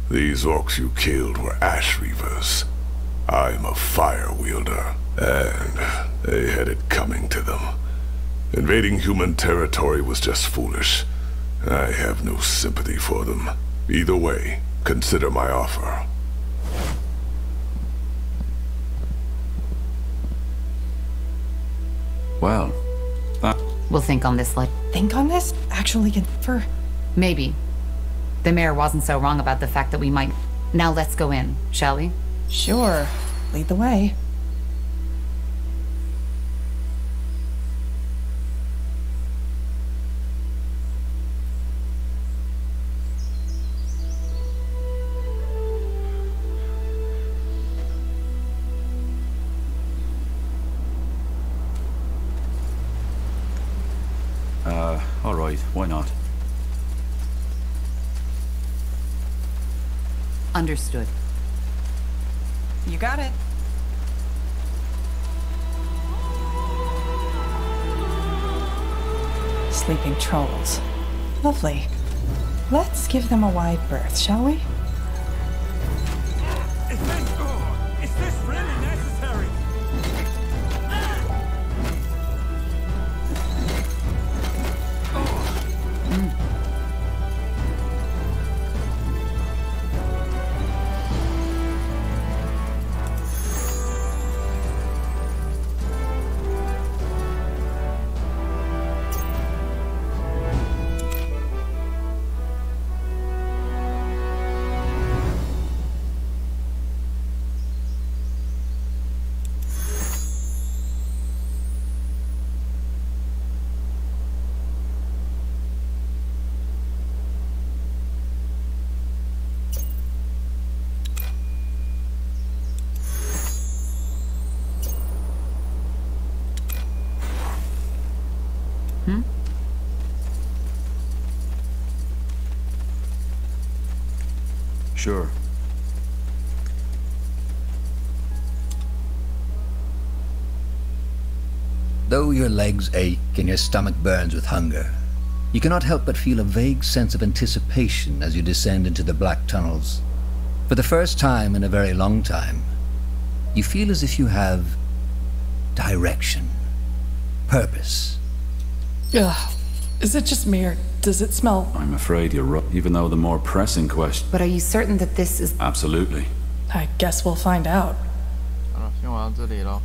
These orcs you killed were ash reavers. I'm a fire wielder, and they had it coming to them. Invading human territory was just foolish. I have no sympathy for them. Either way, consider my offer. Well, We'll think on this later. Think on this? Actually, for... Maybe. The mayor wasn't so wrong about the fact that we might... Now let's go in, shall we? Sure. Lead the way. Alright, why not? Understood. You got it. Sleeping trolls. Lovely. Let's give them a wide berth, shall we? Is this really necessary? Sure. Though your legs ache and your stomach burns with hunger, you cannot help but feel a vague sense of anticipation as you descend into the black tunnels. For the first time in a very long time, you feel as if you have direction, purpose. Ugh. Is it just me, or does it smell... I'm afraid you're right, even though the more pressing question... But are you certain that this is... Absolutely. I guess we'll find out. 好了，先玩到这里咯。